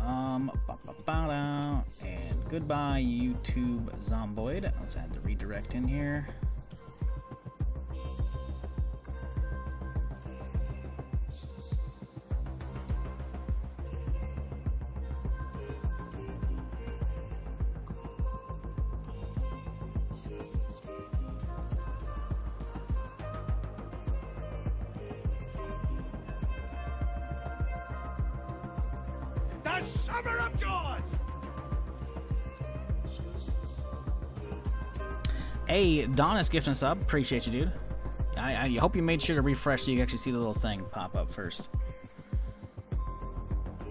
And goodbye, YouTube Zomboid. Let's add the redirect in here. The Summer of Joys! Hey, Donis gifting us up. Appreciate you, dude. I hope you made sure to refresh so you can actually see the little thing pop up first.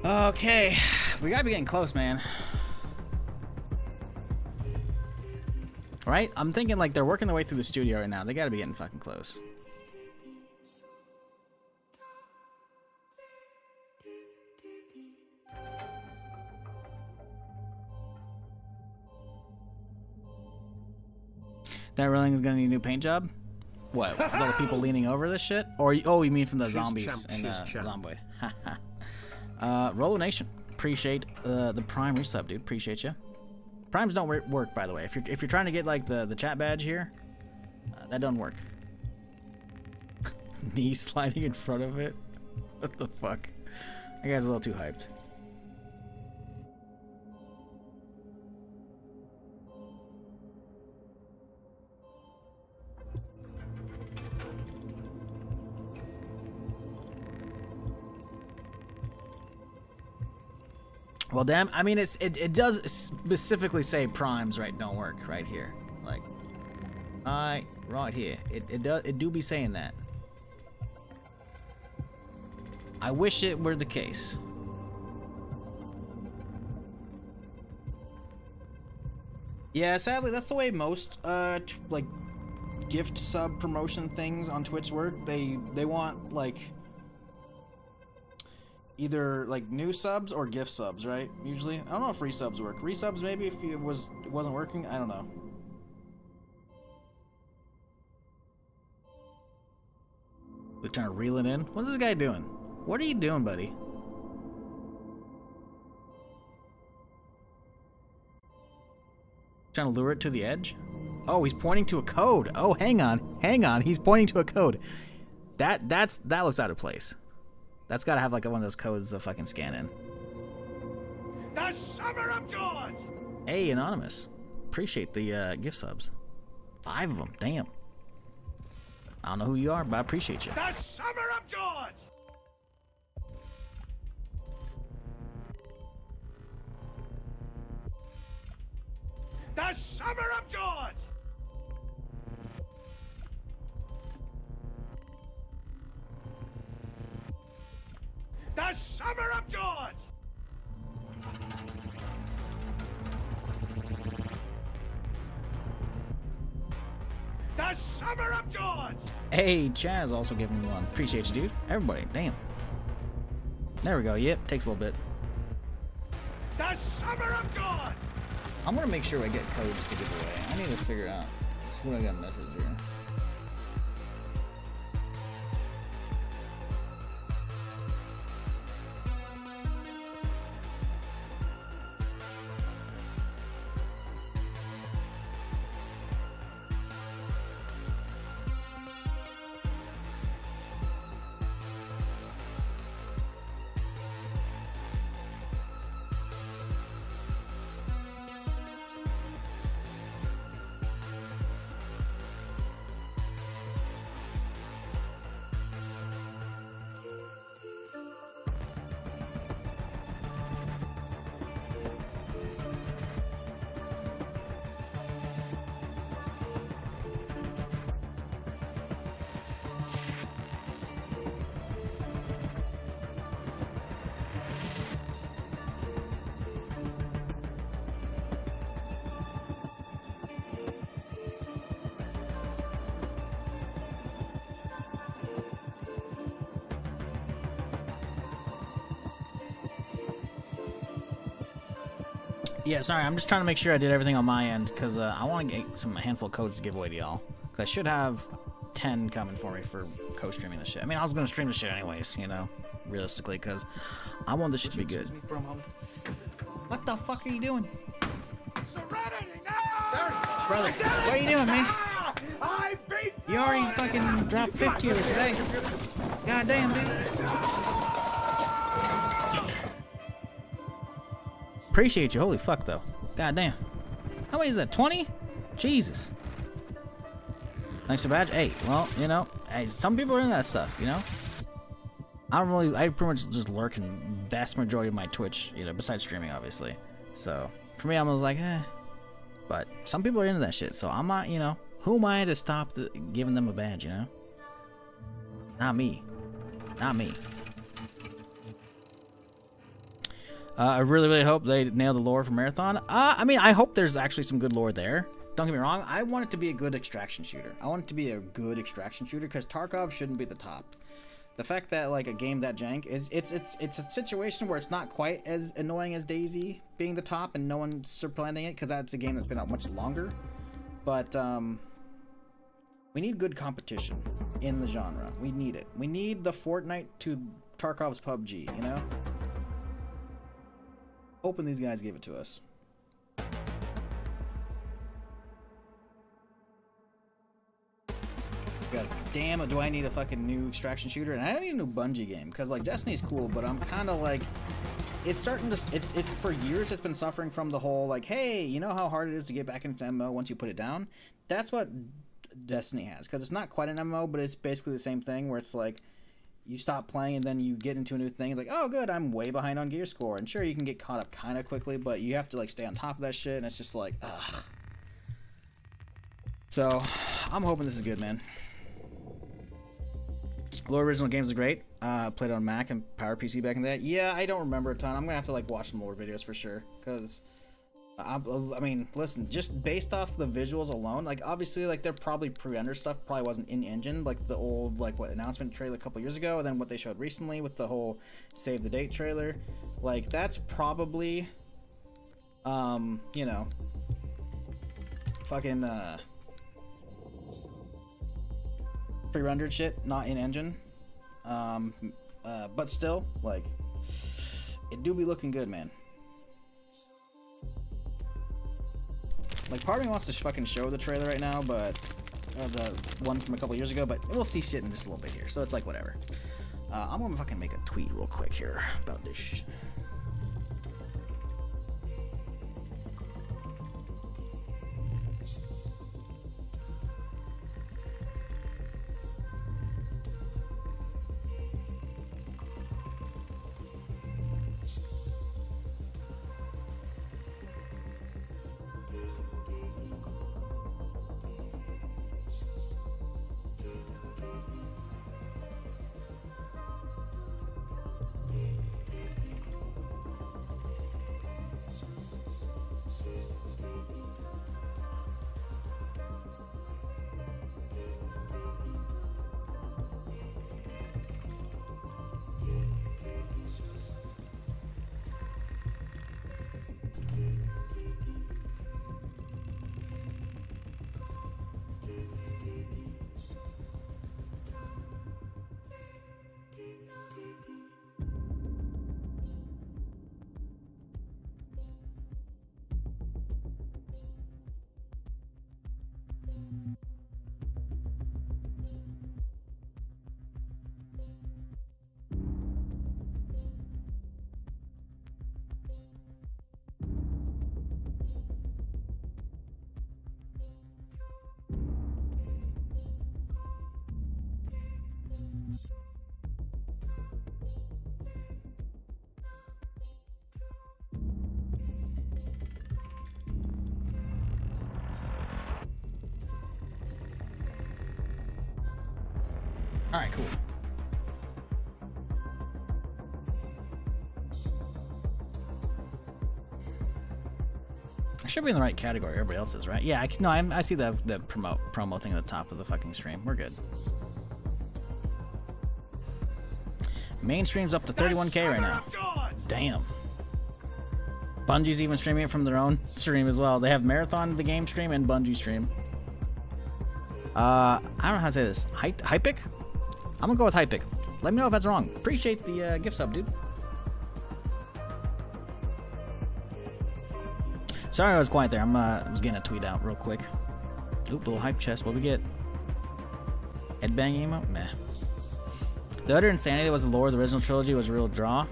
Okay, we gotta be getting close, man. Right? I'm thinking like they're working their way through the studio right now. They gotta be getting fucking close. That Rilling is gonna need a new paint job? What? With all the people leaning over this shit? Or oh, you mean from the zombies and Zomboid? Rolo Nation, appreciate the Prime resub, dude. Appreciate you. Primes don't work, by the way. If you're trying to get like the chat badge here, that don't work. Knee sliding in front of it. What the fuck? That guy's a little too hyped. Well, damn. I mean, it does specifically say primes, right? Don't work right here, like, right here. It do be saying that. I wish it were the case. Yeah, sadly, that's the way most like gift sub promotion things on Twitch work. They want like either like new subs or gift subs, right? Usually, I don't know if resubs work. Resubs maybe if it wasn't working. I don't know. They're trying to reel it in. What's this guy doing? What are you doing, buddy? Trying to lure it to the edge? Oh, he's pointing to a code. Oh, hang on. He's pointing to a code. That looks out of place. That's gotta have like one of those codes to fucking scan in. The Summer of Joys! Hey, Anonymous. Appreciate the gift subs. 5 of them, damn. I don't know who you are, but I appreciate you. The Summer of Joys! The Summer of Joys! The Summer of Joys! The Summer of Joys! Hey, Chaz also giving me one. Appreciate you, dude. Everybody, damn. There we go. Yep, takes a little bit. The Summer of Joys! I'm gonna make sure I get codes to give away. I need to figure out. Let's see what I got a message here. Yeah, sorry, I'm just trying to make sure I did everything on my end, because I want to get a handful of codes to give away to y'all. Because I should have 10 coming for me for co-streaming this shit. I mean, I was going to stream this shit anyways, you know. realistically, because I want this shit to be good. What the fuck are you doing? Serenity now! Brother, what are you doing, man? I beat You already fucking dropped 50 of it today. God damn, dude. Appreciate you. Holy fuck, though. God damn. How many is that? 20? Jesus. Thanks for badge. Hey, well, you know, hey, some people are in that stuff, you know? I pretty much just lurk in vast majority of my Twitch, you know, besides streaming, obviously. So, for me, I was like, eh. But some people are into that shit, so I'm not, you know, who am I to stop giving them a badge, you know? Not me. Not me. I really, really hope they nail the lore for Marathon. I mean, I hope there's actually some good lore there. Don't get me wrong, I want it to be a good extraction shooter. I want it to be a good extraction shooter, because Tarkov shouldn't be the top. The fact that, like, a game that jank, it's a situation where it's not quite as annoying as DayZ being the top and no one's supplanting it, because that's a game that's been out much longer. But, we need good competition in the genre. We need it. We need the Fortnite to Tarkov's PUBG, you know? Hoping these guys give it to us. Because damn it, do I need a fucking new extraction shooter? And I don't need a new Bungie game, because like Destiny's cool, but I'm kind of like, it's starting to, it's for years it's been suffering from the whole like, hey, you know how hard it is to get back into MMO once you put it down? That's what Destiny has, because it's not quite an MMO, but it's basically the same thing where it's like, you stop playing and then you get into a new thing. It's like, oh good, I'm way behind on gear score. And sure, you can get caught up kind of quickly, but you have to like stay on top of that shit, and it's just like, ugh. So, I'm hoping this is good, man. Lore original games are great. Played on Mac and PowerPC back in the day. Yeah, I don't remember a ton. I'm gonna have to like watch some more videos for sure, because I mean, listen, just based off the visuals alone, like obviously like they're probably pre-render stuff probably wasn't in engine, like the old like what announcement trailer a couple years ago, and then what they showed recently with the whole save the date trailer, like that's probably you know, fucking pre-rendered shit, not in engine. But still, like, it do be looking good, man. Like, part of me wants to fucking show the trailer right now, but the one from a couple years ago, but we'll see shit in just a little bit here, so it's like whatever. I'm gonna fucking make a tweet real quick here about this shit. Alright, cool. I should be in the right category. Everybody else is, right? Yeah, I see the promo thing at the top of the fucking stream. We're good. Mainstream's up to 31K right now. Damn. Bungie's even streaming it from their own stream as well. They have Marathon, the game stream, and Bungie stream. I don't know how to say this. Hypic? I'm gonna go with Hypic. Let me know if that's wrong. Appreciate the gift sub, dude. Sorry I was quiet there. I was getting a tweet out real quick. Oop, little hype chest. What we get? Headbang emo? Meh. The utter insanity that was the lore of the original trilogy was a real draw.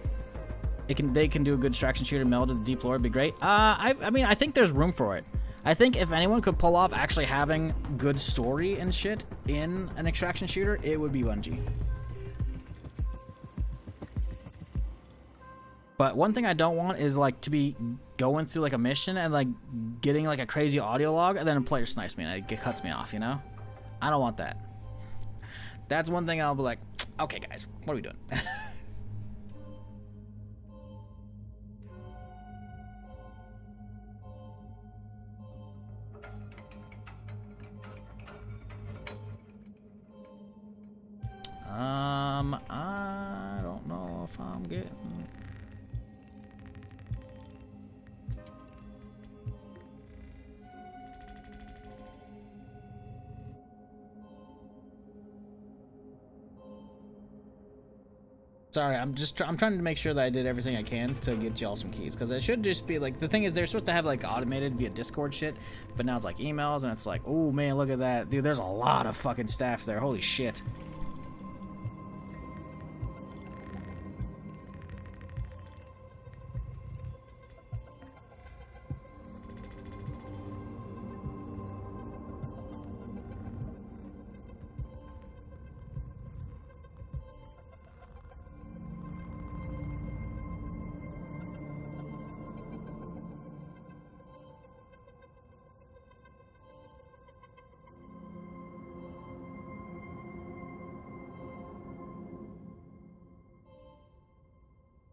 They can do a good distraction shooter meld to the deep lore. It'd be great. I mean, I think there's room for it. I think if anyone could pull off actually having good story and shit in an extraction shooter, it would be Bungie. But one thing I don't want is like to be going through like a mission and like getting like a crazy audio log and then a player snipes me and it cuts me off, you know? I don't want that. That's one thing I'll be like, okay guys, what are we doing? I don't know if I'm getting... Sorry, I'm trying to make sure that I did everything I can to get y'all some keys, because it should just be like, the thing is they're supposed to have like automated via Discord shit, but now it's like emails and it's like, oh man, look at that. Dude, there's a lot of fucking staff there. Holy shit.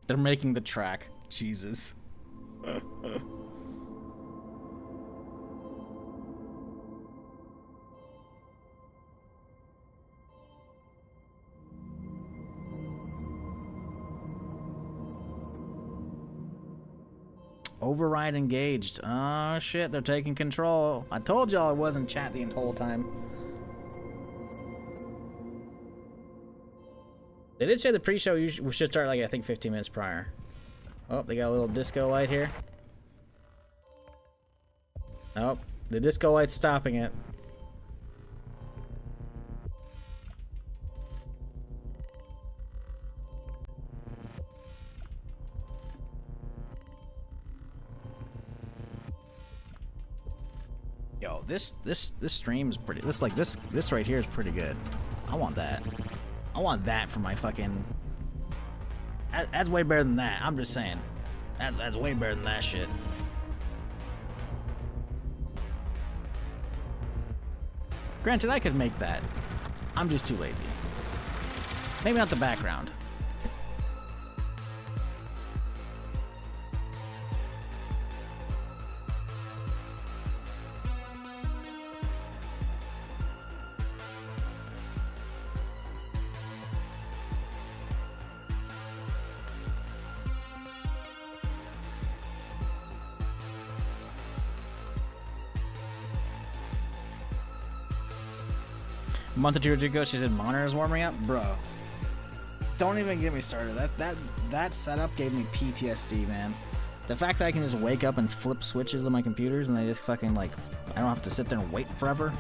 They're making the track. Jesus. Override engaged. Oh shit, they're taking control. I told y'all it wasn't chat the whole time. They did say the pre-show we should start like I think 15 minutes prior. Oh, they got a little disco light here. Nope, the disco light's stopping it. Yo, this stream's pretty. This right here is pretty good. I want that. I want that for my fucking... That's way better than that. I'm just saying. That's way better than that shit. Granted, I could make that. I'm just too lazy. Maybe not the background. A month or two ago, she said monitors warming up, bro. Don't even get me started. That setup gave me PTSD, man. The fact that I can just wake up and flip switches on my computers and they just fucking like, I don't have to sit there and wait forever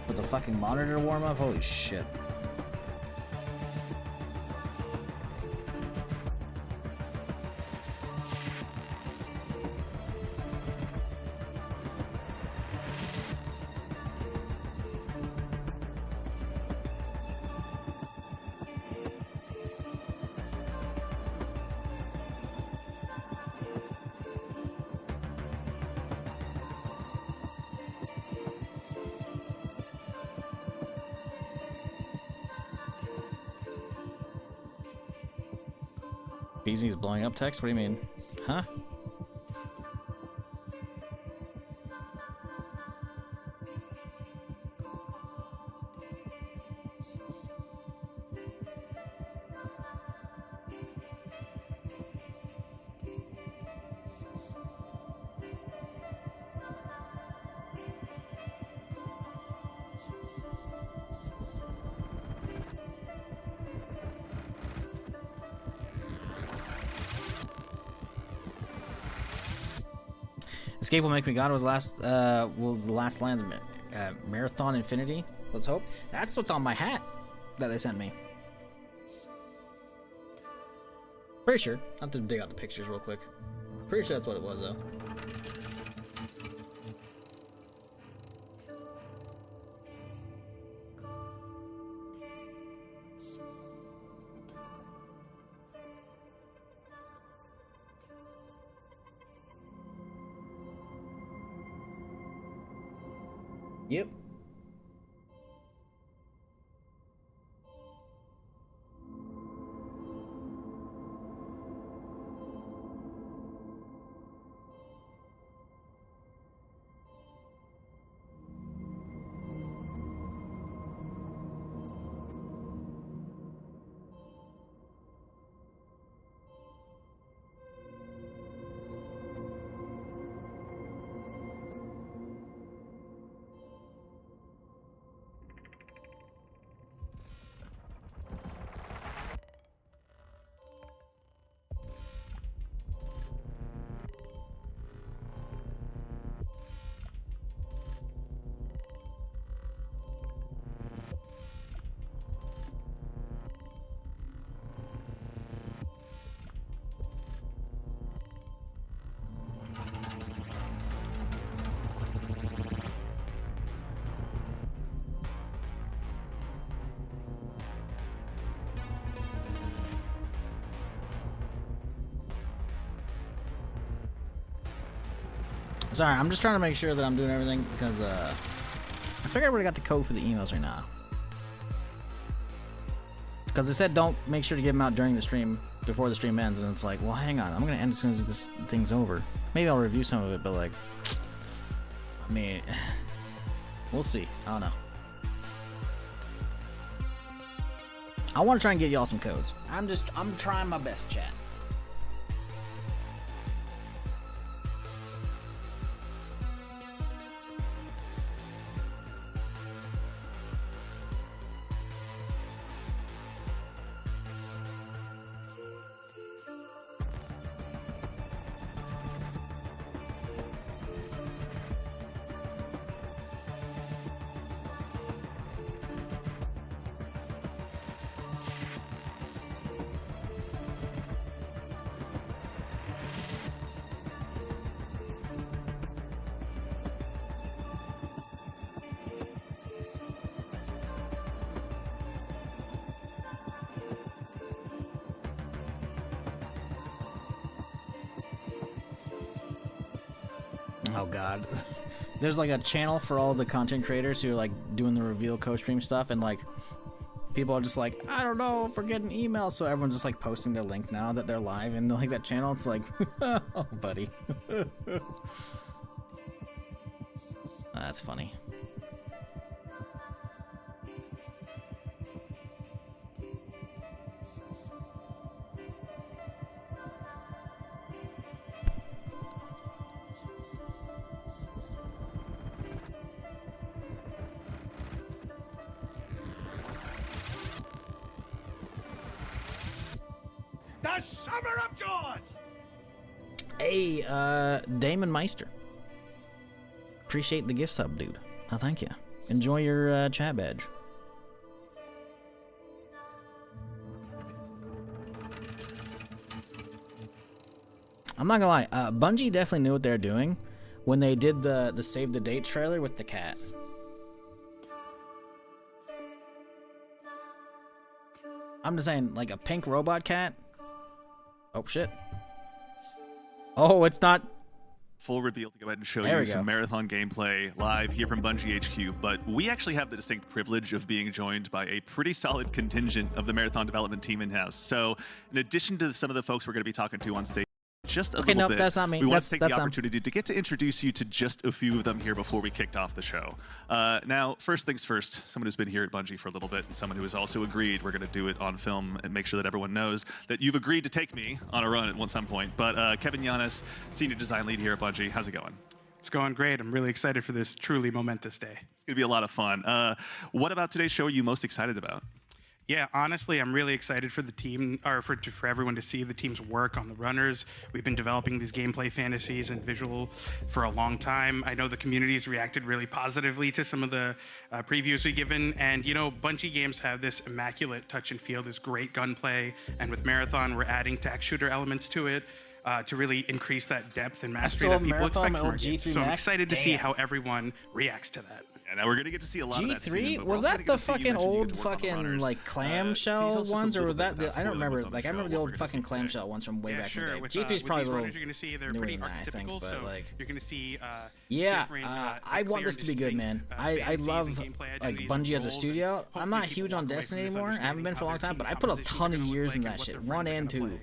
for the fucking monitor to warm up. Holy shit. Beezy's blowing up text? What do you mean? Huh? Escape Will Make Me God was the last line of the Marathon Infinity. Let's hope. That's what's on my hat that they sent me. Pretty sure. I have to dig out the pictures real quick. Pretty sure that's what it was, though. Yep. Sorry, I'm just trying to make sure that I'm doing everything because I figured I would have got the code for the emails right now. Because they said don't make sure to give them out during the stream, before the stream ends, and it's like, well, hang on, I'm gonna end as soon as this thing's over. Maybe I'll review some of it, but like, I mean, we'll see. I don't know. I want to try and get y'all some codes. I'm trying my best, chat. Oh god. There's like a channel for all the content creators who are like doing the reveal co-stream stuff, and like people are just like, I don't know if we're getting emails, so everyone's just like posting their link now that they're live in like that channel. It's like, oh buddy. That's funny. The Summer of Joys! Hey, Damon Meister. Appreciate the gift sub, dude. Oh, thank you. Enjoy your chat badge. I'm not gonna lie, Bungie definitely knew what they were doing when they did the Save the Date trailer with the cat. I'm just saying, like a pink robot cat. Oh shit. Oh, it's not. Full reveal to go ahead and show you some marathon gameplay live here from Bungie HQ, but we actually have the distinct privilege of being joined by a pretty solid contingent of the marathon development team in-house. So in addition to some of the folks we're going to be talking to on stage, just a little bit. That's not me. We want to take the opportunity to get to introduce you to just a few of them here before we kicked off the show. Now, first things first, someone who's been here at Bungie for a little bit and someone who has also agreed we're going to do it on film and make sure that everyone knows that you've agreed to take me on a run at some point. But Kevin Yanis, Senior Design Lead here at Bungie. How's it going? It's going great. I'm really excited for this truly momentous day. It's going to be a lot of fun. What about today's show are you most excited about? Yeah, honestly, I'm really excited for the team, or for everyone to see the team's work on the runners. We've been developing these gameplay fantasies and visual for a long time. I know the community's reacted really positively to some of the previews we've given, and you know, Bungie games have this immaculate touch and feel, this great gunplay, and with Marathon, we're adding tac shooter elements to it. To really increase that depth and mastery that people expect from our games. So I'm excited to see how everyone reacts to that. And now we're gonna get to see a lot of that soon, G3 but we're was also that gonna the get to see you fucking mentioned you old get to work on the fucking runners. like Can you clamshell tell us just a ones, or little was bit that about the, I don't spoiling remember. what's on Like I show, remember the what old we're gonna fucking see today? clamshell ones from way back in the day. With, G3 is with probably these a little runners, you're gonna see they're newer pretty than that, I think, archetypical, but so like you're gonna see yeah, different, I want this to be good, man. I love like Bungie as a studio. I'm not huge on Destiny anymore. I haven't been for a long time, but I put a ton of years in that shit, 1 and 2.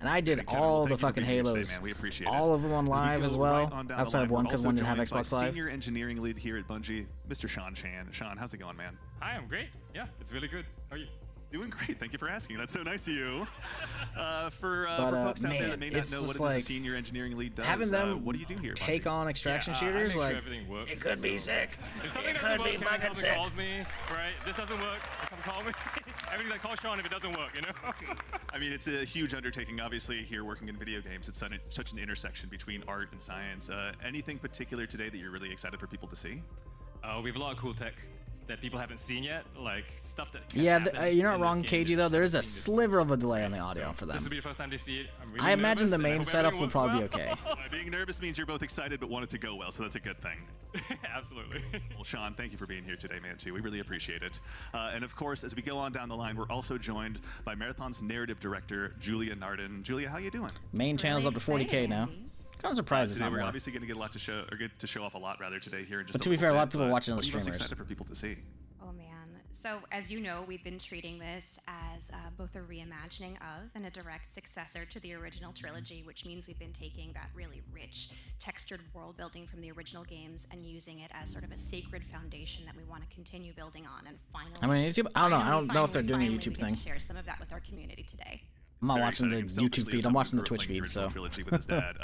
And I did all the fucking Halos, all of them on live as well, outside of one because one didn't have Xbox Live. Senior engineering lead here at Bungie, Mr. Sean Chan. Sean, how's it going, man? Hi, I'm great. Yeah, it's really good. How are you? Doing great. Thank you for asking. That's so nice of you. For folks out there that may not know what like a senior engineering lead does, having them what do you do here at take Bungie? on extraction I shooters, make like sure everything works. it could be sick. If something It doesn't could be work, fucking Kevin sick. calls me, right? This doesn't work. Come call me. Everything's like, call Sean if it doesn't work, you know? I mean, it's a huge undertaking. Obviously, here working in video games, it's such an intersection between art and science. Anything particular today that you're really excited for people to see? We have a lot of cool tech that people haven't seen yet, like stuff that. Yeah, you're not wrong, KG, though. There is a sliver of a delay on the audio for them. This will be the first time they see it. I'm really I imagine nervous, the and I main hope setup everything will works probably be well. okay. Being nervous means you're both excited but want it to go well, so that's a good thing. Absolutely. Well, Sean, thank you for being here today, man, too. We really appreciate it. And of course, as we go on down the line, we're also joined by Marathon's narrative director, Julia Nardin. Julia, how you doing? Main channel's up to 40K now. Kind of surprised it's Today not we're more. obviously going to get a lot to show, or get to show off a lot rather today here. In just But to be fair, a lot of people watching on the what are you most streamers. excited for people to see? Oh man. So as you know, we've been treating this as both a reimagining of and a direct successor to the original trilogy, which means we've been taking that really rich, textured world building from the original games and using it as sort of a sacred foundation that we want to continue building on. And finally, I mean, YouTube. I don't know. I don't know if they're doing a finally, YouTube we get thing. to share some of that with our community today. I'm not Very watching the exciting. YouTube Selfishly, feed. as I'm someone watching who the grew up Twitch playing feed. the original So trilogy with his dad.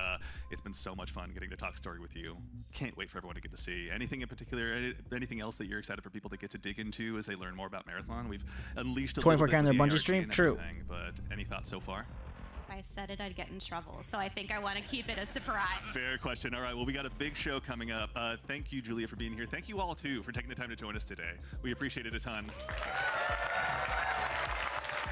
It's been so much fun getting to talk story with you. Can't wait for everyone to get to see. Anything in particular? Anything else that you're excited for people to get to dig into as they learn more about Marathon? We've unleashed a 24K little on bit their with the Bungie ARG stream? and True. everything, but any thoughts so far? If I said it, I'd get in trouble. So I think I want to keep it a surprise. Fair question. All right, well, we got a big show coming up. Thank you, Julia, for being here. Thank you all, too, for taking the time to join us today. We appreciate it a ton.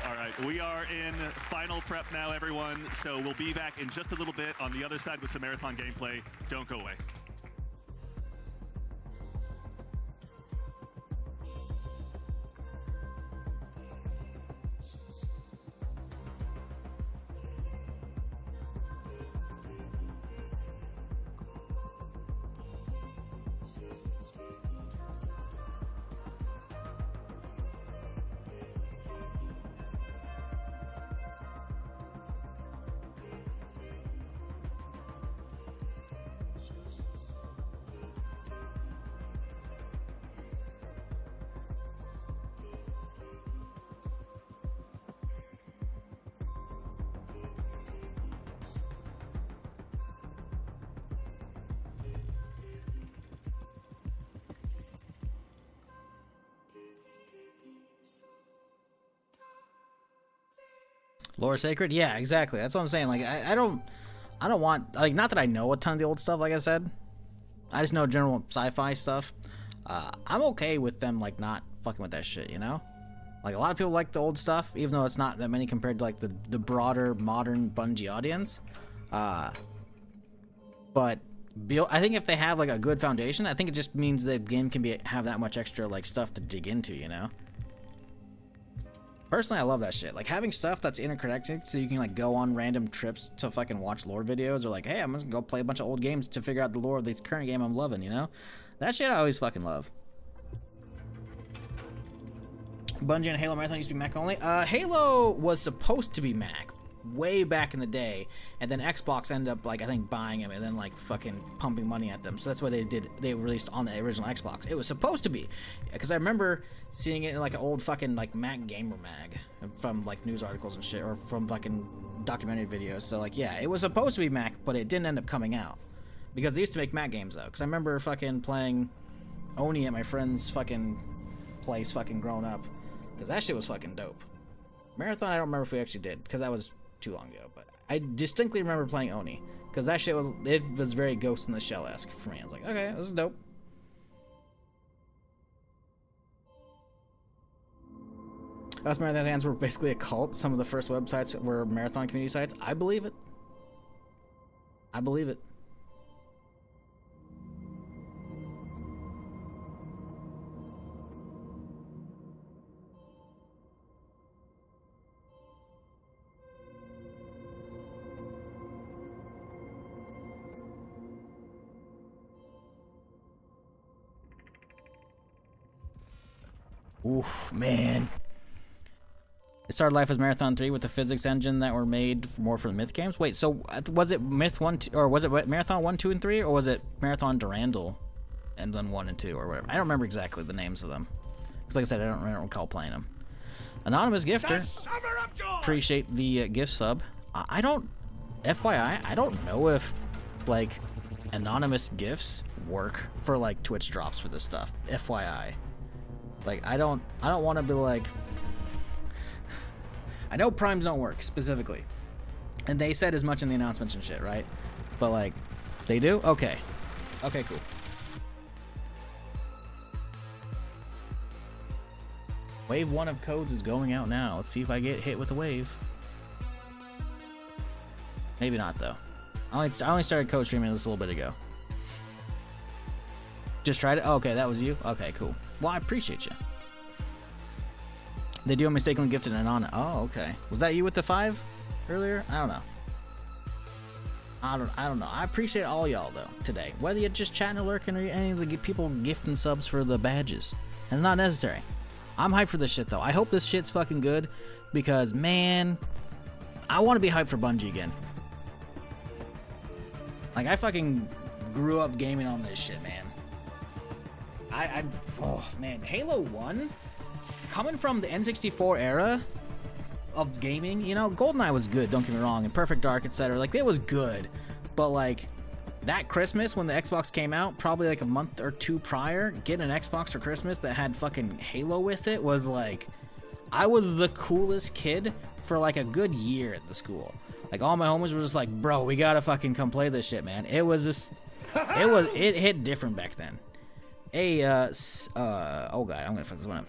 All right, we are in final prep now, everyone. So we'll be back in just a little bit on the other side with some Marathon gameplay. Don't go away. lore sacred. Yeah, exactly. That's what I'm saying. Like I don't want, like, not that I know a ton of the old stuff. Like I said, I just know general sci-fi stuff. I'm okay with them like not fucking with that shit. You know, like a lot of people like the old stuff, even though it's not that many compared to like the broader modern Bungie audience. But I think if they have like a good foundation, I think it just means that the game can have that much extra like stuff to dig into, you know? Personally, I love that shit. Like having stuff that's interconnected so you can like go on random trips to fucking watch lore videos, or like, hey, I'm just gonna go play a bunch of old games to figure out the lore of this current game I'm loving, you know? That shit I always fucking love. Bungie and Halo Marathon used to be Mac only. Halo was supposed to be Mac way back in the day, and then Xbox ended up like I think buying them and then like fucking pumping money at them. So that's why they released on the original Xbox. It was supposed to be, because I remember seeing it in like an old fucking like Mac Gamer mag from like news articles and shit, or from fucking documentary videos. So like yeah, it was supposed to be Mac, but it didn't end up coming out because they used to make Mac games though. Because I remember fucking playing Oni at my friend's fucking place, fucking growing up. because that shit was fucking dope. Marathon, I don't remember if we actually did, because that was too long ago, but I distinctly remember playing Oni, because that shit was very Ghost in the Shell-esque for me. I was like, okay, this is dope. Us Marathon fans were basically a cult. Some of the first websites were Marathon community sites. I believe it. I believe it. Oof, man. It started life as Marathon 3 with the physics engine that were made more for the Myth games. Wait, so was it Myth 1, or was it Marathon 1, 2, and 3, or was it Marathon Durandal and then 1 and 2, or whatever? I don't remember exactly the names of them. Because like I said, I don't recall playing them. Anonymous Gifter. Appreciate the gift sub. I don't, FYI, I don't know if, like, anonymous gifts work for, like, Twitch drops for this stuff. FYI. Like, I don't want to be like... I know primes don't work, specifically. And they said as much in the announcements and shit, right? But, like, they do? Okay. Okay, cool. Wave 1 of codes is going out now. Let's see if I get hit with a wave. Maybe not, though. I only started code streaming this a little bit ago. Just tried it? Oh, okay, that was you? Okay, cool. Well, I appreciate you. They do mistakenly gifted an Anon. Oh, okay. Was that you with the 5 earlier? I don't know. I don't know. I appreciate all y'all though today. Whether you're just chatting or lurking or any of the people gifting subs for the badges. It's not necessary. I'm hyped for this shit though. I hope this shit's fucking good because man, I want to be hyped for Bungie again. Like I fucking grew up gaming on this shit, man. Oh man, Halo 1, coming from the N64 era of gaming, you know, GoldenEye was good, don't get me wrong, and Perfect Dark, etc. Like, it was good, but like, that Christmas when the Xbox came out, probably like a month or two prior, getting an Xbox for Christmas that had fucking Halo with it was like, I was the coolest kid for like a good year at the school. Like, all my homies were just like, bro, we gotta fucking come play this shit, man. It was just, it hit different back then. Hey, oh god, I'm gonna fuck this one up.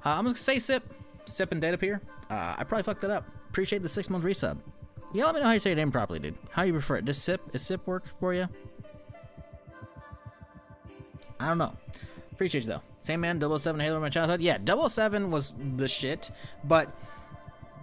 I'm just gonna say Sip and Data Peer. I probably fucked it up. Appreciate the 6-month resub. Yeah, let me know how you say your name properly, dude. How you prefer it? Just Sip? Is Sip work for you? I don't know. Appreciate you though. Same man, 007 Halo in my childhood. Yeah, 007 was the shit, but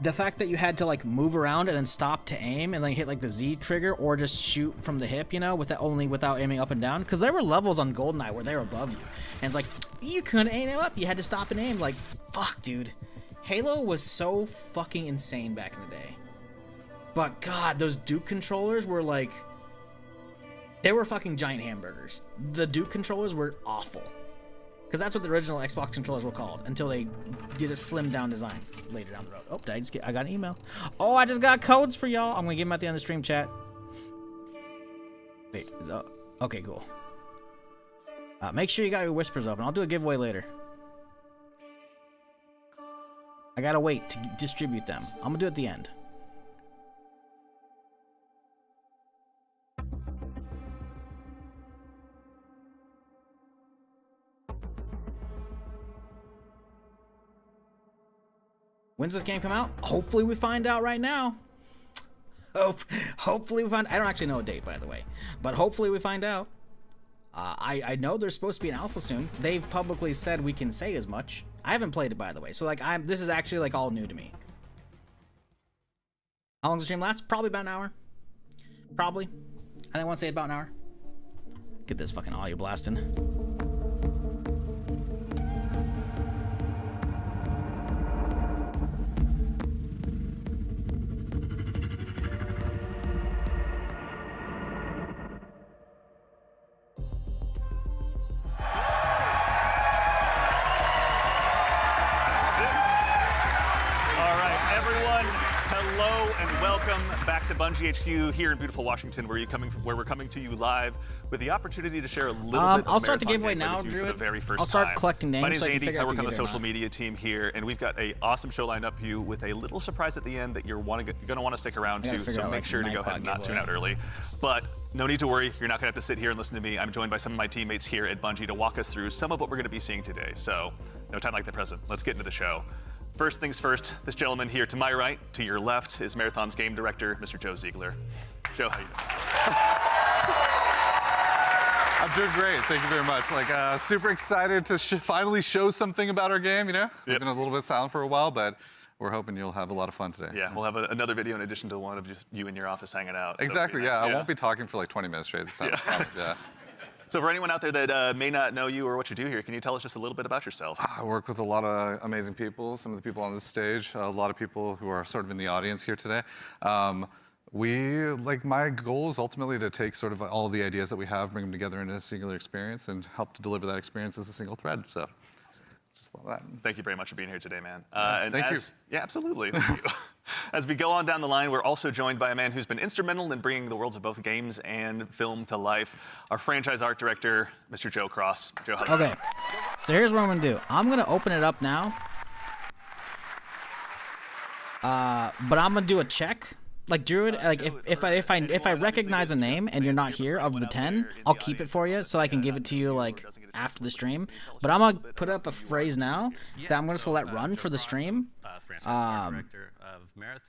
the fact that you had to like move around and then stop to aim and then hit like the Z trigger or just shoot from the hip, you know, without aiming up and down, because there were levels on GoldenEye where they were above you, and it's like you couldn't aim up, you had to stop and aim. Like, fuck, dude, Halo was so fucking insane back in the day. But god, those Duke controllers were like, they were fucking giant hamburgers. The Duke controllers were awful. Because that's what the original Xbox controllers were called until they did a slimmed down design later down the road. Oh, I got an email. Oh, I just got codes for y'all. I'm going to give them at the end of the stream chat. Wait. Okay, cool. Make sure you got your whispers open. I'll do a giveaway later. I got to wait to distribute them. I'm going to do it at the end. When's this game come out? Hopefully we find out right now. Hopefully we find... I don't actually know a date, by the way. But hopefully we find out. I know there's supposed to be an alpha soon. They've publicly said we can say as much. I haven't played it, by the way. So, like, this is actually, like, all new to me. How long does the stream last? Probably about an hour. Probably. I want to say about an hour. Get this fucking audio blasting. and welcome back to Bungie HQ here in beautiful Washington, where we're coming to you live with the opportunity to share a little bit of I'll start the Marathon giveaway gameplay now, with you Drew. for the very first I'll start time. collecting names My name's so I can Andy. figure out I if work you on the get it or social not. media team here, and we've got an awesome show lined up for you with a little surprise at the end that you're going to want to stick around I gotta to. figure So out, make like, sure to night go ahead pod and not tune giveaway. out early. But no need to worry. You're not going to have to sit here and listen to me. I'm joined by some of my teammates here at Bungie to walk us through some of what we're going to be seeing today. So no time like the present. Let's get into the show. First things first, this gentleman here to my right, to your left, is Marathon's game director, Mr. Joe Ziegler. Joe, how you doing? I'm doing great. Thank you very much. Like, super excited to finally show something about our game. You know, we've been a little bit silent for a while, but we're hoping you'll have a lot of fun today. Yeah, we'll have another video in addition to the one of just you in your office hanging out. So Exactly. it'll be Yeah, nice. I won't be talking for like 20 minutes straight this time. I promise, yeah. So for anyone out there that may not know you or what you do here, can you tell us just a little bit about yourself? I work with a lot of amazing people. Some of the people on this stage, a lot of people who are sort of in the audience here today. My goal is ultimately to take sort of all the ideas that we have, bring them together into a singular experience, and help to deliver that experience as a single thread. So, just love that. Thank you very much for being here today, man. Thank you. Yeah, absolutely. Thank you. As we go on down the line, we're also joined by a man who's been instrumental in bringing the worlds of both games and film to life, our franchise art director, Mr. Joe Cross. Joe, how's it Okay, going? so here's what I'm gonna do. I'm gonna open it up now, but I'm gonna do a check. Like Druid, like if I recognize a name and you're not here of the 10, I'll keep it for you so I can give it to you like after the stream. But I'm gonna put up a phrase now that I'm gonna just let run for the stream.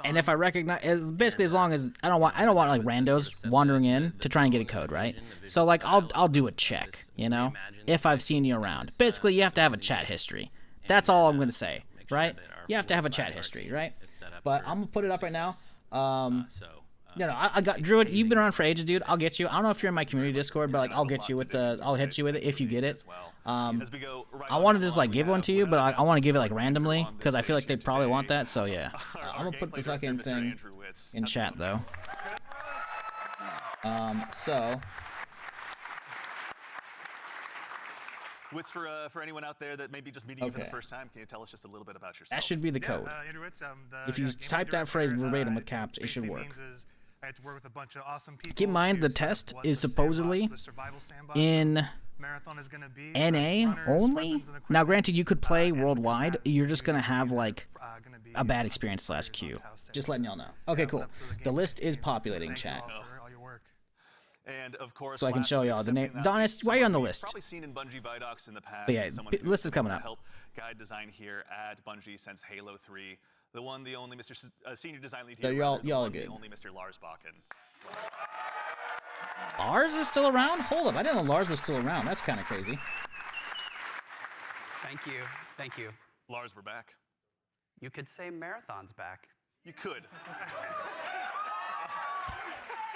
And if I recognize, basically as long as I don't want like randos wandering in to try and get a code, right? So like I'll do a check, you know, if I've seen you around. Basically, you have to have a chat history. That's all I'm gonna say, right? You have to have a chat history, right? But I'm gonna put it up right now. I got Druid. You've been around for ages, dude. I'll get you. I don't know if you're in my community Discord, but like I'll get you with I'll hit you with it if you get it. I want to just like give one to you, but I want to give it like randomly because I feel like they probably want that. So yeah, I'm gonna put the fucking thing in chat though. For anyone out there that may be just meeting you for the first time, can you tell us just a little bit about yourself? That should be the code. If you type that phrase verbatim with caps, it should work. Keep in mind, the test is supposedly in NA only. Now, granted, you could play worldwide. You're just going to have, like, a bad experience /Q. Just letting y'all know. Okay, cool. The list is populating, chat. And of course, So I can show y'all the name. Donis, why are you on the list? Probably seen in Bungie Vidocs in the past. But yeah, someone who list is has coming up. helped guide design here at Bungie since Halo 3. The one, the only Mr. Senior Design Lead here. Y'all the are one, good. The only Mr. Lars Bakken. Lars is still around? Hold up, I didn't know Lars was still around. That's kind of crazy. Thank you. Thank you. Lars, we're back. You could say Marathon's back. You could.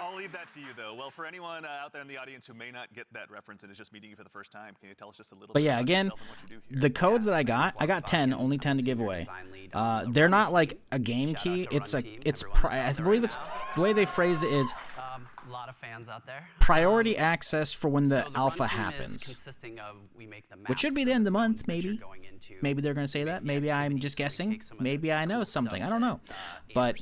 I'll leave that to you, though. Well, for anyone out there in the audience who may not get that reference and is just meeting you for the first time, can you tell us just a little But bit yeah, about again, yourself and what you do here? the codes that I got 10, only 10 to give away. They're not like a game key. I believe it's the way they phrased it is A lot of fans out there. priority access for when the So the alpha run team is happens. consisting of, we make the Which should maps be of the end of the zones month, that you're maybe. going into. Maybe they're going to say that. Maybe I'm just guessing. Maybe I know something. I don't know. But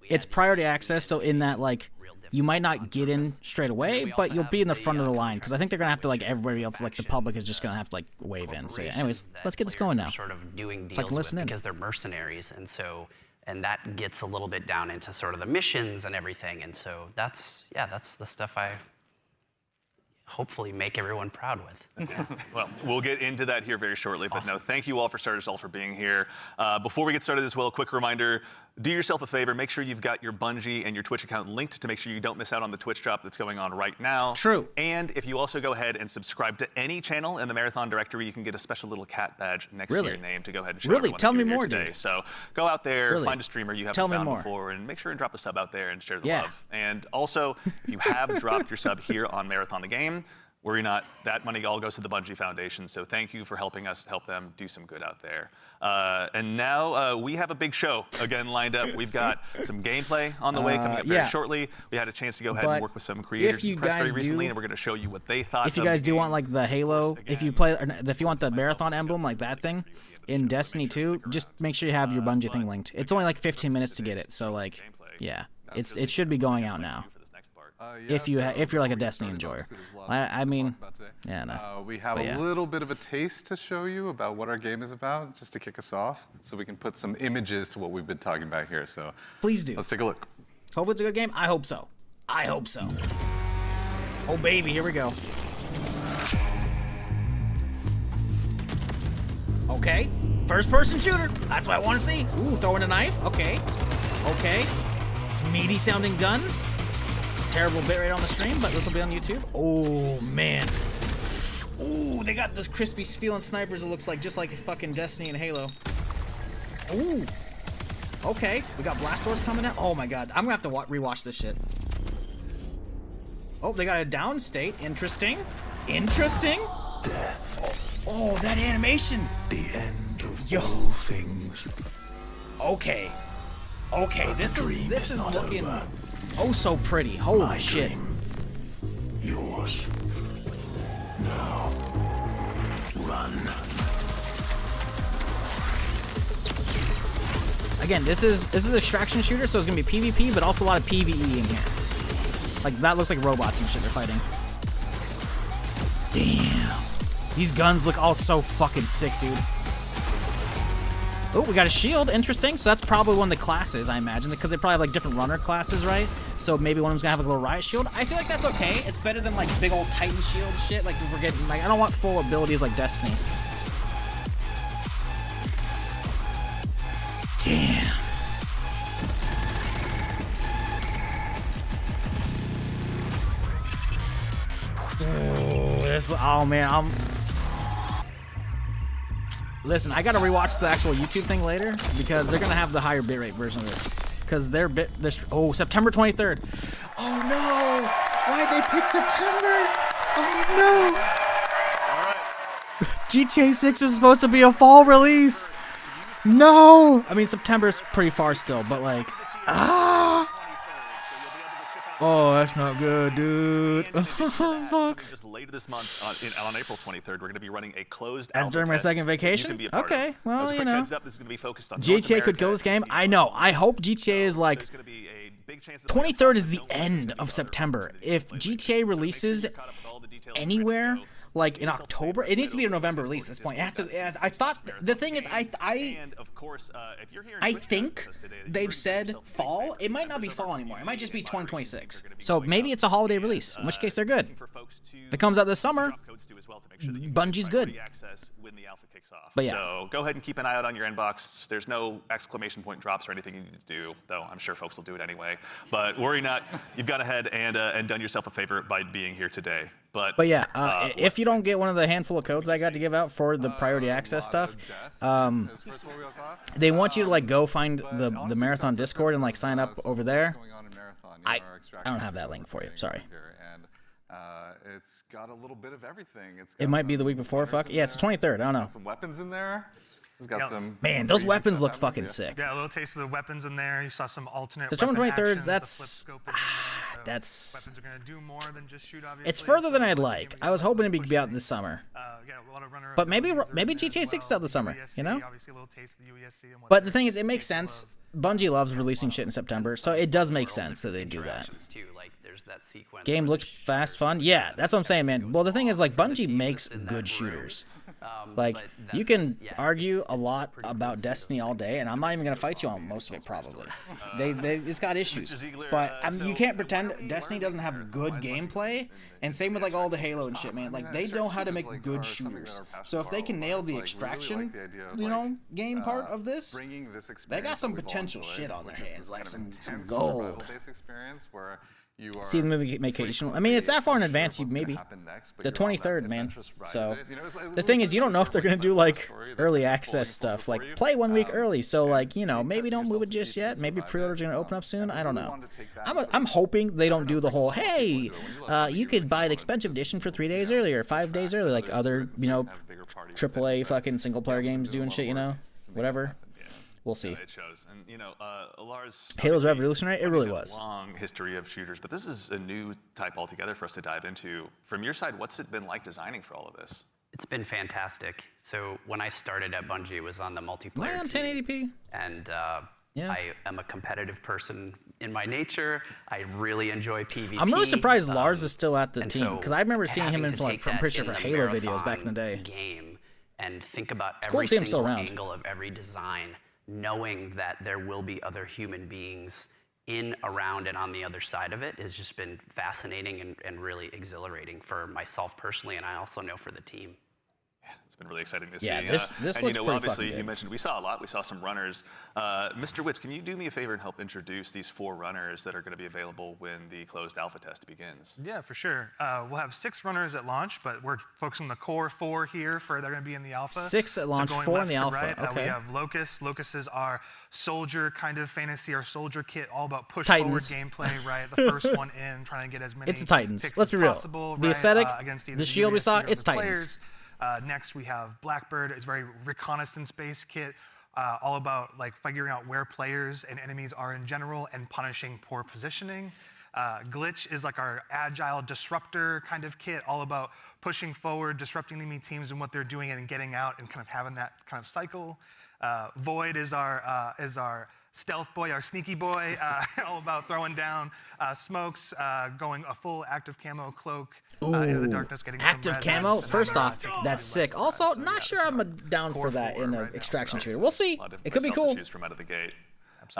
it's priority access, so in that, like, you might not get in straight away, but you'll be in the front of the line, because I think they're going to have to, like, everybody else, like, the public is just going to have to, like, wave in. So, yeah, anyways, let's get this going now. Sort of doing So I can deals listen with in. because they're mercenaries, and that gets a little bit down into sort of the missions and everything, and so that's the stuff I hopefully make everyone proud with. Well, we'll get into that here very shortly, but no, thank you all for starters all for being here. Before we get started as well, a quick reminder, do yourself a favor, make sure you've got your Bungie and your Twitch account linked to make sure you don't miss out on the Twitch drop that's going on right now. True. And if you also go ahead and subscribe to any channel in the Marathon directory, you can get a special little cat badge next to your name to go ahead and show Really? everyone Tell that me you're here more, today. dude. So go out there, Really? find a streamer you haven't Tell me found more. before, and make sure and drop a sub out there and share the Yeah. love. And also, if you have dropped your sub here on Marathon the Game, worry not, that money all goes to the Bungie Foundation, so thank you for helping us help them do some good out there. And now we have a big show again lined up. We've got some gameplay on the way coming up very shortly. We had a chance to go ahead and work with some creators in press very recently, and we're going to show you what they thought. If you guys do want like the Halo, if you want the marathon emblem like that thing in Destiny 2, just make sure you have your Bungie thing linked. It's only like 15 minutes to get it, so like, yeah, it should be going out now. If you're like a Destiny enjoyer, I mean, yeah, no. We have a little bit of a taste to show you about what our game is about, just to kick us off, so we can put some images to what we've been talking about here. So please do. Let's take a look. Hope it's a good game. I hope so. I hope so. Oh baby, here we go. Okay, first-person shooter. That's what I want to see. Ooh, throwing a knife. Okay, okay. Meaty sounding guns. Terrible bitrate on the stream, but this will be on YouTube. Oh man. Ooh, they got those crispy feeling snipers. It looks like just like fucking Destiny and Halo. Ooh. Okay, we got blast doors coming out. Oh my god, I'm gonna have to rewatch this shit. Oh, they got a down state. Interesting. Interesting. Death. Oh, that animation. The end of all things. Okay. Okay, this is looking over. oh so pretty. Holy My shit. dream. Yours. Now. Run. Again, this is extraction shooter, so it's gonna be PvP, but also a lot of PvE in here. Like that looks like robots and shit they're fighting. Damn. These guns look all so fucking sick, dude. Oh, we got a shield. Interesting. So that's probably one of the classes, I imagine, because they probably have like different runner classes, right? So maybe one of them's gonna have like a little riot shield. I feel like that's okay. It's better than like big old Titan shield shit. Like if we're getting like I don't want full abilities like Destiny. Damn. Oh man, listen, I gotta rewatch the actual YouTube thing later because they're gonna have the higher bitrate version of this. Because they're oh, September 23rd. Oh no! Why'd they pick September? Oh no! GTA 6 is supposed to be a fall release. No! I mean, September's pretty far still, but like, oh, that's not good, dude. Fuck. Just later this month, on April 23rd, we're going to be running a closed. That's during my second vacation? Okay, well, you know. Heads up, this is going to be focused on GTA could kill this game. I know. I hope GTA is like 23rd is the end of September. If GTA releases anywhere like in October, it needs to be a November release at this point. It has to. I thought the thing is, I think they've said fall. It might not be fall anymore. It might just be 2026. So maybe it's a holiday release, in which case they're good. If it comes out this summer, Bungie's good. But yeah. So go ahead and keep an eye out on your inbox. There's no exclamation point drops or anything you need to do, though I'm sure folks will do it anyway. But worry not, you've gone ahead and done yourself a favor by being here today. But yeah, if you don't get one of the handful of codes I got to give out for the priority access stuff, they want you to like go find the marathon Discord and like sign up over there. I don't have that link for you. Sorry. It's got a little bit of everything. It might be the week before. Fuck yeah, it's the 23rd. I don't know. Some weapons in there. It's got some. Man, those weapons look fucking sick. Yeah, a little taste of the weapons in there. You saw some alternate. September 23rd. That's weapons are gonna do more than just shoot. Obviously, it's further than I'd like. I was hoping it'd be out this summer. But maybe GTA 6 is out this summer. You know. But the thing is, it makes sense. Bungie loves releasing shit in September, so it does make sense that they do that. Game looked fast, fun. Yeah, that's what I'm saying, man. Well, the thing is, like, Bungie makes good shooters. Like, you can argue a lot about Destiny all day, and I'm not even gonna fight you on most of it, probably. It's got issues, but you can't pretend Destiny doesn't have good gameplay. And same with like all the Halo and shit, man. Like they know how to make good shooters. So if they can nail the extraction, game part of this, they got some potential shit on their hands, like some gold. You are see the movie occasionally. I mean, it's that far in advance. You what's gonna maybe happen next, but the you're on that 23rd, man. adventurous ride So of it. You know, it's the thing is, you don't know if they're gonna do like early access unfolding stuff, for like you. play 1 week early. So like see, maybe test don't move it yourself to just see if you yet. can Maybe survive pre-orders it. are gonna open up soon. I don't really know. wanted to take that I'm hoping they don't do the whole hey, you could buy the expensive edition for 3 days early or 5 days early, like other AAA fucking single player games do and shit. Whatever. We'll see. It shows. And Lars, Halo's obviously, revolutionary. It really Bungie's was. had a long history of shooters, but this is a new type altogether for us to dive into. From your side, what's it been like designing for all of this? It's been fantastic. So when I started at Bungie, it was on the multiplayer Man, team. 1080p. And Yeah. I am a competitive person in my nature. I really enjoy PvP. I'm really surprised Lars is still at the and team so because I remember seeing him having in to like take I'm that pretty sure in for the Halo videos back in the marathon day. game and think about cool every to see him still single around. angle of every design, knowing that there will be other human beings in, around, and on the other side of it has just been fascinating and really exhilarating for myself personally, and I also know for the team. It's been really exciting to Yeah, see. this and looks pretty obviously, fucking good. you mentioned we saw a lot. We saw some runners. Mr. Witz, can you do me a favor and help introduce these 4 runners that are going to be available when the closed alpha test begins? Yeah, for sure. We'll have 6 runners at launch, but we're focusing on the core 4 here they're going to be in the alpha. 6 at launch, going 4 in left the to alpha. right, Okay. we have Locust. Locust is our soldier kind of fantasy, our soldier kit, all about push Titans. forward gameplay, right? The first one in, trying to get as many It's the Titans. picks Let's as be real. possible, The right, aesthetic, against either the shield we USC saw, or it's the Titans. players. Next, we have Blackbird. It's very reconnaissance-based kit, all about like figuring out where players and enemies are in general and punishing poor positioning. Glitch is like our agile disruptor kind of kit, all about pushing forward, disrupting enemy teams and what they're doing and getting out and kind of having that kind of cycle. Void is our stealth boy, our sneaky boy, all about throwing down smokes, going a full active camo cloak into the darkness, getting some Active res camo. and First then, off, that's sick. Also, not sure I'm down for that in an extraction shooter. We'll see. It could be cool. Choose from out of the gate.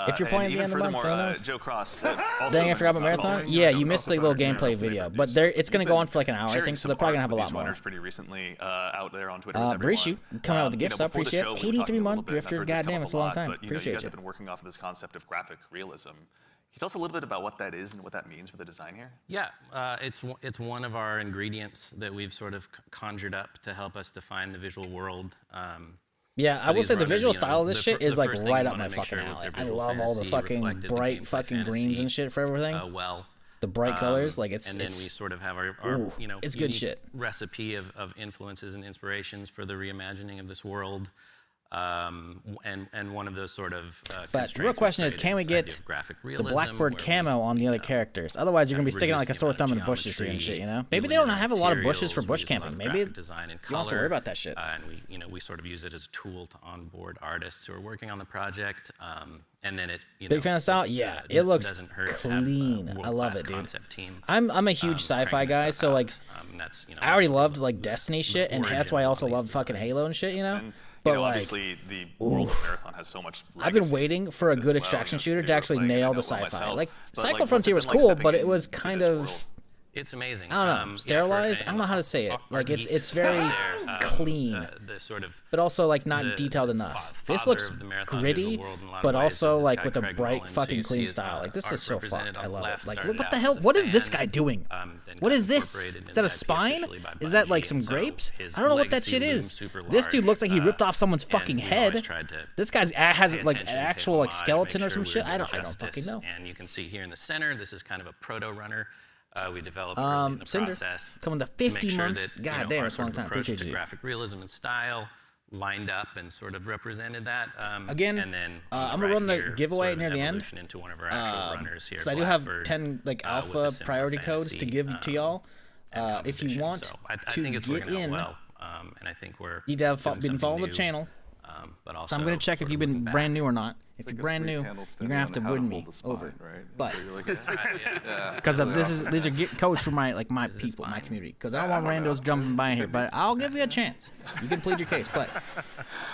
If you're playing and at the end of the even month, who furthermore, knows? Joe Cross. Dang, I forgot about Marathon? Yeah, you missed the little gameplay video. But it's going to go on for like an hour, I think, so they're probably going to have a lot more. Pretty recently out there on Twitter with everyone. Breach, you coming out with the gifts, I before the appreciate show, it. we were 83 talking a little month bit, and I've Drifter, heard this come goddamn, up it's a long lot, time. but, you Appreciate guys you. have been working off of this concept of graphic realism. Can you tell us a little bit about what that is and what that means for the design here? Yeah, it's one of our ingredients that we've sort of conjured up to help us define the visual world. Yeah, I will these say the runners, visual you know, style of this the shit is the like first thing right you up wanna my make fucking sure with alley. their I visual love all the fantasy fucking reflected the bright gameplay fucking greens fantasy, and shit for everything. well. The bright colors, like And then we it's sort of have our ooh, you know, it's good unique shit. recipe of influences and inspirations for the reimagining of this world. And one of those sort of But the real question is, can we get the Blackbird camo on the other characters? Otherwise, you're gonna be sticking out like a sore thumb in the bushes here and shit. Maybe they don't have a lot of bushes for bush camping. Maybe you don't have to worry about that shit. And we sort of use it as a tool to onboard artists who are working on the project. And then it Big fan of style? Yeah, it looks doesn't hurt clean. To have a I love world-class it, dude. concept team, I'm a huge sci-fi cranking this guy, stuff so like out. That's, I already loved like the Destiny shit, and that's why I origin also of all love these fucking designs. Halo and shit. And, But like, obviously, the world of Marathon has so much. I've been waiting for a good extraction shooter to actually nail the sci-fi. Like, Cycle Frontier was cool, but it was kind of. It's amazing. I don't know, sterilized. I don't know how to say it. Like it's very clean, the sort of, but also like not detailed enough. This looks gritty, but also like with a bright fucking clean style. Like this is so fucked. I love it. Like look, what the hell? What is this guy doing? What is this? Is that a spine? Is that like some grapes? I don't know what that shit is. This dude looks like he ripped off someone's fucking head. This guy's has like an actual like skeleton or some shit. I don't fucking know. And you can see here in the center, this is kind of a proto runner. We developed in the Cinder, process. coming to to 50 make sure months. that, God damn, it's a long time. Appreciate you. Graphic realism and style lined up and sort of represented that. Again, and then I'm gonna run the here, giveaway sort of near the end. into one of our actual runners here, because I do have Blackbird, 10 like with alpha the similar priority codes to fantasy, give to y'all. If you competition. want So I to think it's get working out in, well, and I think we're you need to have doing been something following the new, channel. but also So I'm gonna check if sort you've of been looking brand back. new or not. If you're brand new, you're gonna have to win me over. But because these are codes for my people, my community. Because I don't want randos jumping by here. But I'll give you a chance. You can plead your case. But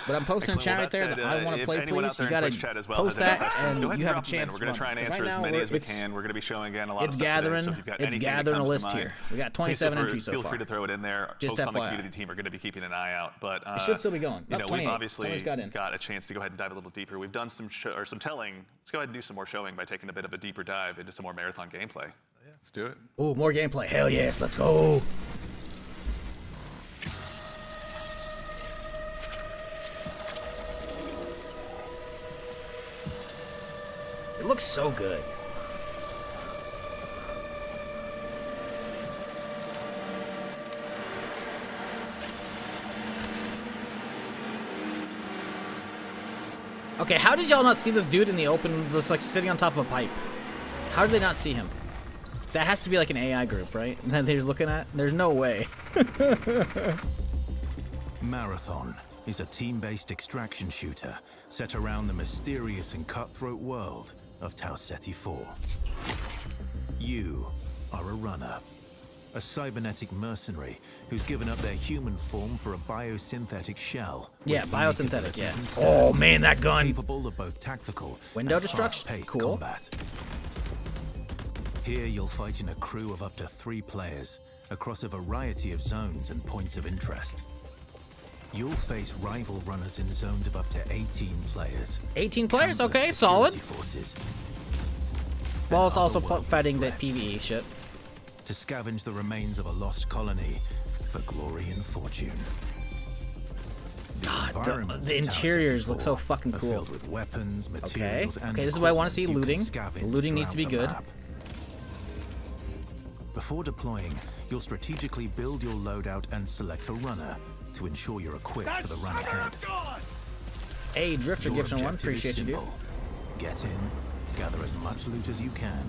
I'm posting in chat right there that I want to play. Please, you gotta post that, and you have a chance. We're gonna try and answer as many as we can. We're gonna be showing again a lot of it's stuff gathering. today, so if you've got It's anything that gathering a comes to list mind, here. We got 27 entries so far. Feel free to throw it in there. Just Folks on the FYI. community team are going to be keeping an eye out. But It should still be going. you know, we've 28. obviously Someone's got in. got a chance to go ahead and dive a little deeper. We've done some or some telling, let's go ahead and do some more showing by taking a bit of a deeper dive into some more marathon gameplay. Let's do it. Ooh, more gameplay. Hell yes, let's go. It looks so good. Okay, how did y'all not see this dude in the open, just like sitting on top of a pipe? How did they not see him? That has to be like an AI group, right? That they're looking at? There's no way. Marathon is a team-based extraction shooter set around the mysterious and cutthroat world of Tau Ceti 4. You are a runner, a cybernetic mercenary who's given up their human form for a biosynthetic shell. Yeah, with biosynthetic, unique yeah. abilities and Oh stats, man, that gun. capable of both tactical Window and destruction, fast-paced cool. combat. Here you'll fight in a crew of up to 3 players across a variety of zones and points of interest. You'll face rival runners in zones of up to 18 players. 18 players, countless okay, solid. security forces, Well, it's and also otherworldly fighting the threats PvE shit. to scavenge the remains of a lost colony for glory and fortune. God, environments the of Tau interiors Ceti look so 4 fucking are cool. filled with weapons, Okay, materials, and okay, this is what I want to see, equipment you looting. can The scavenge looting needs to be throughout the good. map. Before deploying, you'll strategically build your loadout and select a runner to ensure you're equipped for the run ahead. Hey, Drifter Your Gifting 1, objective is appreciate you, dude. simple. Get in, gather as much loot as you can,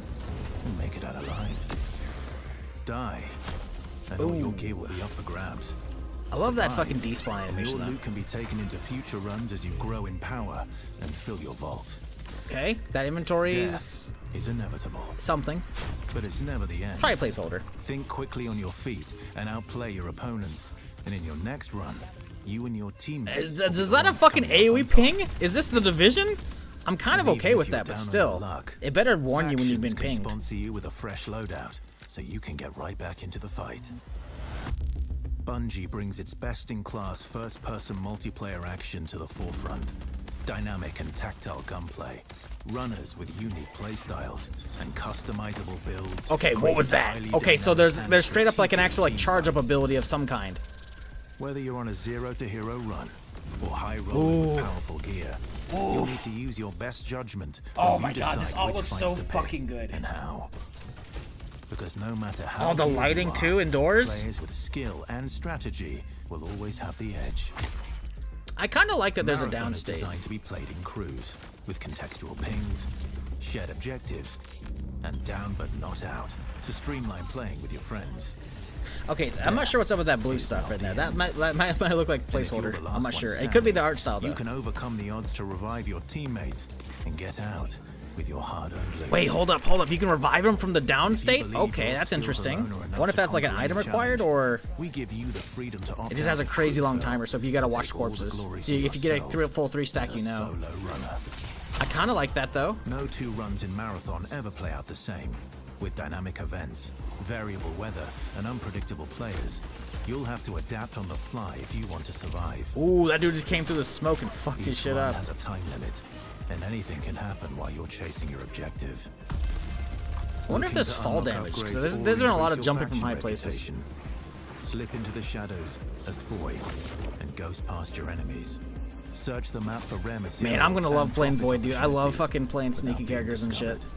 and make it out alive. Die, and all your gear will be up for grabs. I love that Survive, fucking despawn and animation, your though. loot can be taken into future runs as you grow in power and fill your vault. Okay, that inventory's Death is inevitable, something. but it's never the end. Try a placeholder. Think quickly on your feet and outplay your opponents. And in your next run, you and your teammates. Is that a fucking AoE ping? Is this the Division? I'm kind of okay with that, but still. It better warn you when you've been Factions can pinged. sponsor you with a fresh loadout, so you can get right back into the fight. Bungie brings its best-in-class first-person multiplayer action to the forefront. Dynamic and tactile gunplay, runners with unique playstyles, and customizable builds. Okay, what was that? Okay, so there's straight up like an actual like charge up ability of some kind. Whether you're on a zero to hero run or high roll with powerful gear, you'll need to use your best judgment. Oh when my you god, this decide all which looks fights so to pick fucking good. and how. Because no matter how Oh, the good you lighting are, too indoors? players with skill and strategy will always have the edge. I kind of like that there's a Marathon is downstate. designed to be played in crews with contextual pings, shared objectives, and down but not out to streamline playing with your friends. Okay, I'm not sure what's up with that blue stuff right there. That might look like And if you're placeholder. the I'm last not sure. one It could be the standing, art style though. You can overcome the odds to revive your teammates and get out with your hard-earned loot. Wait, hold up. You can revive him from the down If you state? believe Okay, your that's skills interesting. alone are I enough wonder if to that's like an conquer item any required challenge, or we give you the freedom to opt it just out has a of crazy long crew timer. So if you gotta and watch take all the corpses, glory so for if you get yourself a full 3 stack, as a you know. solo runner. I kind of like that though. No 2 runs in Marathon ever play out the same. With dynamic events, variable weather, and unpredictable players, you'll have to adapt on the fly if you want to survive. Ooh, that dude just came through the smoke and fucked his Each shit run up. has a time limit, and anything can happen while you're chasing your objective. I wonder if Looking there's to fall unlock damage, because upgrades there's or been a lot of increase your jumping from faction high places. reputation. Slip into the shadows as Void and ghost past your enemies. Search the map for rare materials. Man, I'm gonna love and playing profit Void, dude. I love opportunities fucking playing without sneaky being characters and shit. discovered.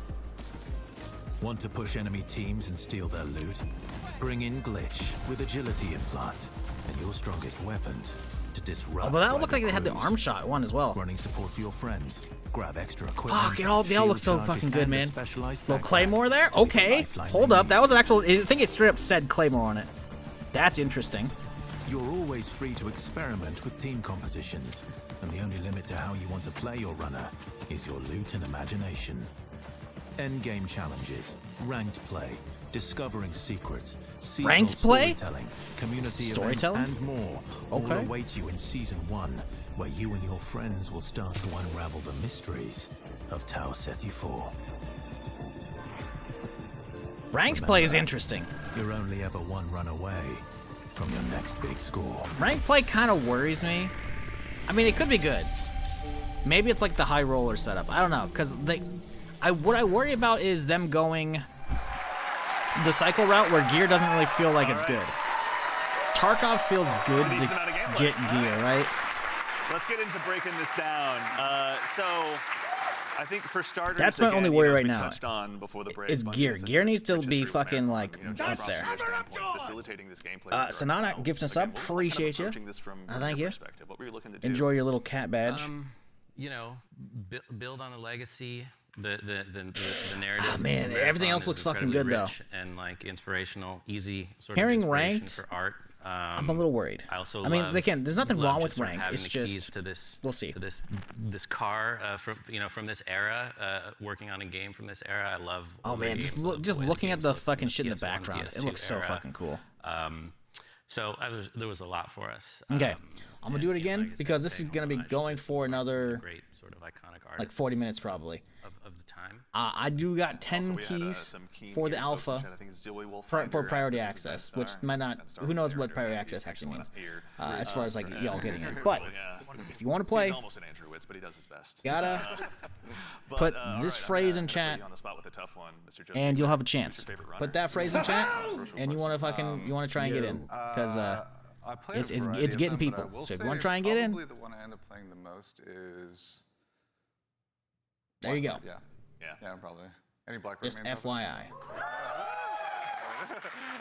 Want to push enemy teams and steal their loot? Bring in Glitch with agility implants and your strongest weapons to disrupt. Although that rival looked like they had the crews. arm shot one as well. Running support for your friends. Grab extra equipment. Fuck, they all shield look so charges, fucking good, and a man. specialized Little backpack Claymore there? to be the Okay. lifeline Hold they up. need. That was an actual. I think it straight up said Claymore on it. That's interesting. You're always free to experiment with team compositions, and the only limit to how you want to play your runner is your loot and imagination. Endgame challenges, ranked play, discovering secrets, seasonal Ranked play? storytelling, community Storytelling? events, and more all Okay. await you in Season 1, where you and your friends will start to unravel the mysteries of Tau Ceti 4. Ranked play is Remember, interesting. You're only ever one run away from your next big score. Ranked play kind of worries me. I mean, it could be good. Maybe it's like the high roller setup. I don't know, because what I worry about is them going the cycle route where gear doesn't really feel like it's good. Tarkov feels good to get gear, right? Let's get into breaking this down. So, I think for starters, that's my only worry right now. Touched on before the break, it's gear. Gear needs to be fucking like up there. Sonata gifting us up. Appreciate you. Thank you. Enjoy your little cat badge. You know, build on the legacy. The narrative. Oh man, everything else looks fucking good though. And like inspirational, easy sort of inspiration ranked for art. I'm a little worried. I mean, again, there's nothing wrong with ranked. It's just we'll see. To this car from this era, working on a game from this era. I love. Oh man, just looking at the fucking shit in the background, it looks so fucking cool. So there was a lot for us. Okay, I'm gonna do it again because this is gonna be going for another great sort of iconic art. Like 40 minutes probably. Of the time. I do got 10 keys for the alpha for priority access, which might not. Who knows what priority access actually means? As far as like y'all getting it, but if you want to play, gotta put this phrase in chat, and you'll have a chance. Put that phrase in chat, and you want to try and get in because it's getting people. So if you want to try and get in, probably the one I end up playing the most is. There you go. Yeah, probably. Any Blackbird Just FYI.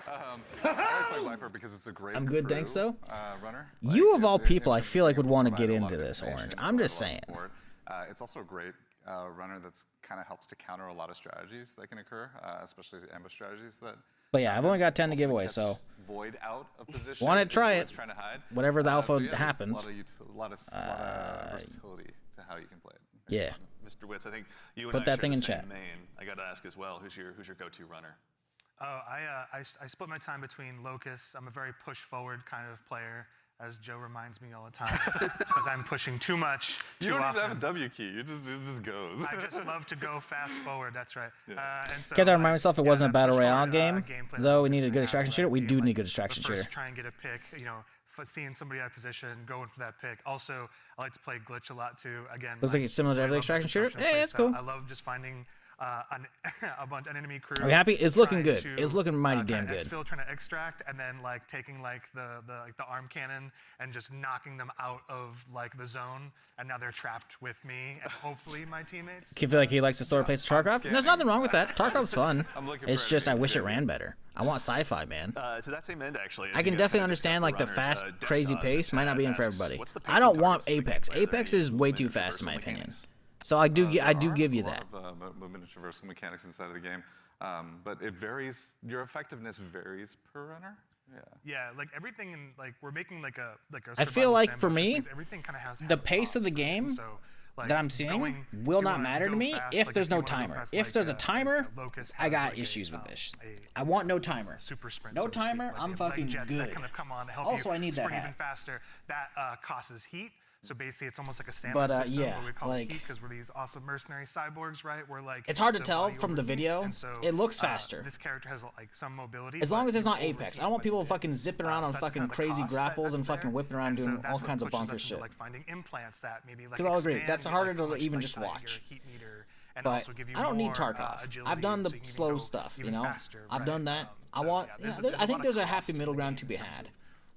I like playing Blackbird because it's a great I'm good, thanks though. Runner. You of all people, I feel like would want to get into this, Orange. I'm just saying. It's also a great runner that's kind of helps to counter a lot of strategies that can occur, especially ambush strategies that. But yeah, I've only got 10 to give away, so. Void out of position. Want to try it? Trying to hide. Whatever the alpha happens. A lot of versatility to how you can play it. Yeah. Mr. Witz, I think you and Put I that thing in share the chat. same main. I got to ask as well, who's your go-to runner? Oh, I split my time between Locust. I'm a very push-forward kind of player, as Joe reminds me all the time, because I'm pushing too much, too often. You don't even have a W key. It just goes. I just love to go fast forward. That's right. Yeah. And so, Can't remind myself it wasn't a battle royale game, though we needed a good extraction shooter. We do need a good extraction shooter. Try and get a pick. Seeing somebody out of position, going for that pick. Also, I like to play glitch a lot too. Again, looks like it's similar to every extraction shooter. Hey, that's cool. I love just finding an enemy crew. Are we happy? It's looking good. It's looking mighty damn good. Still trying to extract and then like taking like the arm cannon and just knocking them out of like the zone, and now they're trapped with me and hopefully my teammates. Do you feel like he likes to slower pace Tarkov? There's nothing wrong with that. Tarkov's fun. It's just I wish it ran better. I want sci-fi, man. To that same end, actually. I can definitely understand like the fast, crazy pace might not be in for everybody. I don't want Apex. Apex is way too fast in my opinion. So I do give you that. A lot of movement and traversal mechanics inside of the game, but it varies. Your effectiveness varies per runner. Yeah, like everything in like we're making like a. I feel like for me, everything kind of has the pace of the game that I'm seeing will not matter to me if there's no timer. If there's a timer, I got issues with this. I want no timer. No timer, I'm fucking good. Also, I need that hat. Even faster. That causes heat. So basically, it's almost like a stamina system, yeah, where we call like, it heat because we're these awesome mercenary cyborgs, right? We're like it's hard to tell from the video. It looks faster. This character has like some mobility. As long as it's not Apex. I don't want people fucking zipping around on fucking crazy grapples and fucking whipping around doing all kinds of bonkers shit. Like finding implants that maybe like. Because I'll agree, that's harder to even just watch. But I don't need Tarkov. I've done the slow stuff, you know. I've done that. I want. I think there's a happy middle ground to be had.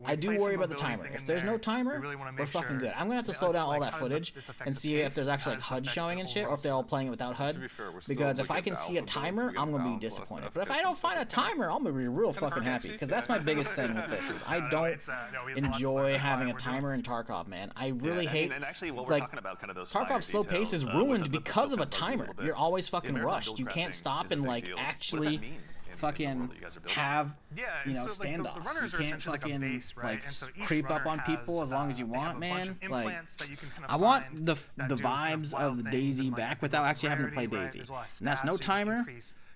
I do worry about the timer. If there's no timer, we're fucking good. I'm gonna have to slow down all that footage and see if there's actually like HUD showing and shit, or if they're all playing it without HUD. Because if I can see a timer, I'm gonna be disappointed. But if I don't find a timer, I'm gonna be real fucking happy. Because that's my biggest thing with this. Is I don't enjoy having a timer in Tarkov, man. I really hate. And actually, what we're talking about, kind of those Tarkov's slow pace is ruined because of a timer. You're always fucking rushed. You can't stop and like actually fucking have standoffs. You can't fucking like creep up on people as long as you want, man. Like I want the vibes of DayZ back without actually having to play DayZ. And that's no timer.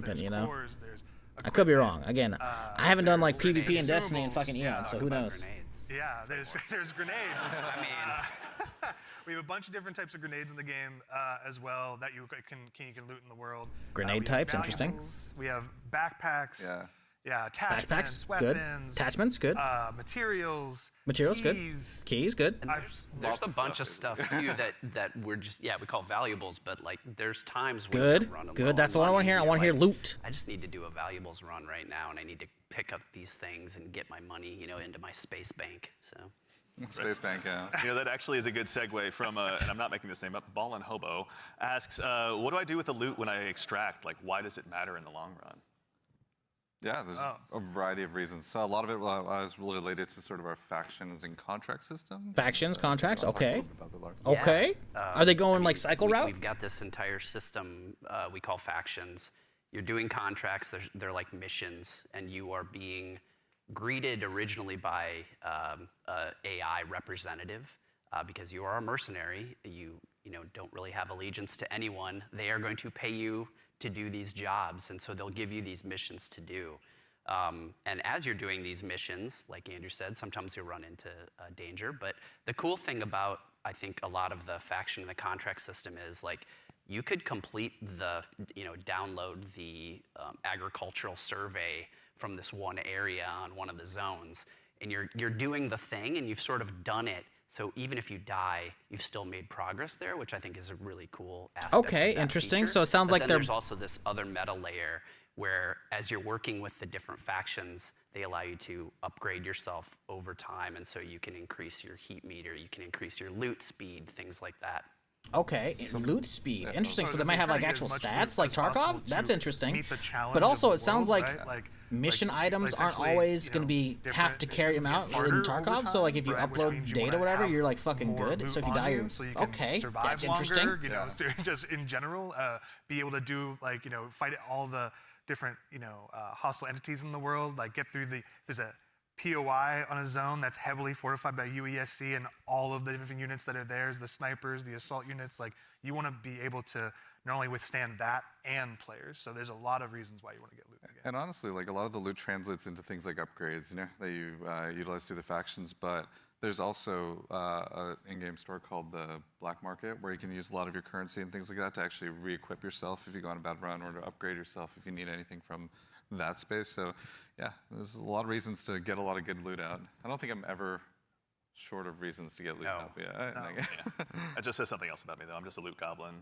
rampant, there's you know? cores, there's I could be wrong. Again, I haven't done like PvP and Destiny in fucking eons, so who knows? Yeah, there's grenades. I mean, we have a bunch of different types of grenades in the game as well that you can loot in the world. Grenade we have types, interesting. valuables, We have backpacks. Yeah, attachments, backpacks, weapons. good. Attachments, good. Materials. Materials, good. keys. Keys, good. And there's a bunch of stuff too that we're just we call valuables, but like there's times when Good, I'm running good. low That's on what I want to money, hear. I and want to hear like, loot. I just need to do a valuables run right now, and I need to pick up these things and get my money, into my space bank. So. Space Bank, yeah. That actually is a good segue from, and I'm not making this name up, Ballin' Hobo asks, what do I do with the loot when I extract? Like, why does it matter in the long run? Yeah, there's a variety of reasons. So a lot of it was related to sort of our factions and contract system. Factions, contracts, okay. Yeah. Okay. Are they going like cycle route? We've got this entire system we call factions. You're doing contracts, they're like missions, and you are being greeted originally by AI representative because you are a mercenary. You don't really have allegiance to anyone. They are going to pay you to do these jobs, and so they'll give you these missions to do. And as you're doing these missions, like Andrew said, sometimes you'll run into danger. But the cool thing about, I think, a lot of the faction and the contract system is like you could complete the, download the agricultural survey from this one area on one of the zones, and you're doing the thing, and you've sort of done it. So even if you die, you've still made progress there, which I think is a really cool aspect. Okay, of that interesting. feature. So it sounds But like then they're- there's also this other meta layer where, as you're working with the different factions, they allow you to upgrade yourself over time, and so you can increase your heat meter, you can increase your loot speed, things like that. Okay, loot speed. Interesting. So they might have like actual stats like possible Tarkov? to That's interesting. meet the challenge But of also the it sounds world, like right? mission items like aren't essentially, always going to be different have to carry them out missions get in harder Tarkov. over So like time, if you right? Which upload means you data wanna or whatever, have you're like fucking more good. loot So if you on die, you, you're so you can okay. survive That's longer, interesting. So just in general, be able to do like fight all the different hostile entities in the world. Like get through there's a POI on a zone that's heavily fortified by UESC, and all of the different units that are there, the snipers, the assault units. Like you want to be able to not only withstand that and players. So there's a lot of reasons why you want to get loot again. And honestly, like a lot of the loot translates into things like upgrades, that you utilize through the factions. But there's also an in-game store called the Black Market, where you can use a lot of your currency and things like that to actually re-equip yourself if you go on a bad run, or to upgrade yourself if you need anything from that space. So yeah, there's a lot of reasons to get a lot of good loot out. I don't think I'm ever short of reasons to get loot out. That just says something else about me, though. I'm just a loot goblin.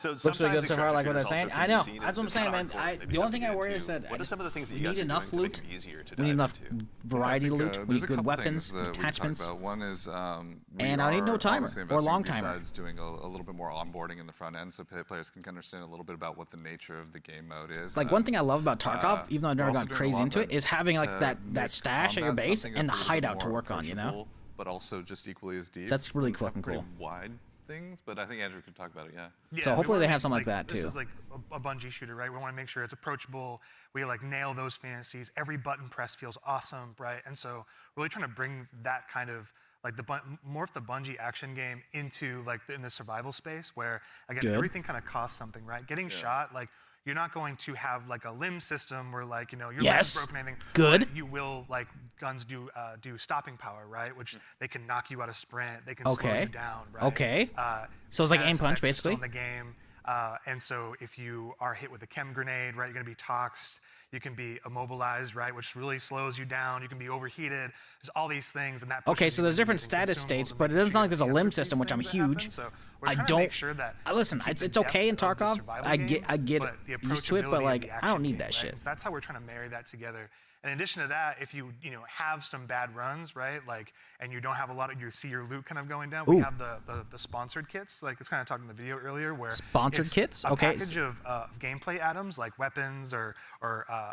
So Looks really good so far, like what they're saying. I know. That's That's what I'm saying, man. The only thing I worry is that what are some of the things that you we guys need are enough doing loot. to make it easier to We need dive enough into? variety loot. We There's need a good couple weapons, things that we talked attachments. about. One is And I need no timer obviously or investing long timer. besides doing a little bit more onboarding in the front end, so players can understand a little bit about what the nature of the game mode is. Like one thing I love about Tarkov, even though I've never we're also gone doing a crazy lot into it, to is having like that make stash at your combat base something and the that's a little bit hideout to more work on, approachable, but also just equally as deep. That's really We have fucking pretty cool. Wide things, but I think Andrew could talk about it. Yeah. So we hopefully wanna they have make, something like that, This too. is like a Bungie shooter, right? We want to make sure it's approachable. We like nail those fantasies. Every button press feels awesome, right? And so really trying to bring that kind of like morph the Bungie action game into like in the survival space, where again Good. everything kind of costs something, right? Getting shot, like you're not going to have like a limb system where like your Yes. leg's broken, anything. Good. But you will like guns do stopping power, right? Which they can knock you out of sprint. They can slow Okay. you down, right? Okay. So it's like aim status punch, effects are still basically? in the game. And so if you are hit with a chem grenade, right, you're going to be toxed. You can be immobilized, right, which really slows you down. You can be overheated. There's all these things, and that. Okay, pushes so you there's into different using status consumables states, and but it making doesn't sound like sure there's a you limb answer these system, which I'm things that happen. huge. So we're I trying to don't. make sure that Listen, keep it's the okay in depth of the Tarkov. survival I game, get but the used to it, but approachability like of the I don't action need game, that right? shit. So that's how we're trying to marry that together. In addition to that, if you have some bad runs, right, like, and you don't have a lot of, you see your loot kind of going down. We have the sponsored kits, like it's kind of talking in the video earlier, where Sponsored it's kits? a Okay. package of gameplay items like weapons or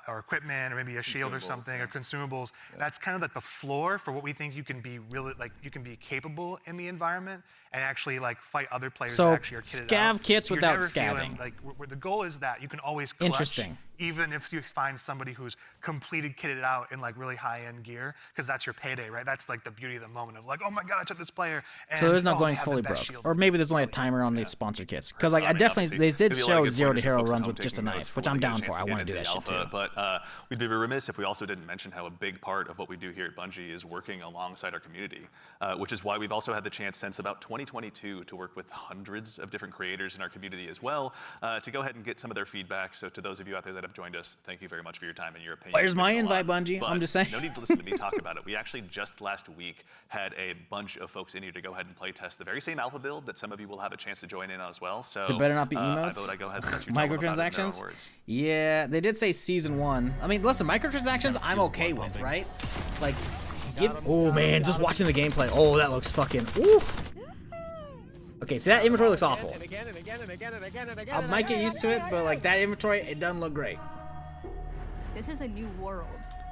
equipment or maybe a shield or something or consumables. That's kind of like the floor for what we think you can be really like you can be capable in the environment and actually like fight other players So, that actually are kitted scav out. kits You're without never feeling scavving. like the goal is that you can always clutch Interesting. even if you find somebody who's completed, kitted out in like really high-end gear, because that's your payday, right? That's like the beauty of the moment of like, oh my god, I took this player. And, So there's no oh, going they have the fully best broke, shield. or maybe there's only a timer on the sponsor kits. Because like I definitely obviously, they did maybe a lot of show good 0 to pointers for hero folks at runs home with just a taking notes knife, for which when I'm we get a down chance for. I to want to get do into that the shit too. alpha. But we'd be remiss if we also didn't mention how a big part of what we do here at Bungie is working alongside our community, which is why we've also had the chance since about 2022 to work with hundreds of different creators in our community as well, to go ahead and get some of their feedback. So to those of you out there that have joined us, thank you very much for your time and your opinion. Where's my invite, Bungie? But I'm just saying. no need to listen to me talk about it. We actually just last week had a bunch of folks in here to go ahead and play test the very same alpha build that some of you will have a chance to join in on as well. So There better not be I emotes. vote I go ahead and let you tell them about it in their own Microtransactions. words. Yeah, they did say season 1. I mean, listen, microtransactions I'm okay with, right? Like, oh man, just watching the gameplay. Oh, that looks fucking. Oof. Okay, so that inventory looks awful. I might get used to it, but like that inventory, it doesn't look great. This is a new world.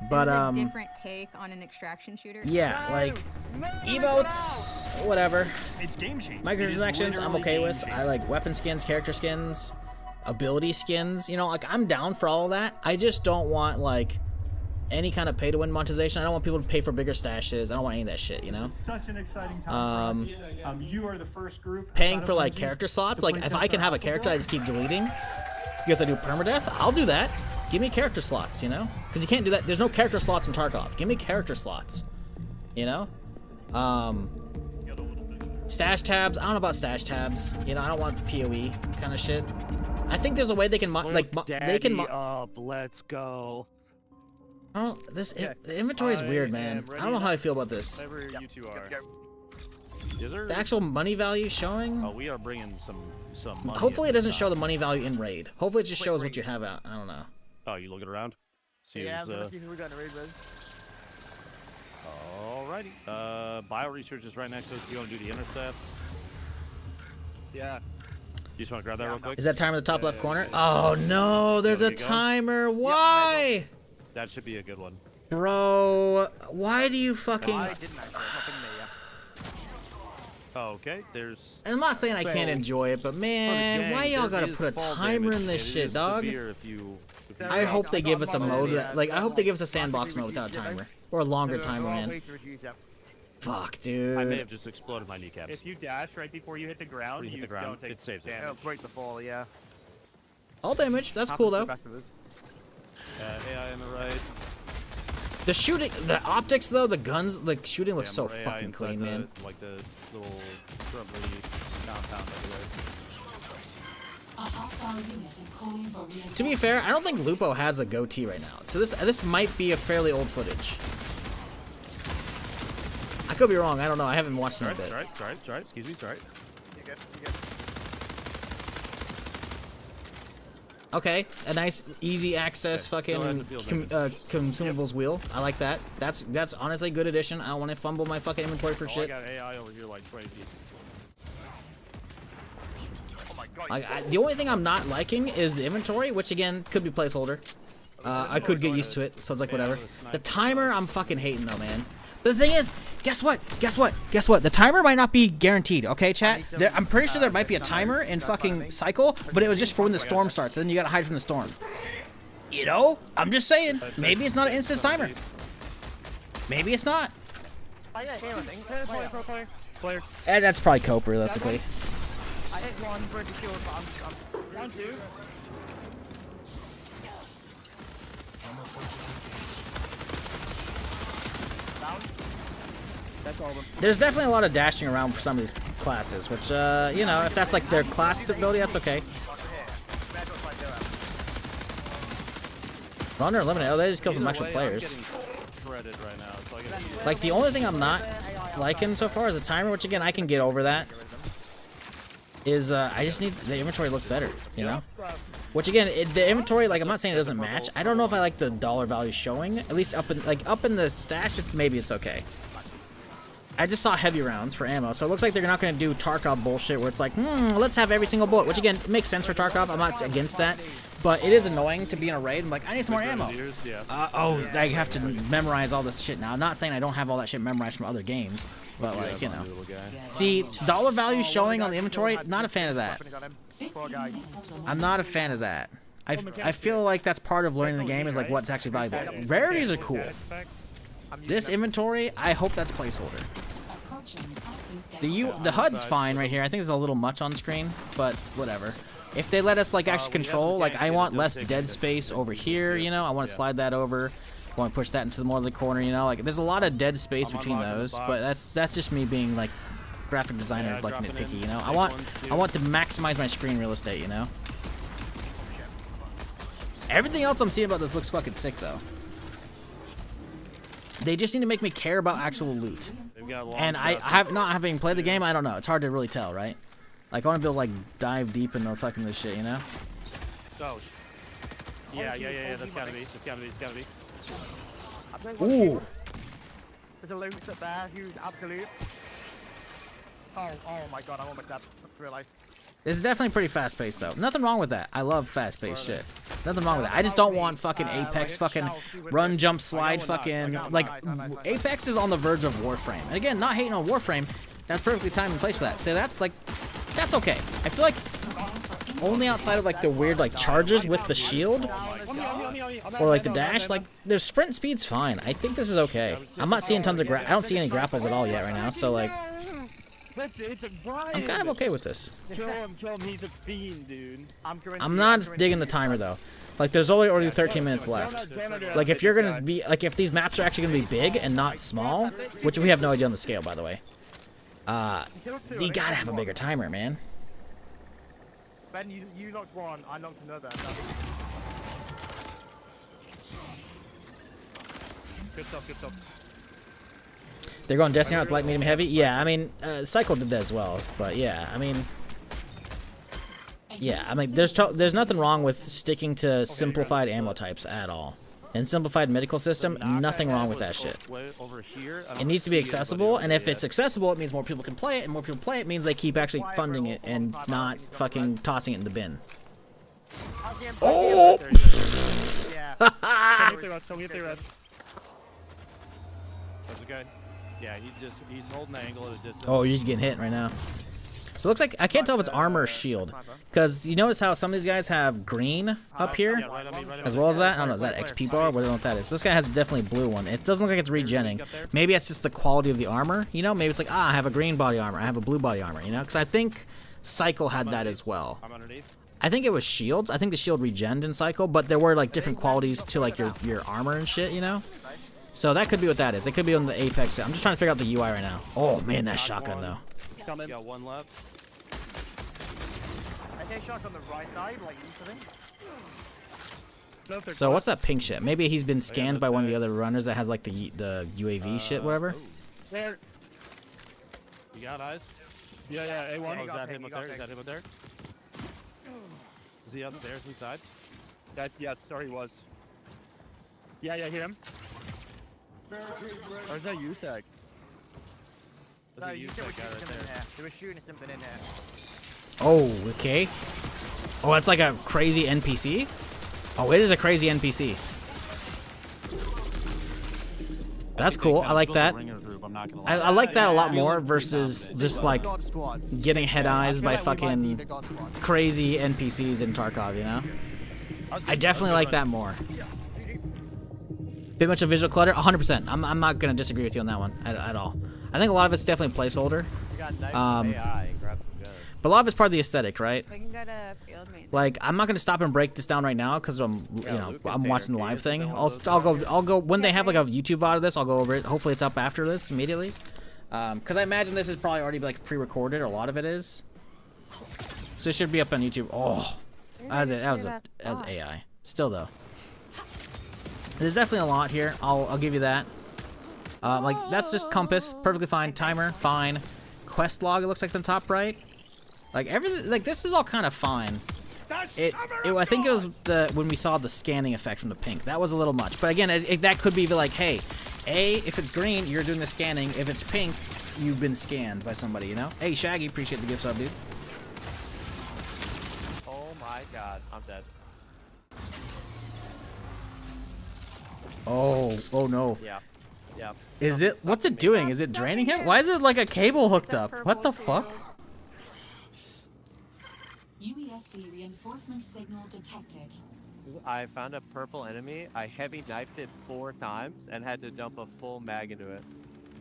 But this is a different take on an extraction shooter. Yeah, like emotes, whatever. It's game changing. Microtransactions, I'm okay with. I like weapon skins, character skins, ability skins. You know, like I'm down for all of that. I just don't want like any kind of pay-to-win monetization. I don't want people to pay for bigger stashes. I don't want any of that shit, you know? Such an exciting time for us. You are the first group Paying for like character slots, like if I can have a character I just keep deleting because I do permadeath, I'll do that. Give me character slots, you know? Because you can't do that. There's no character slots in Tarkov. Give me character slots, you know? Stash tabs. I don't know about stash tabs. You know, I don't want PoE kind of shit. I think there's a way they can they can up. Let's go. Oh, the inventory is weird, man. I don't know how I feel about this. Whatever you two are. The actual money value showing. Oh, we are bringing some money. Hopefully, it doesn't show the money value in raid. Hopefully, it just shows what you have out. I don't know. Oh, you looking around? Yeah, I'm gonna see who we got in raid with. Alrighty. Bio research is right next to us. You want to do the intercepts? Yeah. You just want to grab that real quick? Is that timer in the top left corner? Oh no, there's a timer. Why? That should be a good one. Bro, why do you fucking... I didn't actually. Nothing there, yeah. Okay, there's... I'm not saying I can't enjoy it, but man, why y'all gotta put a timer in this shit, dog? I hope they give us a mode that... Like, I hope they give us a sandbox mode without a timer. Or a longer timer, man. Fuck, dude. I may have just exploded my kneecaps. If you dash right before you hit the ground, you don't take it saves it. damage. It'll break the fall, yeah. All damage, that's cool though. AI on the right. The shooting, the optics though, the guns, the shooting looks so more AI fucking inside clean, the, man. Like the little shrubbery compound over there. To be fair, I don't think Lupo has a goatee right now, so this might be a fairly old footage. I could be wrong. I don't know. I haven't watched it in a bit. Sorry. Excuse me. Sorry. You good? You good? Okay, a nice, easy access fucking consumables wheel. I like that. That's honestly a good addition. I don't want to fumble my fucking inventory for shit. I got AI over here like 20 feet. The only thing I'm not liking is the inventory, which again could be placeholder. I could get used to it, so it's like whatever. The timer, I'm fucking hating though, man. But the thing is, guess what? The timer might not be guaranteed, okay, chat? I'm pretty sure there might be a timer in fucking Cycle, but it was just for when the storm starts, and then you gotta hide from the storm. You know? I'm just saying. Maybe it's not an instant timer. Maybe it's not. That's probably Cope, realistically. I hit one for the kill, but I'm 1, 2. That's all of them. There's definitely a lot of dashing around for some of these classes, which, you know, if that's like their class ability, that's okay. Runner eliminated. Oh, they just killed some extra players. Like, the only thing I'm not liking so far is the timer, which again, I can get over that. Is, I just need the inventory to look better, you know? Which again, the inventory, like, I'm not saying it doesn't match. I don't know if I like the dollar value showing. At least up in the stash, maybe it's okay. I just saw heavy rounds for ammo, so it looks like they're not going to do Tarkov bullshit where it's like, let's have every single bullet, which again, makes sense for Tarkov. I'm not against that, but it is annoying to be in a raid. I'm like, I need some more ammo. I have to memorize all this shit now. I'm not saying I don't have all that shit memorized from other games, but like, you know. See, dollar value showing on the inventory, not a fan of that. I'm not a fan of that. I feel like that's part of learning the game is like what's actually valuable. Rarities are cool. This inventory, I hope that's placeholder. The HUD's fine right here. I think it's a little much on screen, but whatever. If they let us like actually control, like I want less dead space over here, you know. I want to slide that over. I want to push that into the more of the corner, you know. Like there's a lot of dead space between those, but that's just me being like graphic designer, like nitpicky, you know. I want to maximize my screen real estate, you know. Everything else I'm seeing about this looks fucking sick though. They just need to make me care about actual loot. And I have not having played the game, I don't know. It's hard to really tell, right? Like I want to be able to like dive deep into fucking this shit, you know? Oh. Yeah. That's gotta be. Ooh. There's a loot up there. Huge, absolute. Oh my god! I almost realized. It's definitely pretty fast-paced though. Nothing wrong with that. I love fast-paced shit. Nothing wrong with that. I just don't want fucking Apex fucking run, jump, slide fucking like Apex is on the verge of Warframe. And again, not hating on Warframe. That's perfectly timed and placed for that. So that's like, that's okay. I feel like only outside of like the weird like charges with the shield or like the dash, like their sprint speed's fine. I think this is okay. I'm not seeing tons of I don't see any grapples at all yet right now. So like. I'm kind of okay with this. Kill him, he's a fiend, dude. I'm not digging the timer though. Like there's already 13 minutes left. Like if you're gonna be like if these maps are actually gonna be big and not small, which we have no idea on the scale by the way. You gotta have a bigger timer, man. Ben, you knocked one, I knocked another. Good stuff. They're going Destiny with light, medium, heavy. Yeah, I mean, Cycle did that as well. But yeah, I mean, there's nothing wrong with sticking to simplified ammo types at all. And simplified medical system, nothing wrong with that shit. It needs to be accessible, and if it's accessible, it means more people can play it, and more people play it means they keep actually funding it and not fucking tossing it in the bin. Oh! Yeah, he's holding the angle at a distance. Oh, he's getting hit right now. So it looks like I can't tell if it's armor or shield, because you notice how some of these guys have green up here, as well as that. I don't know, is that XP bar? What do you know what that is? But this guy has definitely a blue one. It doesn't look like it's regenning. Maybe it's just the quality of the armor. You know, maybe it's like I have a green body armor, I have a blue body armor. You know, because I think Cycle had that as well. I think it was shields. I think the shield regened in Cycle, but there were like different qualities to like your armor and shit. You know. So that could be what that is. It could be on the Apex. I'm just trying to figure out the UI right now. Oh man, that shotgun though. Got one left. I get shot on the right side, like usually. So what's that pink shit? Maybe he's been scanned by one of the other runners that has like the UAV shit, whatever. There. You got eyes? Yeah. A1. Oh, is that him up there? Is that him up there? Is he upstairs inside? Yes, sorry, he was. Yeah, hear him. Or is that USAC? No, USAC guy right there. They were shooting something in there. Oh, okay. Oh, that's like a crazy NPC? Oh, it is a crazy NPC. That's cool. I like that. I like that a lot more versus just like getting head eyes by fucking crazy NPCs in Tarkov, you know? I definitely like that more. Bit much of visual clutter? 100%. I'm not going to disagree with you on that one at all. I think a lot of it's definitely placeholder. But a lot of it's part of the aesthetic, right? Like, I'm not going to stop and break this down right now because I'm watching the live thing. I'll go when they have like a YouTube VOD of this, I'll go over it. Hopefully it's up after this immediately. Because I imagine this is probably already like pre-recorded, or a lot of it is. So it should be up on YouTube. Oh, that was AI. Still though. There's definitely a lot here. I'll give you that. Like that's just compass, perfectly fine. Timer, fine. Quest log, it looks like the top right. Like everything, like this is all kind of fine. I think it was when we saw the scanning effect from the pink. That was a little much. But again, that could be like, hey, if it's green, you're doing the scanning. If it's pink, you've been scanned by somebody. You know? Hey, Shaggy, appreciate the gift sub, dude. Oh my God, I'm dead. Oh no. Yeah. What's it doing? Is it draining him? Why is it like a cable hooked up? What the fuck? UESC reinforcement signal detected. I found a purple enemy. I heavy knifed it 4 times and had to dump a full mag into it.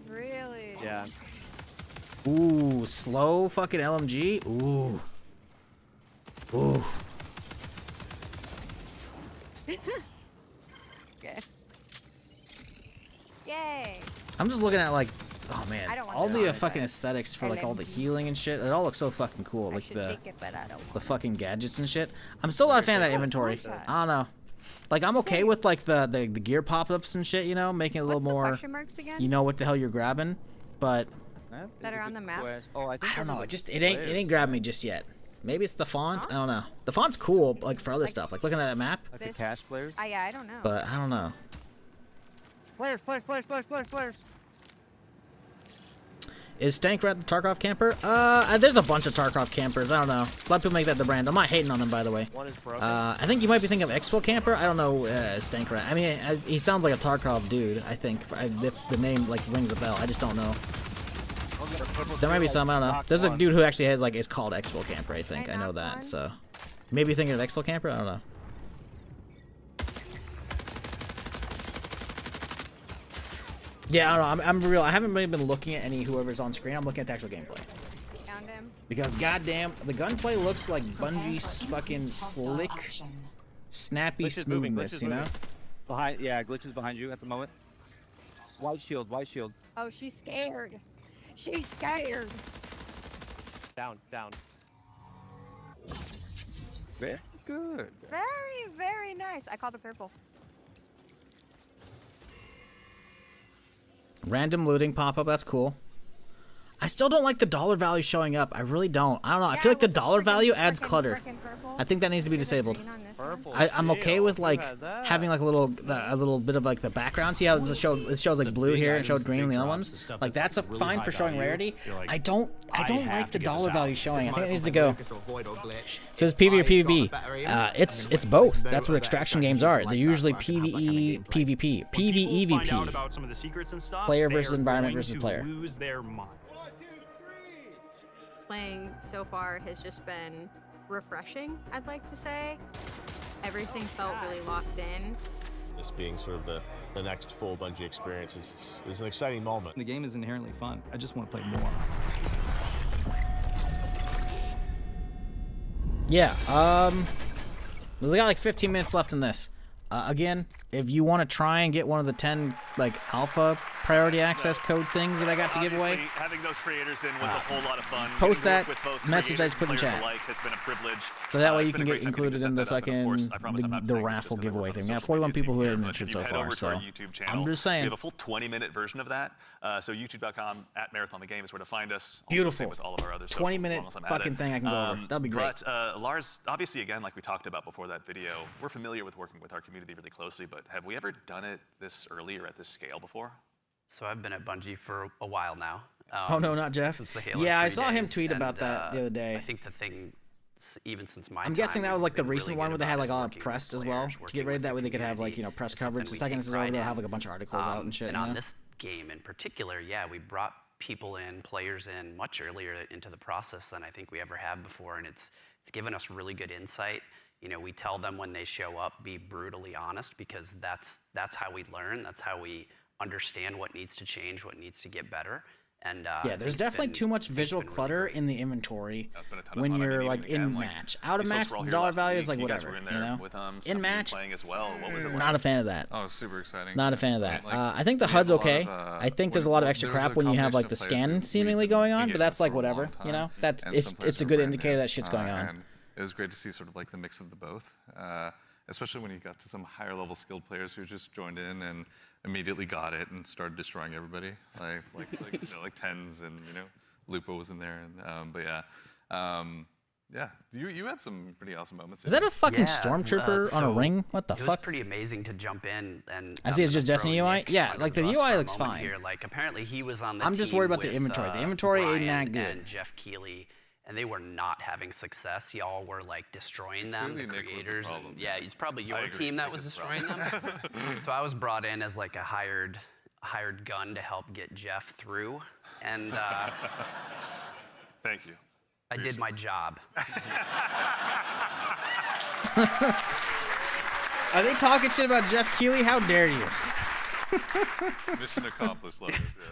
Really? Yeah. Ooh, slow fucking LMG. Ooh. Ooh. Okay. Yay. I'm just looking at like, oh man, I don't want all to the know fucking that. aesthetics for like all the LMG. healing and shit. It all looks so fucking cool. I Like should the take it, but I don't want the fucking gadgets and shit. I'm still not a fan of that inventory. I don't know. Like I'm okay with like the gear pop-ups and shit, you know, making it a little What's the more, question marks again? you know what the hell you're grabbing, but That are on the map? Oh, I don't know. It ain't grabbed me just yet. Maybe it's the font. I don't know. The font's cool, like for other stuff, like looking at that map. Like the cash flares? Yeah, I don't know. But I don't know. Flares. Is Stankrat the Tarkov camper? There's a bunch of Tarkov campers. I don't know. A lot of people make that the brand. I'm not hating on them, by the way. One is broken. I think you might be thinking of Exfil camper. I don't know, Stankrat. I mean, he sounds like a Tarkov dude, I think. If the name, like, rings a bell. I just don't know. There might be some, I don't know. There's a dude who actually has, like, is called Exfil camper, I think. I know that, so. Maybe you're thinking of Exfil camper? I don't know. Yeah, I don't know. I'm real. I haven't really been looking at any whoever's on screen. I'm looking at the actual gameplay. Found him. Because goddamn, the gunplay looks like Bungie's fucking slick, snappy smoothness, you know? Behind, yeah, glitches behind you at the moment. White shield. Oh, she's scared. She's scared. Down. Very good. Very, very nice. I called the purple. Random looting pop-up, that's cool. I still don't like the dollar value showing up. I really don't. I don't know. I feel like the dollar value adds clutter. I think that needs to be disabled. I'm okay with like having like a little bit of like the background. See how it shows like blue here and shows green on the other ones. Like that's fine for showing rarity. I don't like the dollar value showing. I think it needs to go. So it's PvE or PvP. It's both. That's what extraction games are. They're usually PvE, PvP, PvE, VP. Player versus environment versus player. Playing so far has just been refreshing, I'd like to say. Everything felt really locked in. This being sort of the next full Bungie experience is an exciting moment. The game is inherently fun. I just want to play more. Yeah, we got like 15 minutes left in this. Again, if you want to try and get one of the 10 like alpha priority access code things that I got to give away, having those creators in was a whole lot of fun. Post that message I just put in chat. Has been a privilege. So that way you can get included in the fucking the raffle giveaway thing. We got 41 people who have entered so far. So I'm just saying. We have a full 20-minute version of that. So youtube.com/marathonthegame is where to find us. Beautiful. With all of our other 20-minute fucking thing I can go over. That'll be great. But Lars, obviously, again, like we talked about before that video, we're familiar with working with our community really closely. But have we ever done it this early or at this scale before? So I've been at Bungie for a while now. Oh no, not Jeff. Yeah, I saw him tweet about and, that the other day. I think the thing, even since my I'm guessing that was like the recent one where they had like a lot of press as well to get ready. That way they could have like, you know, press coverage. The second this is over, they'll have like a bunch of articles out and shit. And you on know? this game in particular, yeah, we brought people in, players in much earlier into the process than I think we ever have before, and it's given us really good insight. You know, we tell them when they show up, be brutally honest, because that's how we learn. That's how we understand what needs to change, what needs to get better. And yeah, there's definitely too much visual clutter in the inventory when you're like in match. Out of match, the dollar value is like whatever, you know. In match, not a fan of that. Oh, super exciting. Not a fan of that. I think the HUD's okay. I think there's a lot of extra crap when you have like the scan seemingly going on, but that's like whatever, you know. That's it's a good indicator that shit's going on. And it was great to see sort of like the mix of the both, especially when you got to some higher level skilled players who just joined in and immediately got it and started destroying everybody, like Tens and Lupo was in there, and but yeah, you had some pretty awesome moments. Is that a fucking stormtrooper on a ring? What the fuck? It was pretty amazing to jump in and. I see it's just Destiny UI. Yeah, like the UI looks fine. Here. Like apparently he was on the. I'm just worried about the inventory. The inventory ain't that good. And Jeff Keighley. And they were not having success. Y'all were like destroying them, the creators. And, yeah, it's probably your team that was destroying them. So I was brought in as like a hired gun to help get Jeff through, and thank you. I did my job. Are they talking shit about Jeff Keighley? How dare you? Mission accomplished, levels, yeah.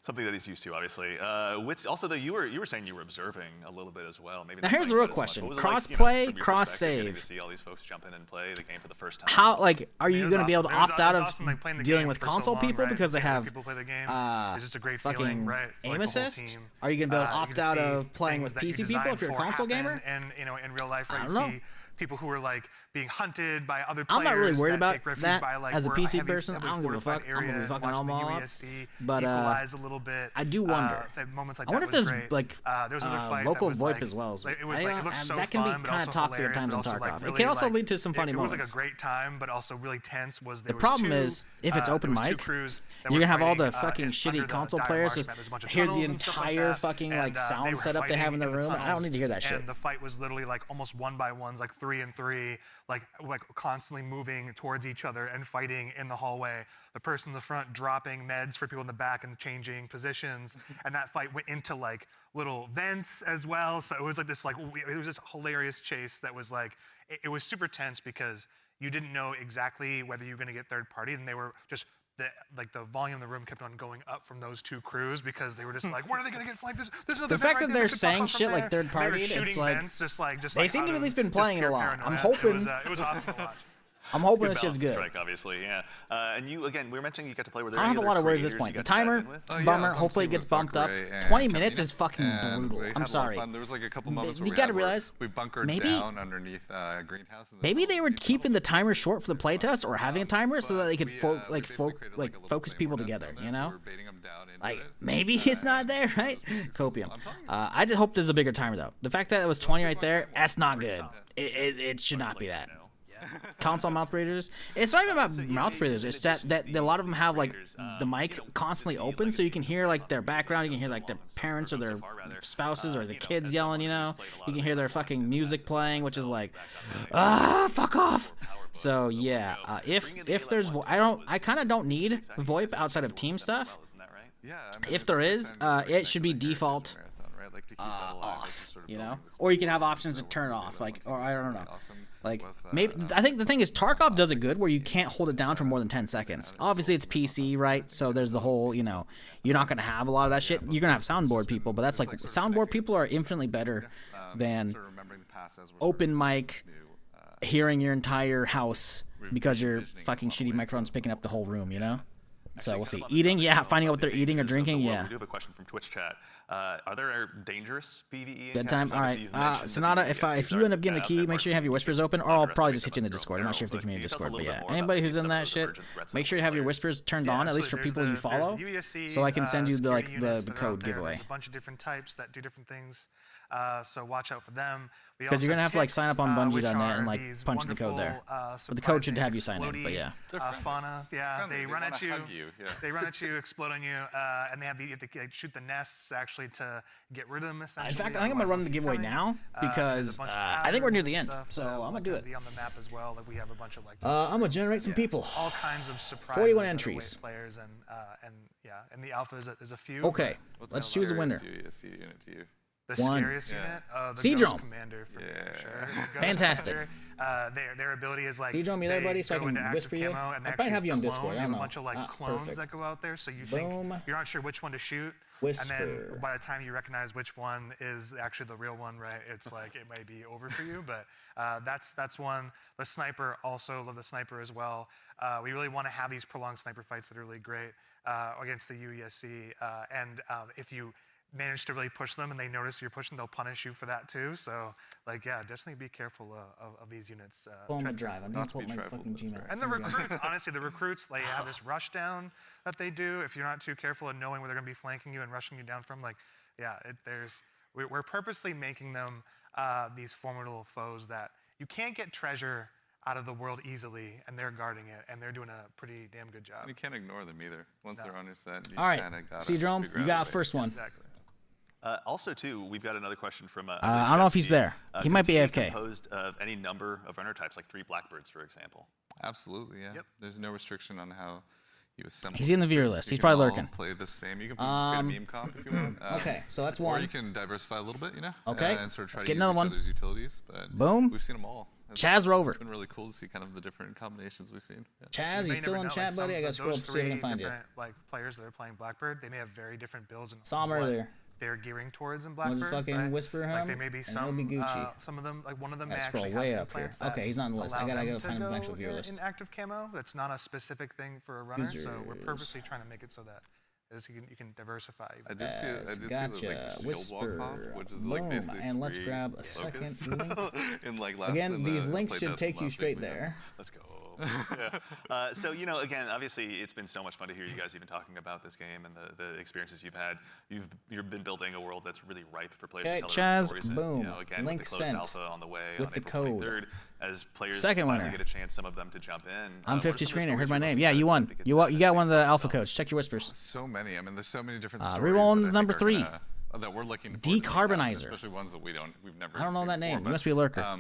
Something that he's used to, obviously. Which also, though, you were saying you were observing a little bit as well. Maybe now not here's the playing real quite as much. question: What was it cross-play, from your cross-save. perspective, getting to see all these folks jump in and play the game for the first time. How are you was going to be able to awesome. opt It out was of awesome, like, playing the dealing game with for so console long, people right? because they Seeing other have people play the game is just a great fucking feeling, right? For, aim like, the whole assist? team. Are you going to be able to You opt can out see of playing things with that you PC people if you're a designed console for gamer? happen And in real life, right? I You don't know. see people who are like being hunted by other players. I'm not really worried that about take refuge that by, like, as a we're PC heavy- person. I heavily don't give a fortified fuck. I'm gonna be area, fucking watching all the up. UESC But equalize a little bit. I do wonder. Moments like I wonder that if there's was great. like there was another fight local that was, VoIP like, as well. As it was I like, don't- it looked so that can be fun, but kind of also toxic at hilarious, times in but also, like, Tarkov. It really, can also like, lead to some funny it was like moments. a great time, but also really tense. Was The problem is, if it's open mic, you're gonna have all the fucking shitty console players just hear the entire fucking like sound setup they have in their room. I don't need to hear that shit. And the fight was literally like almost 1-by-1s, like 3-and-3, like constantly moving towards each other and fighting in the hallway. The person in the front dropping meds for people in the back and changing positions, and that fight went into like little vents as well. So it was like this it was this hilarious chase that was like it was super tense because you didn't know exactly whether you were going to get third party, and they were just the volume in the room kept on going up from those two crews because they were just like, where are they going to get flanked? The fact that they're saying shit like third party, it's like they seem to at least been playing it a lot. I'm hoping it was awesome to watch. I'm hoping this shit's good. Strike, obviously, yeah. And you, again, we were mentioning you got to play with. I don't have a lot of words at this point. The timer, bummer. Hopefully it gets bumped up. 20 minutes is fucking brutal. I'm sorry. There was like a couple moments where you got to realize we bunkered down underneath greenhouse. Maybe they were keeping the timer short for the playtest or having a timer so that they could focus people together. You know, like maybe it's not there, right? Copium. I just hope there's a bigger timer though. The fact that it was 20 right there, that's not good. It should not be that. Console mouth breathers. It's not even about mouth breathers. It's that a lot of them have like the mic constantly open, so you can hear like their background. You can hear like their parents or their spouses or the kids yelling. You know, you can hear their fucking music playing, which is like, fuck off. So yeah, if there's, I kind of don't need VoIP outside of team stuff. If there is, it should be default off. You know, or you can have options to turn off. Like, or I don't know. Like, maybe I think the thing is Tarkov does it good where you can't hold it down for more than 10 seconds. Obviously, it's PC, right? So there's the whole, you know, you're not going to have a lot of that shit. You're going to have soundboard people, but that's like, soundboard people are infinitely better than open mic hearing your entire house because your fucking shitty microphone's picking up the whole room, you know? So we'll see. Eating, yeah. Finding out what they're eating or drinking, yeah. We do have a question from Twitch chat. Are there dangerous PvE? Dead time. All right, Sonata. If you end up getting the key, make sure you have your whispers open, or I'll probably just hit you in the Discord. I'm not sure if they can be in Discord, but yeah. Anybody who's in that shit, make sure you have your whispers turned on, at least for people you follow, so I can send you the code giveaway. There's a bunch of different types that do different things. So watch out for them. Because you're gonna have to like sign up on Bungie.net and like punch the code there. But the code should have you sign in. But yeah. Fauna, yeah, they run at you. They run at you, explode on you, and you have to shoot the nests actually to get rid of them. Essentially. In fact, I think I'm gonna run the giveaway now because I think we're near the end. So I'm gonna do it. Be on the map as well. Like we have a bunch of like. I'm gonna generate some people. All kinds of surprises. 41 entries. Players and yeah, in the alpha there's a few. Okay, let's choose a winner. The scariest unit? The Ghost Commander, for sure. Fantastic. Their ability is like. D-Drum, you there, buddy? So I can whisper you. I probably have you on Discord. I don't know. A bunch of like clones that go out there, so you think you're not sure which one to shoot. Whisper. And then by the time you recognize which one is actually the real one, right? It's like it may be over for you, but that's one. The sniper, also love the sniper as well. We really want to have these prolonged sniper fights that are really great against the UESC, and if you manage to really push them and they notice you're pushing, they'll punish you for that too. So, like, yeah, definitely be careful of these units. Pull on the drive. I'm gonna pull my fucking Gmail. And the recruits, honestly, the recruits, they have this rush down that they do. If you're not too careful in knowing where they're gonna be flanking you and rushing you down from, like, yeah, we're purposely making them these formidable foes that you can't get treasure out of the world easily, and they're guarding it, and they're doing a pretty damn good job. And you can't ignore them either. Once they're on your set, you all right, gotta C-Drome, you got first one. Exactly. Also, too, we've got another question from. I don't know if he's there. He might be AFK. Composed of any number of runner types, like 3 Blackbirds, for example. Absolutely, yeah. Yep. There's no restriction on how you assemble. He's in the viewer list. He's probably lurking. Play the same. You can create a meme comp if you want. Okay, so that's one. Or you can diversify a little bit, you know. Okay. And sort of try Let's to get use another each one. other's utilities. But boom. We've seen them all. Chaz Rover. It's been really cool to see kind of the different combinations we've seen. Yeah. Chaz, you still in chat, buddy? I got to scroll up to see if I can find you. Like players that are playing Blackbird, they may have very different builds. And saw him earlier. They're gearing towards in Blackbird. Fucking whisper him. Like they may be some, he'll be Gucci. Some of them, like one of them, may scroll actually way have up here. implants that Okay, he's not on the list. I allow gotta them find to an actual go viewer list. in active camo. That's not a specific thing for a runner, so we're purposely trying to make it so that you can diversify. I did see Gotcha. the Whisper. which is Boom. like basically And let's free grab a focus. second link. In like less Again, than these the links should playtest take you last straight week we had. there. Let's go. So, you know, again, obviously, it's been so much fun to hear you guys even talking about this game and the experiences you've had. You've been building a world that's really ripe for players to tell their own stories. Boom. And, you know, again, Link with the closed sent alpha on the way with on the April code. 23rd, as players Second finally winner. get a chance, some of them to jump in. I'm what are 50 some of the screener. Heard stories my you're name. most Yeah, you won. excited You got one of the alpha codes. Check your whispers. So many. I mean, there's so many different stories. Rerolling that I number think 3. are that we're looking for to see happen, Decarbonizer. especially ones that we've never. I don't know seen that before, name. but, You must be a lurker.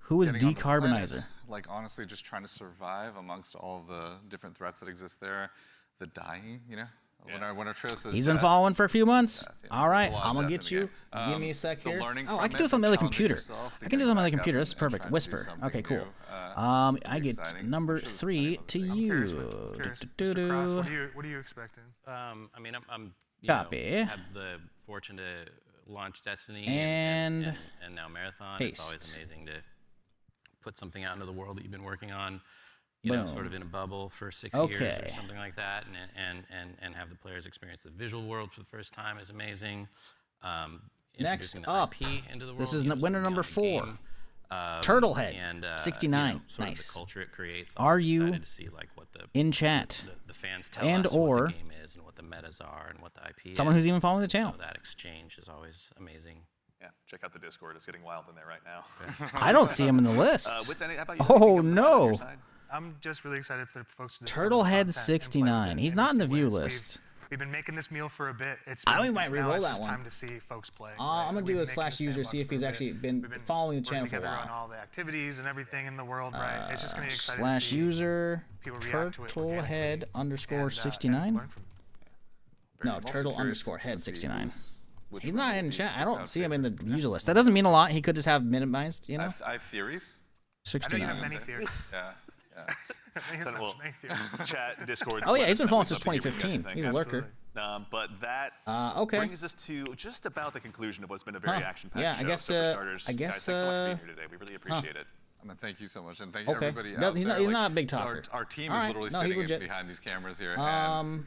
Who is getting onto the planet, Decarbonizer? Like honestly, just trying to survive amongst all of the different threats that exist there. The dying, you know. When our trail says He's been death, following for a few months. All right, a lot of I'm gonna death get in the you. game. Give me a sec the here. learning Oh, from I can it, do the something on the challenging computer. yourself, the I can do getting something on the back up computer. This is and perfect. trying to do Whisper. something Okay, cool. new, I get exciting. number I'm sure 3 to I'm you. curious, Mr. Cross, what are you expecting? I mean, I'm Copy. have the fortune to launch Destiny And now Marathon. paste. It's always amazing to put something out into the world that you've been working on, you know, sort of in a bubble for 6 years or something like that, and have the players experience the visual world for the first time is amazing. Next Introducing the up, IP into the world, this is you know, winner sort of number beyond the 4. game. Turtlehead, And, 69. You know, sort Nice. of the culture it creates. Are I'm you excited to see, like, what in chat? The fans tell and us or what the game is and what the metas are and what the IP someone is. who's even following the channel. So that exchange is always amazing. Yeah, check out the Discord. It's getting wild in there right now. I don't see him in the list. Wits, how about you? Oh no. I'm just really excited for folks to Turtlehead 69. He's not in the view list. We've been making this meal for a bit. I think we might re-roll that one. Time to see folks play. I'm gonna do a /user, see if he's actually been following the channel for a on while. all the activities and everything in the world, right? It's just gonna be exciting to see /user people react to it Turtlehead _ 69. No, turtle _ head 69. He's not in chat. I don't see him in the user list. That doesn't mean a lot. He could just have minimized, you know. I have theories. 69. I know you have many theories. Yeah. Chat, Discord. Oh yeah, he's been following We'd since love to hear what you guys 2015. think. He's a lurker. But that okay. brings us to just about the conclusion of what's been a very action-packed Yeah, show. I guess. So for starters, I guess. guys, thanks so much for being here today. We really appreciate it. Thank you so much, and thank you Okay. everybody No, out he's there. not- he's not a big talker. Our team All is right. literally No, he's sitting legit. behind these cameras here, and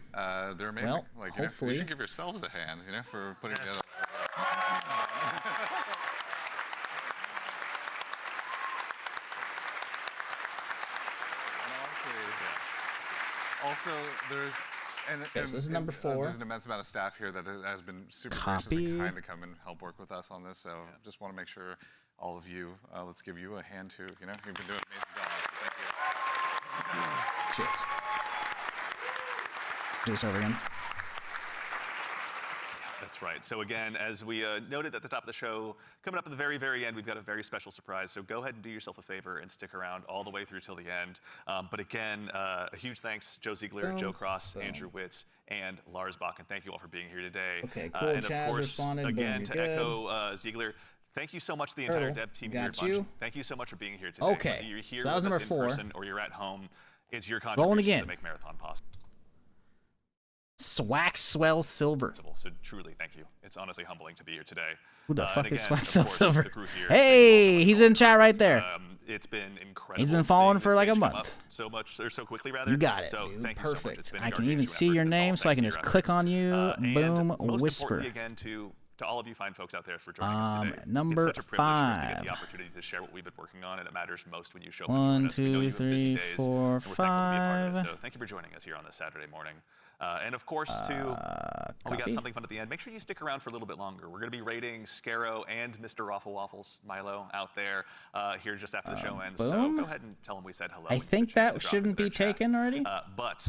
they're amazing. well, like, you know, hopefully. you should give yourselves a hand, you know, for putting together. Also, there's Yes, this is number 4. there's an immense amount of staff here that has been super gracious and kind to come and help work with us on this. So just want to make sure all of you, let's give you a hand too. You know, you've been doing an amazing job. Thank you. Shit. Do this over again. That's right. So again, as we noted at the top of the show, coming up at the very, very end, we've got a very special surprise. So go ahead and do yourself a favor and stick around all the way through till the end. But again, a huge thanks, Joe Ziegler, Joe Cross, Andrew Witz, and Lars Bach. And thank you all for being here today. Okay, cool. And of Chaz course, responded. again, Boom, to you're good. echo Ziegler, thank you so much to the entire dev team here at got you. Bungie. Thank you so much for being here today. Okay, Whether you're here so that was with number us 4. in person or you're at home, it's your Rolling contribution again. to make Marathon possible. Swack Swell Silver. So truly, thank you. It's honestly humbling to be here today. Who the fuck and is again, Swack of Swell course, Silver? the crew here, Hey, he's in chat right there. It's been incredible. He's been following seeing for this like a stage come month. up so much, or so quickly rather. You got it, so dude. Thank you so much. It's Perfect. been a I can gargantuan even see effort. your It's all name, so I thanks can to just your click on efforts. you. And Boom, most whisper. importantly, again, to all of you fine folks out there for joining us today. Number It's such a privilege for us to get 5. the opportunity to share what we've been working on, and it matters most when you show up and 1, join us. We know 2, you have busy 3, days, 4, and we're thankful to be a part of it. 5. So thank you for joining us here on this Saturday morning. And of course, too, we got copy. something fun at the end. Make sure you stick around for a little bit longer. We're going to be rating Scarrow and Mr. Raffle Waffles, Milo, out there here just after the show ends. So boom. go ahead and tell them we said hello. I and give think a chance that to drop shouldn't into their be chat. taken already. But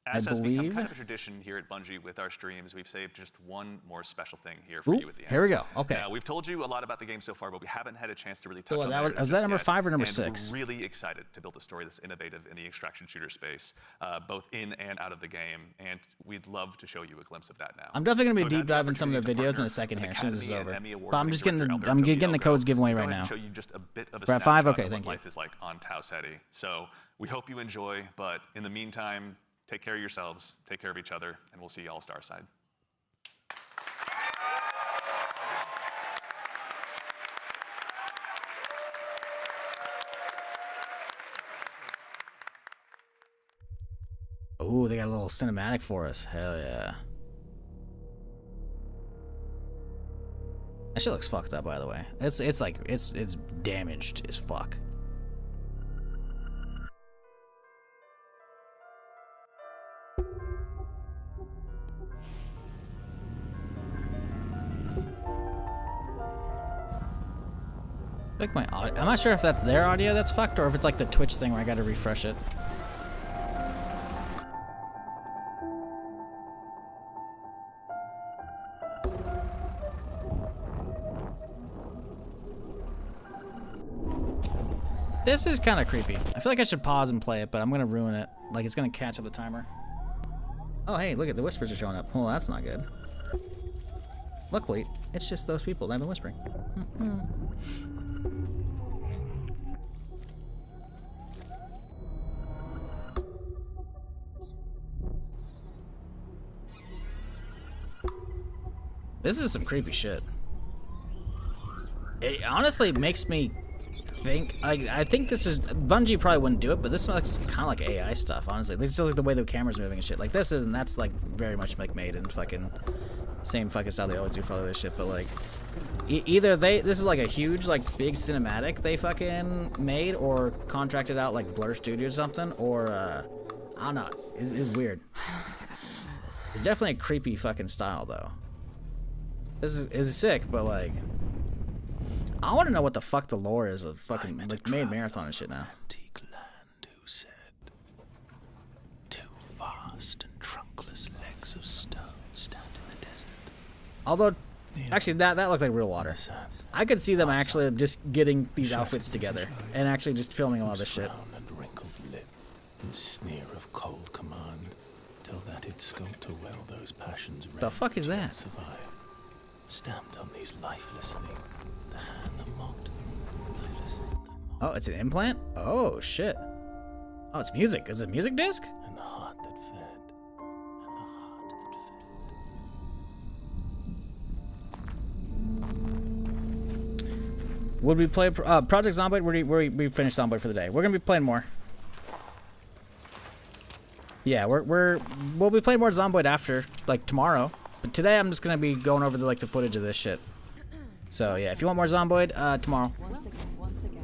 As I has become believe. kind of a tradition here at Bungie with our streams, we've saved just one more special thing here for Ooh, you at the end. here we go. Okay. Now, we've told you a lot about the game so far, but we haven't had a chance to really touch So on that was just that number yet. 5 or number And 6? We're really excited to build a story that's innovative in the extraction shooter space, both in and out of the game, and we'd love to show you a glimpse of that now. I'm definitely gonna be So we've had deep the diving some of the opportunity videos to in a second partner here, as soon as this is Academy over. and Emmy But I'm just getting award-winning the director getting the Alberto codes given away Go right ahead and now. show you just a bit of a We're at 5? snapshot Okay, of thank what you. life is like on Tau Ceti. So we hope you enjoy, but in the meantime, take care of yourselves, take care of each other, and we'll see you all Starside. Ooh, they got a little cinematic for us. Hell yeah. That shit looks fucked up, by the way. It's damaged as fuck. Like my audio, I'm not sure if that's their audio that's fucked or if it's like the Twitch thing where I gotta refresh it. This is kind of creepy. I feel like I should pause and play it, but I'm gonna ruin it. Like it's gonna catch up the timer. Oh hey, look at the whispers are showing up. Well, that's not good. Luckily, it's just those people that have been whispering. This is some creepy shit. It honestly makes me think, I think this is, Bungie probably wouldn't do it, but this looks kind of like AI stuff, honestly. It's just like the way the camera's moving and shit. Like this is, and that's like very much like made in fucking, same fucking style they always do for all this shit, but like, either this is like a huge, like big cinematic they fucking made or contracted out like Blur Studios or something, or, I don't know, it's weird. It's definitely a creepy fucking style though. This is sick, but like, I want to know what the fuck the lore is of fucking like made marathon and shit now. Antique land, who said? Two vast and trunkless legs of stone stand in the desert. Although, actually, that looked like real water. I could see them actually just getting these outfits together and actually just filming a lot of this shit. And wrinkled lip and sneer of cold command, till that it sculptor well those passions. The fuck is that? Survive. Stamped on these lifeless things, the hand that mocked them, lifeless thing. Oh, it's an implant? Oh, shit. Oh, it's music. Is it a music disc? And the heart that fed, and the heart that fed. Would we play Project Zomboid? We finished Zomboid for the day. We're gonna be playing more. Yeah, we'll be playing more Zomboid after, like tomorrow. But today I'm just gonna be going over the footage of this shit. So yeah, if you want more Zomboid, tomorrow.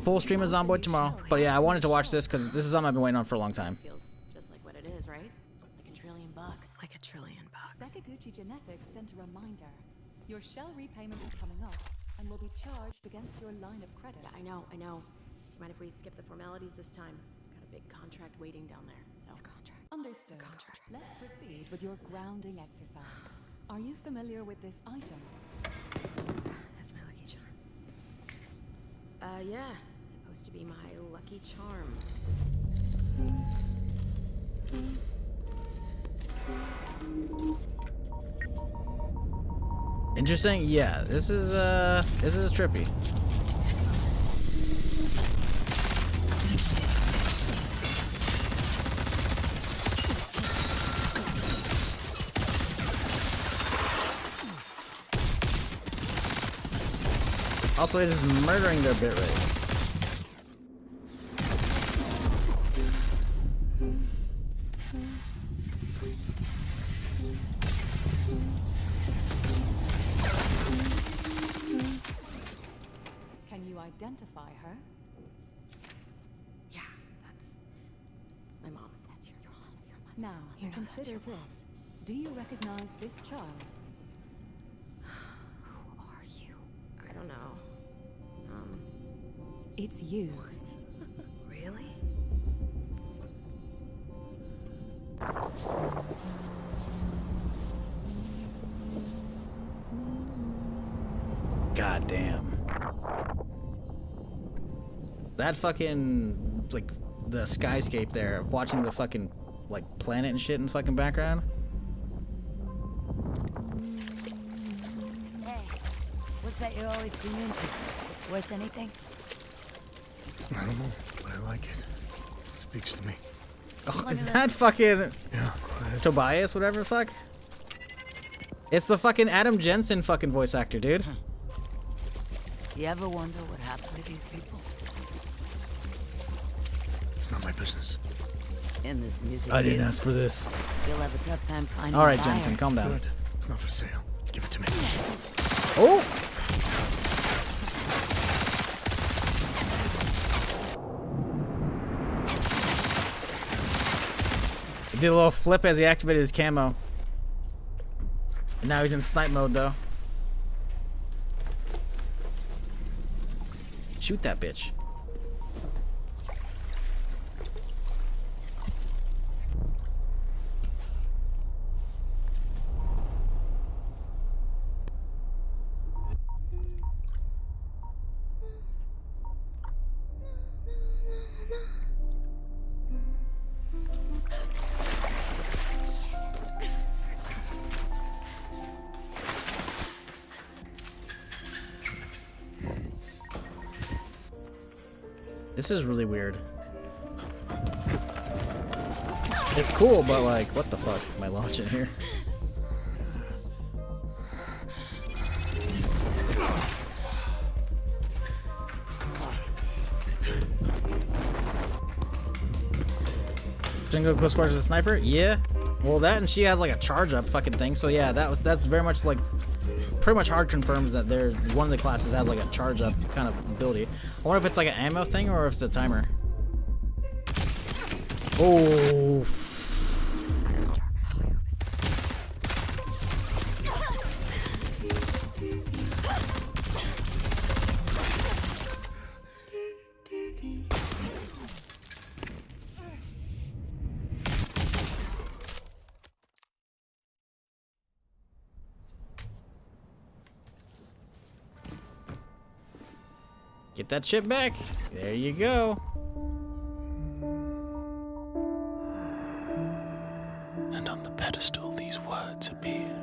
Full stream of Zomboid tomorrow. But yeah, I wanted to watch this because this is something I've been waiting on for a long time. Feels just like what it is, right? Like $1 trillion. Like $1 trillion. Sakaguchi Genetics sent a reminder. Your shell repayment is coming up and will be charged against your line of credit. Yeah, I know. Mind if we skip the formalities this time? Got a big contract waiting down there. So Understood. Let's proceed with your grounding exercise. Are you familiar with this item? That's my lucky charm. Yeah. It's supposed to be my lucky charm. Interesting. Yeah, this is trippy. Also, it is murdering their bitrate. Can you identify her? Yeah, that's my mom. That's your mom. Now, consider this. Do you recognize this child? Who are you? I don't know. It's you. What? Really? God damn. That fucking, like, the skyscape there, of watching the fucking, like, planet and shit in the fucking background. Hey, what's that you always tune into? Worth anything? I don't know, but I like it. It speaks to me. Oh, is that fucking Tobias, whatever the fuck? It's the fucking Adam Jensen fucking voice actor, dude. You ever wonder what happened to these people? It's not my business. In this music I didn't biz, ask for this. You'll have a tough time finding All right, a buyer. Jensen, calm down. Good. It's not for sale. Give it to me. Oh! He did a little flip as he activated his camo. And now he's in snipe mode, though. Shoot that bitch. This is really weird. It's cool, but like, what the fuck am I launching here? Jingle close quarters with a sniper? Yeah. Well, that and she has like a charge up fucking thing. So yeah, that's very much like pretty much hard confirms that they're one of the classes has like a charge up kind of ability. I wonder if it's like an ammo thing or if it's a timer. Oh. Get that shit back. There you go. And on the pedestal, these words appear.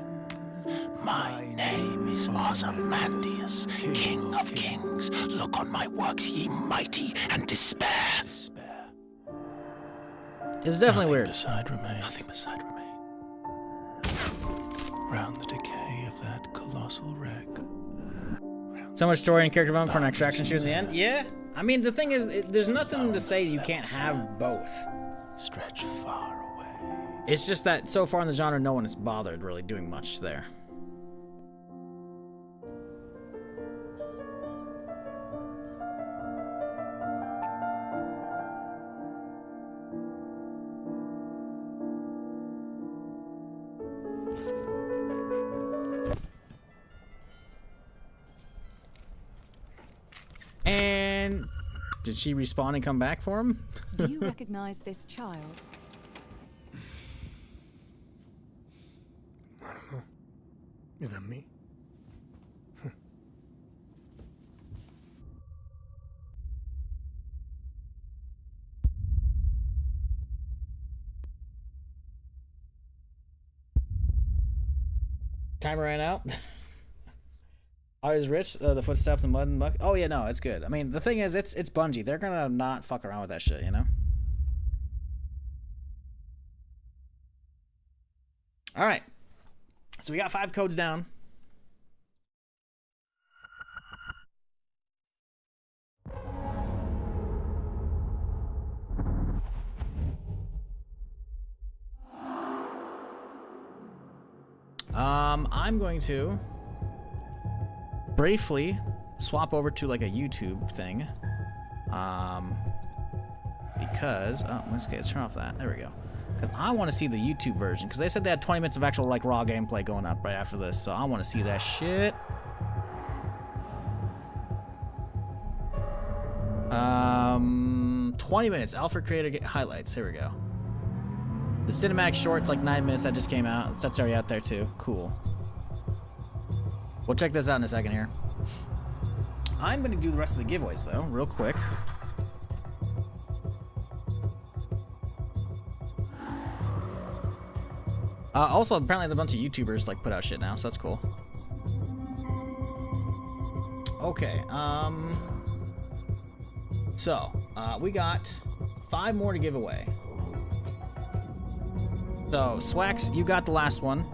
My name is Ozymandias, King of Kings. Look on my works, ye mighty, and despair. It's definitely weird. Nothing beside remain. Round the decay of that colossal wreck. So much story and character development for an extraction shooter in the end? Yeah. I mean, the thing is, there's nothing to say you can't have both. Stretch far away. It's just that so far in the genre, no one has bothered really doing much there. And did she respawn and come back for him? Do you recognize this child? I don't know. Is that me? Timer ran out. Always rich. The footsteps and mud and muck. Oh yeah, no, it's good. I mean, the thing is, it's Bungie. They're gonna not fuck around with that shit, you know. All right. So we got 5 codes down. I'm going to briefly swap over to like a YouTube thing. Because let's turn off that. There we go. Because I want to see the YouTube version. Because they said they had 20 minutes of actual like raw gameplay going up right after this. So I want to see that shit. 20 minutes. Alpha creator highlights. Here we go. The cinematic short's like 9 minutes that just came out. That's already out there too. Cool. We'll check this out in a second here. I'm going to do the rest of the giveaways though, real quick. Also, apparently there's a bunch of YouTubers like put out shit now, so that's cool. Okay, so we got 5 more to give away. So Swax, you got the last one.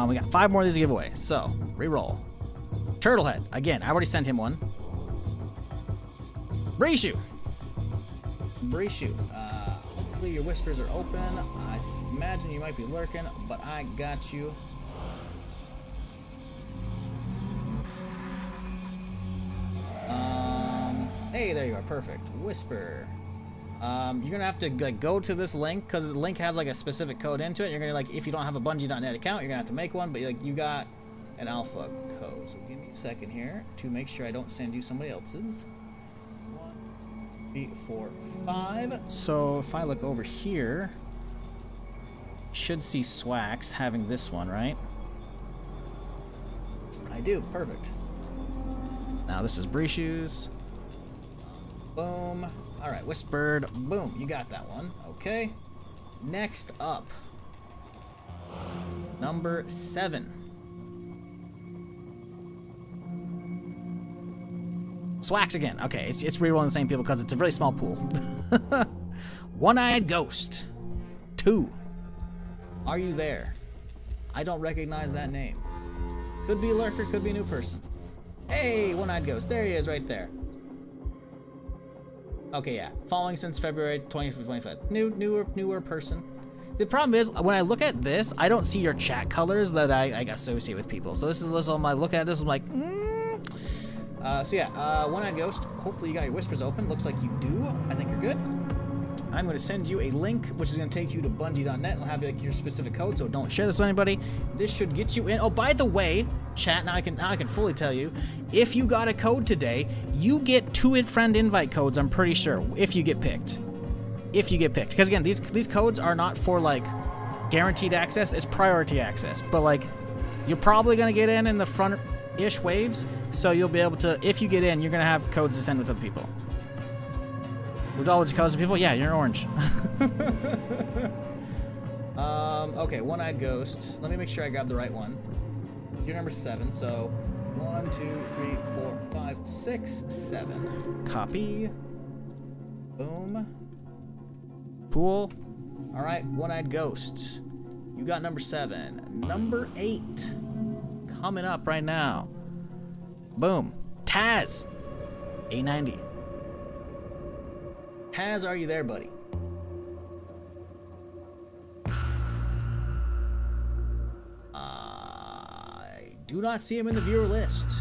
We got 5 more of these to give away. So reroll. Turtlehead, again, I already sent him one. Brishu. Hopefully your whispers are open. I imagine you might be lurking, but I got you. Hey, there you are. Perfect. Whisper. You're gonna have to like go to this link because the link has like a specific code into it. You're gonna like, if you don't have a Bungie.net account, you're gonna have to make one. But like, you got an alpha code. So give me a second here to make sure I don't send you somebody else's. 1, 3, 4, 5. So if I look over here, you should see Swax having this one, right? I do. Perfect. Now this is Brishu's. Boom. Alright, Whispered. Boom. You got that one. Okay. Next up. Number 7. Swax again. Okay, it's rerolling the same people because it's a really small pool. One-Eyed Ghost. 2. Are you there? I don't recognize that name. Could be a lurker, could be a new person. Hey, One-Eyed Ghost. There he is right there. Okay, yeah. Following since February 2025. Newer person. The problem is, when I look at this, I don't see your chat colors that I associate with people. So this is I'm like looking at this, I'm like, so yeah, One-Eyed Ghost. Hopefully you got your whispers open. Looks like you do. I think you're good. I'm going to send you a link, which is going to take you to Bungie.net. It'll have like your specific code, so don't share this with anybody. This should get you in. Oh, by the way, chat. Now I can fully tell you, if you got a code today, you get 2 friend invite codes. I'm pretty sure if you get picked. If you get picked, because again, these codes are not for like guaranteed access. It's priority access, but like you're probably going to get in the front-ish waves, so you'll be able to. If you get in, you're going to have codes to send with other people. Woodology colors of people? Yeah, you're orange. Okay, One-Eyed Ghost. Let me make sure I grab the right one. You're number 7, so 1, 2, 3, 4, 5, 6, 7. Copy. Boom. Pool. Alright, One-Eyed Ghost. You got number 7. Number 8. Coming up right now. Boom. Taz. 890. Taz, are you there, buddy? I do not see him in the viewer list.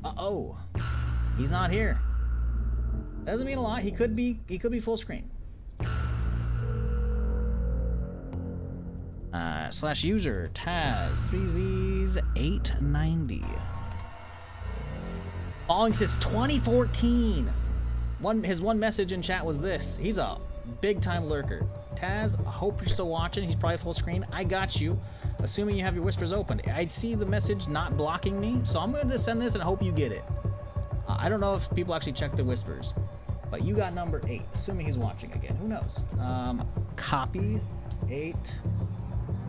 Uh-oh. He's not here. Doesn't mean a lot. He could be full screen. /user Taz 3Z's 890. Following since 2014. His one message in chat was this. He's a big time lurker. Taz, I hope you're still watching. He's probably full screen. I got you. Assuming you have your whispers open. I see the message not blocking me, so I'm going to send this and hope you get it. I don't know if people actually check their whispers, but you got number 8. Assuming he's watching again. Who knows? Copy 8.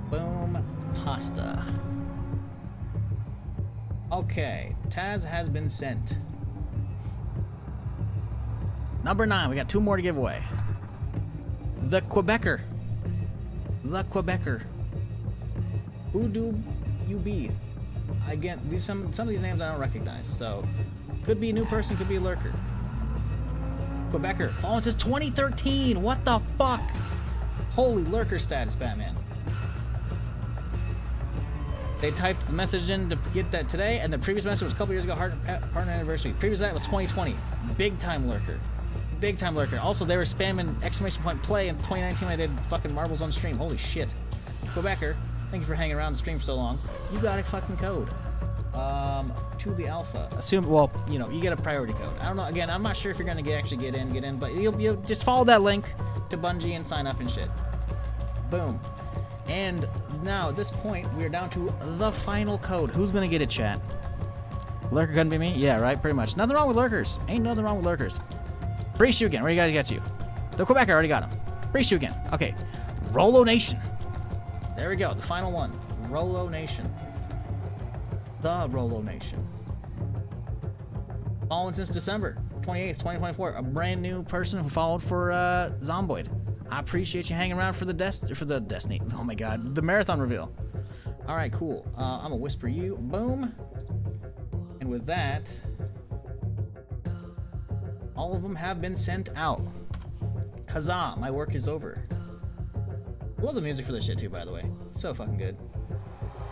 Boom. Pasta. Okay, Taz has been sent. Number 9, we got 2 more to give away. The Quebecer. The Quebecer. Who do you be? Again, some of these names I don't recognize, so could be a new person, could be a lurker. Quebecer. Following since 2013. What the fuck? Holy lurker status, Batman. They typed the message in to get that today, and the previous message was a couple years ago, partner anniversary. Previous to that was 2020. Big time lurker. Big time lurker. Also, they were spamming ! play in 2019 when I did fucking marbles on stream. Holy shit. Quebecer, thank you for hanging around the stream for so long. You got a fucking code. to the alpha. Assume, well, you know, you get a priority code. I don't know. Again, I'm not sure if you're gonna actually get in, but you'll just follow that link to Bungie and sign up and shit. Boom. And now at this point, we're down to the final code. Who's gonna get it, chat? Lurker couldn't be me? Yeah, right. Pretty much. Nothing wrong with lurkers. Ain't nothing wrong with lurkers. Breach you again. Where you guys get you? The Quebec, I already got him. Breach you again. Okay. Rolo Nation. There we go. The final one. Rolo Nation. The Rolo Nation. Following since December 28th, 2024. A brand new person who followed for Zomboid. I appreciate you hanging around for the Destiny. Oh my god. The marathon reveal. Alright, cool. I'm gonna whisper you. Boom. And with that, all of them have been sent out. Huzzah, my work is over. I love the music for this shit too, by the way. It's so fucking good.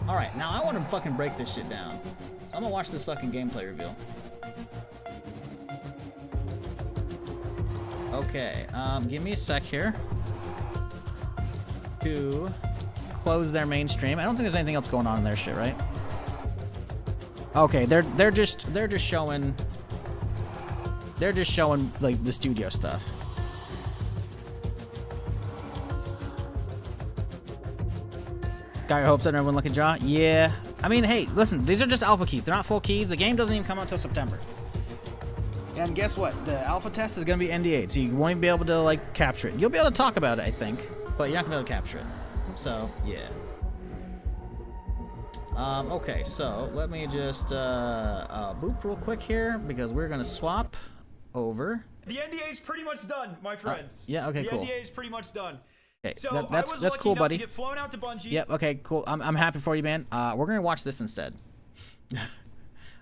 Alright, now I want to fucking break this shit down. So I'm gonna watch this fucking gameplay reveal. Okay, give me a sec here to close their main stream. I don't think there's anything else going on in their shit, right? Okay, they're just showing like the studio stuff. Got your hopes up, everyone looking jaw? Yeah. I mean, hey, listen, these are just alpha keys. They're not full keys. The game doesn't even come out until September. And guess what? The alpha test is going to be NDA'd, so you won't be able to, like, capture it. You'll be able to talk about it, I think, but you're not going to be able to capture it. So, yeah. Okay, so let me just boop real quick here, because we're going to swap over. The NDA is pretty much done, my friends. Yeah, okay, cool. The NDA is pretty much done. Okay, so that's cool, buddy. To get flown out to Bungie. Yep, okay, cool. I'm happy for you, man. We're going to watch this instead.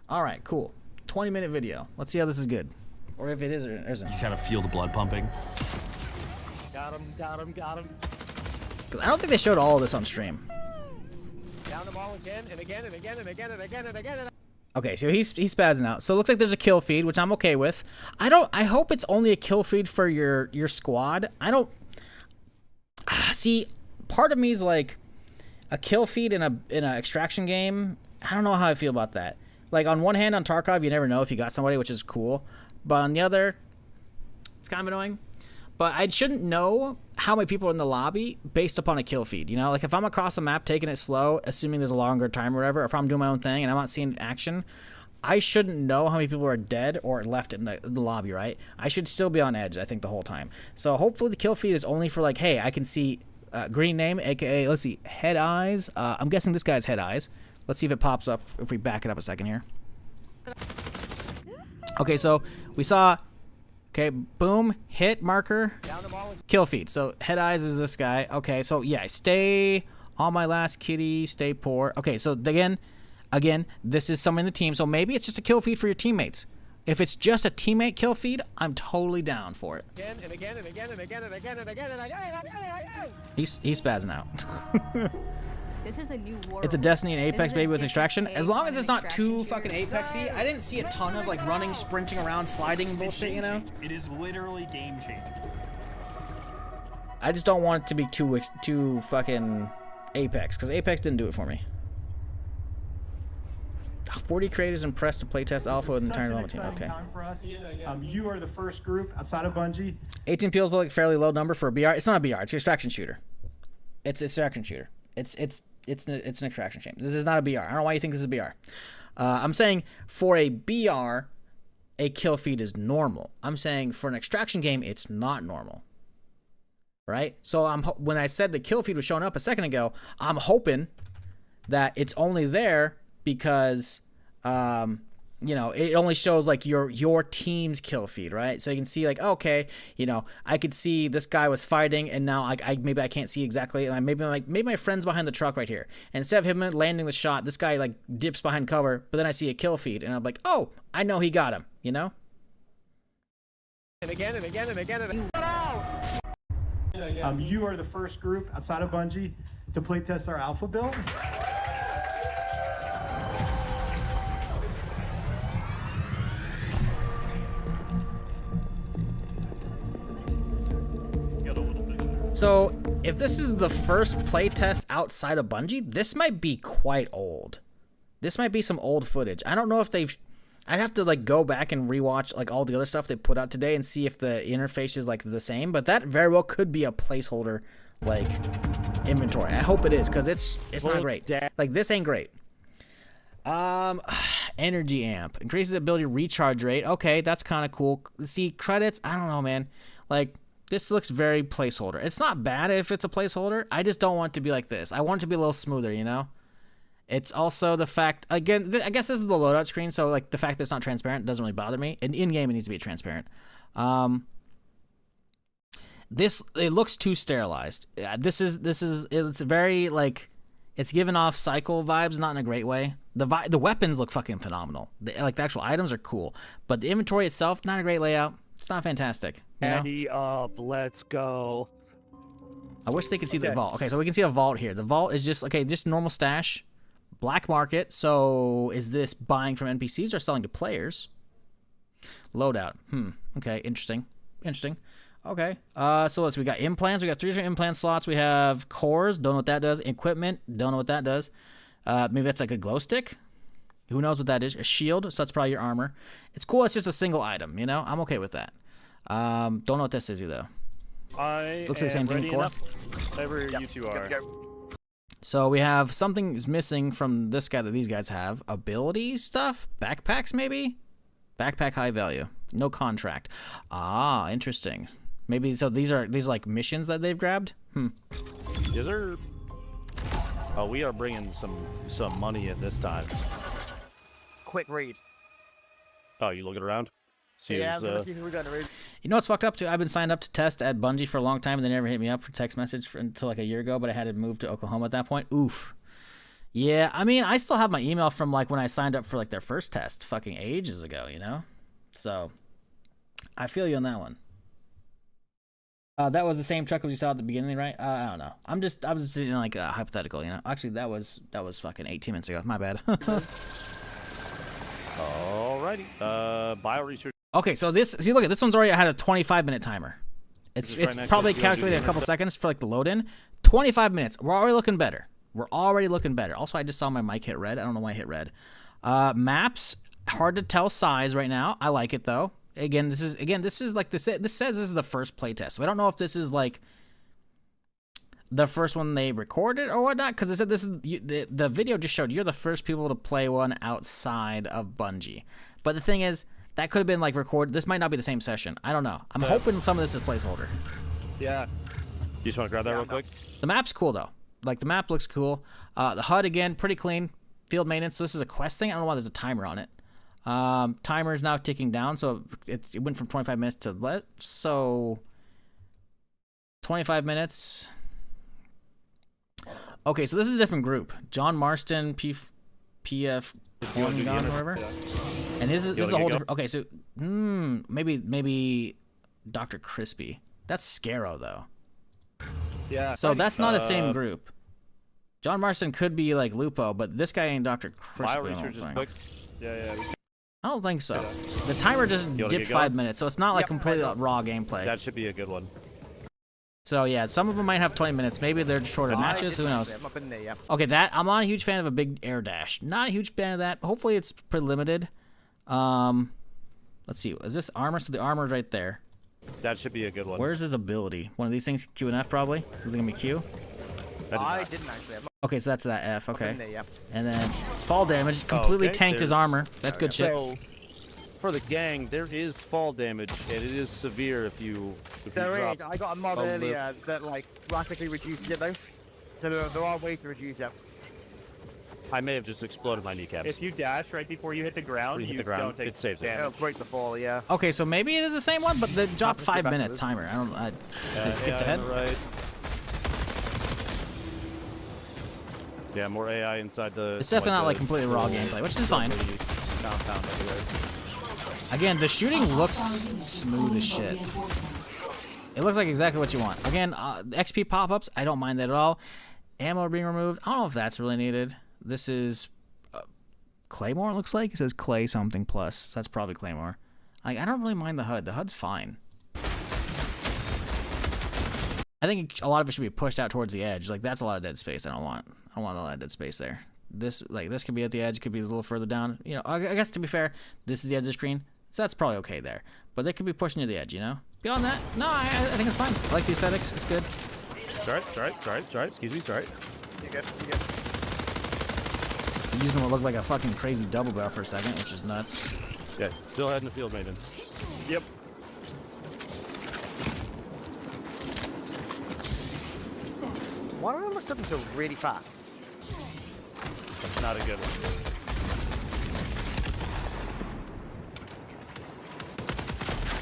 All right, cool. 20-minute video. Let's see how this is good. Or if it is or isn't. You kind of feel the blood pumping. Got him, got him, got him. I don't think they showed all of this on stream. Down them all again and again and again and again and again and again. Okay, so he's spazzing out. So it looks like there's a kill feed, which I'm okay with. I hope it's only a kill feed for your squad. I don't see, part of me is like a kill feed in an extraction game. I don't know how I feel about that. Like, on one hand, on Tarkov, you never know if you got somebody, which is cool. But on the other, it's kind of annoying. But I shouldn't know how many people are in the lobby based upon a kill feed. You know, like if I'm across the map taking it slow, assuming there's a longer time or whatever, if I'm doing my own thing and I'm not seeing action, I shouldn't know how many people are dead or left in the lobby, right? I should still be on edge, I think, the whole time. So hopefully the kill feed is only for like, hey, I can see green name, aka, let's see, head eyes. I'm guessing this guy's head eyes. Let's see if it pops up if we back it up a second here. Okay, so we saw, okay, boom, hit marker, kill feed. So head eyes is this guy. Okay, so yeah, stay on my last kitty, stay poor. Okay, so again, this is someone in the team. So maybe it's just a kill feed for your teammates. If it's just a teammate kill feed, I'm totally down for it. Again and again and again and again and again and again and again. He's spazzing out. This is a new world. It's a Destiny and Apex baby with extraction. As long as it's not too fucking Apexy. I didn't see a ton of like running, sprinting around, sliding bullshit, you know? It is literally game changing. I just don't want it to be too fucking Apex, because Apex didn't do it for me. 40 creators impressed to playtest alpha with an entire development team. Okay. You are the first group outside of Bungie. 18 feels like a fairly low number for a BR. It's not a BR. It's an extraction shooter. It's an extraction shooter. It's an extraction champ. This is not a BR. I don't know why you think this is a BR. I'm saying for a BR, a kill feed is normal. I'm saying for an extraction game, it's not normal. Right? So when I said the kill feed was showing up a second ago, I'm hoping that it's only there because you know, it only shows like your team's kill feed, right? So you can see like, okay, you know, I could see this guy was fighting, and now maybe I can't see exactly, and maybe my friend's behind the truck right here. And instead of him landing the shot, this guy like dips behind cover, but then I see a kill feed, and I'm like, oh, I know he got him, you know? And again and again and again and again. You are the first group outside of Bungie to playtest our alpha build. So, if this is the first playtest outside of Bungie, this might be quite old. This might be some old footage. I don't know if they've... I'd have to like go back and rewatch like all the other stuff they put out today and see if the interface is like the same, but that very well could be a placeholder like inventory. I hope it is, because it's not great. Like this ain't great. Energy amp increases ability recharge rate. Okay, that's kind of cool. See, credits, I don't know, man. Like this looks very placeholder. It's not bad if it's a placeholder. I just don't want it to be like this. I want it to be a little smoother, you know? It's also the fact, again, I guess this is the loadout screen, so like the fact that it's not transparent doesn't really bother me. And in-game, it needs to be transparent. It looks too sterilized. It's very, like, it's giving off Cycle vibes, not in a great way. The weapons look fucking phenomenal. The actual items are cool. But the inventory itself, not a great layout. It's not fantastic. You know? Eddie up, let's go. I wish they could see the vault. Okay, so we can see a vault here. The vault is just, okay, just normal stash. Black market. So is this buying from NPCs or selling to players? Loadout. Okay, interesting. Okay. So we got implants. We got 3 different implant slots. We have cores. Don't know what that does. Equipment. Don't know what that does. Maybe that's like a glow stick. Who knows what that is? A shield. So that's probably your armor. It's cool. It's just a single item. You know, I'm okay with that. Don't know what this is either. Looks Looks like the same thing. Core. Whatever you two are. So we have something is missing from this guy that these guys have. Ability stuff? Backpacks maybe? Backpack high value. No contract. Ah, interesting. Maybe so these are like missions that they've grabbed? Is there... Oh, we are bringing some money in this time. Quick read. Oh, you looking around? Yeah, I'm gonna see who we're gonna read. You know what's fucked up too? I've been signed up to test at Bungie for a long time, and they never hit me up for text message until like a year ago, but I had to move to Oklahoma at that point. Oof. Yeah, I mean, I still have my email from like when I signed up for like their first test fucking ages ago, you know? So, I feel you on that one. That was the same truck as you saw at the beginning, right? I don't know. I was just doing like a hypothetical, you know? Actually, that was fucking 18 minutes ago. My bad. Alrighty. Bio research. Okay, so see, look at this one's already had a 25-minute timer. It's probably calculated a couple seconds for like the load in. 25 minutes. We're already looking better. Also, I just saw my mic hit red. I don't know why it hit red. Maps, hard to tell size right now. I like it though. Again, this is like this says this is the first playtest. So I don't know if this is like the first one they recorded or whatnot, because it said this is the video just showed you're the first people to play one outside of Bungie. But the thing is, that could have been like recorded. This might not be the same session. I don't know. I'm hoping some of this is placeholder. Yeah. You just want to grab that real quick? The map's cool though. Like the map looks cool. The HUD again, pretty clean. Field maintenance. So this is a quest thing. I don't know why there's a timer on it. Timer is now ticking down, so it went from 25 minutes to 25 minutes. Okay, so this is a different group. John Marston, PF, whatever. And this is a whole different. Okay, so maybe Dr. Crispy. That's Scarrow though. Yeah. So that's not the same group. John Marston could be like Lupo, but this guy ain't Dr. Crispy. Bio research is quick. Yeah. I don't think so. The timer just dipped 5 minutes, so it's not like completely raw gameplay. That should be a good one. So yeah, some of them might have 20 minutes. Maybe they're shorter matches. Who knows? Okay, I'm not a huge fan of a big air dash. Not a huge fan of that. Hopefully it's pretty limited. Let's see. Is this armor? So the armor is right there. That should be a good one. Where's his ability? One of these things, Q and F probably. Is it gonna be Q? I didn't actually. Okay, so that's that F. Okay. And then fall damage completely tanked his armor. That's good shit. So for the gang, there is fall damage, and it is severe if you. There is. I got a mod earlier that like drastically reduces it though. So there are ways to reduce it. I may have just exploded my kneecaps. If you dash right before you hit the ground, don't take it saves damage. It'll break the fall, yeah. Okay, so maybe it is the same one, but they dropped 5 minute timer. They skipped ahead. Right. Yeah, more AI inside the. It's definitely not like completely raw gameplay, which is fine. Again, the shooting looks smooth as shit. It looks like exactly what you want. Again, XP pop-ups, I don't mind that at all. Ammo being removed, I don't know if that's really needed. This is Claymore, it looks like. It says Clay something plus. So that's probably Claymore. I don't really mind the HUD. The HUD's fine. I think a lot of it should be pushed out towards the edge. Like, that's a lot of dead space I don't want. I don't want a lot of dead space there. This could be at the edge, could be a little further down. You know, I guess to be fair, this is the edge of the screen, so that's probably okay there. But they could be pushing to the edge, you know? Beyond that, no, I think it's fine. I like the aesthetics, it's good. Sorry, excuse me, sorry. You're good, you're good. I'm using what looked like a fucking crazy double barrel for a second, which is nuts. Yeah, still heading to field maintenance. Yep. Why are all of a sudden so really fast? That's not a good one.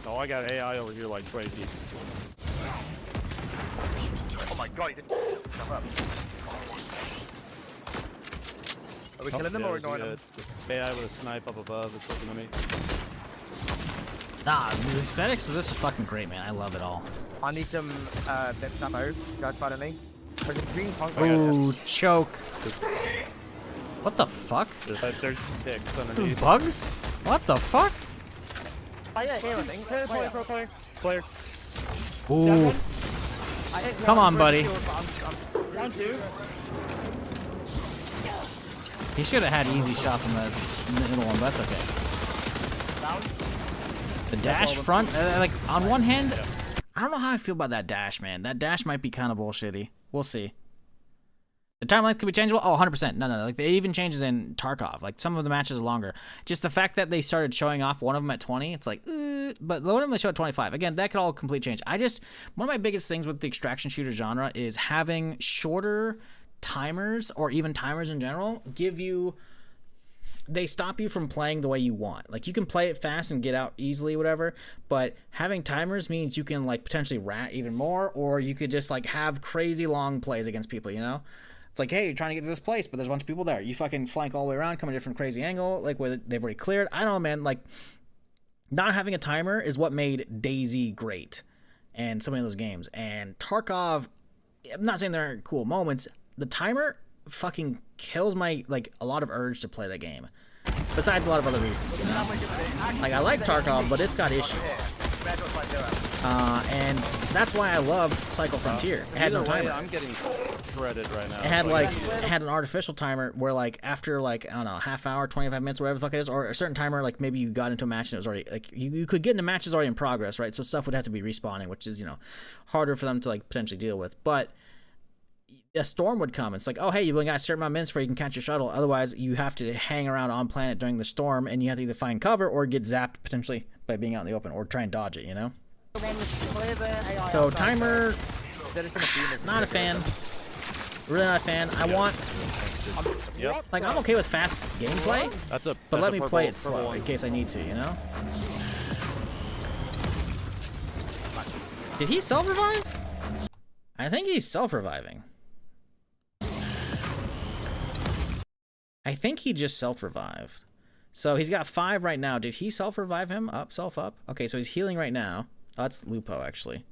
Oh, I got AI over here like crazy. Oh my god, he didn't jump up. Are we killing them or ignoring them? AI with a snipe up above is looking at me. Nah, the aesthetics of this is fucking great, man. I love it all. I need some bits of ammo. Guys, follow me. Ooh, choke. What the fuck? There's 36 underneath. Bugs? What the fuck? Oh yeah, here I think. Player. Ooh. Come on, buddy. Down 2. He should have had easy shots on the middle one, but that's okay. Down. The dash front, like, on one hand, I don't know how I feel about that dash, man. That dash might be kind of bullshitty. We'll see. The time length could be changeable? Oh, 100%. No. Like, it even changes in Tarkov. Like, some of the matches are longer. Just the fact that they started showing off one of them at 20, it's like, but one of them they show at 25. Again, that could all complete change. One of my biggest things with the extraction shooter genre is having shorter timers, or even timers in general, they stop you from playing the way you want. Like, you can play it fast and get out easily, whatever, but having timers means you can, like, potentially rat even more, or you could just, like, have crazy long plays against people, you know? It's like, hey, you're trying to get to this place, but there's a bunch of people there. You fucking flank all the way around, come a different crazy angle, like, where they've already cleared. I don't know, man. Like, not having a timer is what made DayZ great, and so many of those games. And Tarkov, I'm not saying there aren't cool moments. The timer fucking kills my, like, a lot of urge to play that game. Besides a lot of other reasons, you know? Like, I like Tarkov, but it's got issues. And that's why I loved Cycle Frontier. It had no timer. I'm getting shredded right now. It had an artificial timer where, like, after, like, I don't know, half hour, 25 minutes, whatever the fuck it is, or a certain timer, like, maybe you got into a match and it was already, like, you could get into matches already in progress, right? So stuff would have to be respawning, which is, you know, harder for them to, like, potentially deal with. But a storm would come. It's like, oh, hey, you only got a certain amount of minutes before you can catch your shuttle. Otherwise, you have to hang around on planet during the storm, and you have to either find cover or get zapped potentially by being out in the open, or try and dodge it, you know? So timer, not a fan. Really not a fan. Like, I'm okay with fast gameplay, but let me play it slow in case I need to, you know? Did he self-revive? I think he's self-reviving. I think he just self-revived. So he's got 5 right now. Did he self-revive him? Self up. Okay, so he's healing right now. Oh, that's Lupo, actually.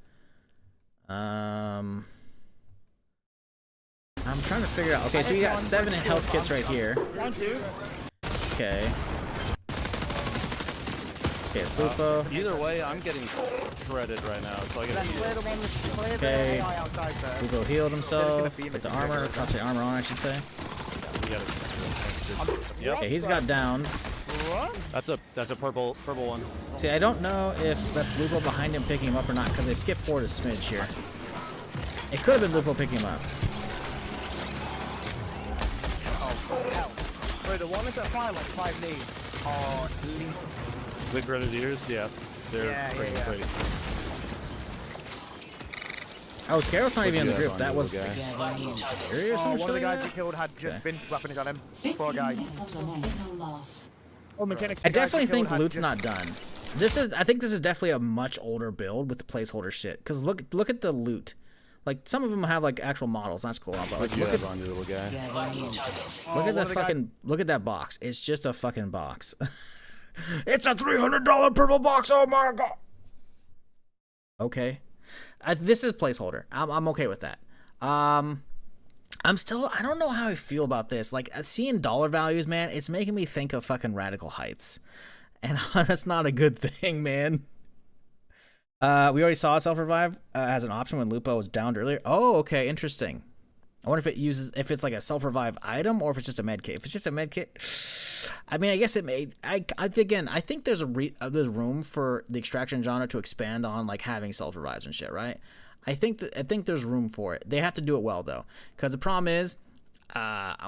I'm trying to figure out. Okay, so we got 7 health kits right here. Okay. Okay, it's Lupo. Either way, I'm getting shredded right now, so I gotta okay. Lupo healed himself. Put the armor. I'll say armor on, I should say. Okay, he's got down. That's a purple one. See, I don't know if that's Lupo behind him picking him up or not, because they skipped forward a smidge here. It could have been Lupo picking him up. Wait, the one that's at 5, like 5 knees. Oh, The Grenadiers, yeah. They're pretty. Oh, Scaro's not even in the group. That was Scary or something. One of the guys he killed had just been weapons on him. Poor guy. Oh, mechanics. I definitely think loot's not done. I think this is definitely a much older build with the placeholder shit. Because look at the loot. Like, some of them have, like, actual models. That's cool. But, like, look at that fucking, look at that box. It's just a fucking box. It's a $300 purple box. Oh my god. Okay. This is placeholder. I'm okay with that. I don't know how I feel about this. Like, seeing dollar values, man, it's making me think of fucking Radical Heights. And that's not a good thing, man. We already saw self-revive as an option when Lupo was downed earlier. Oh, okay, interesting. I wonder if it's like a self-revive item or if it's just a med kit. If it's just a med kit, I mean, I guess it may. I think there's there's room for the extraction genre to expand on like having self-revives and shit, right? I think there's room for it. They have to do it well though, because the problem is,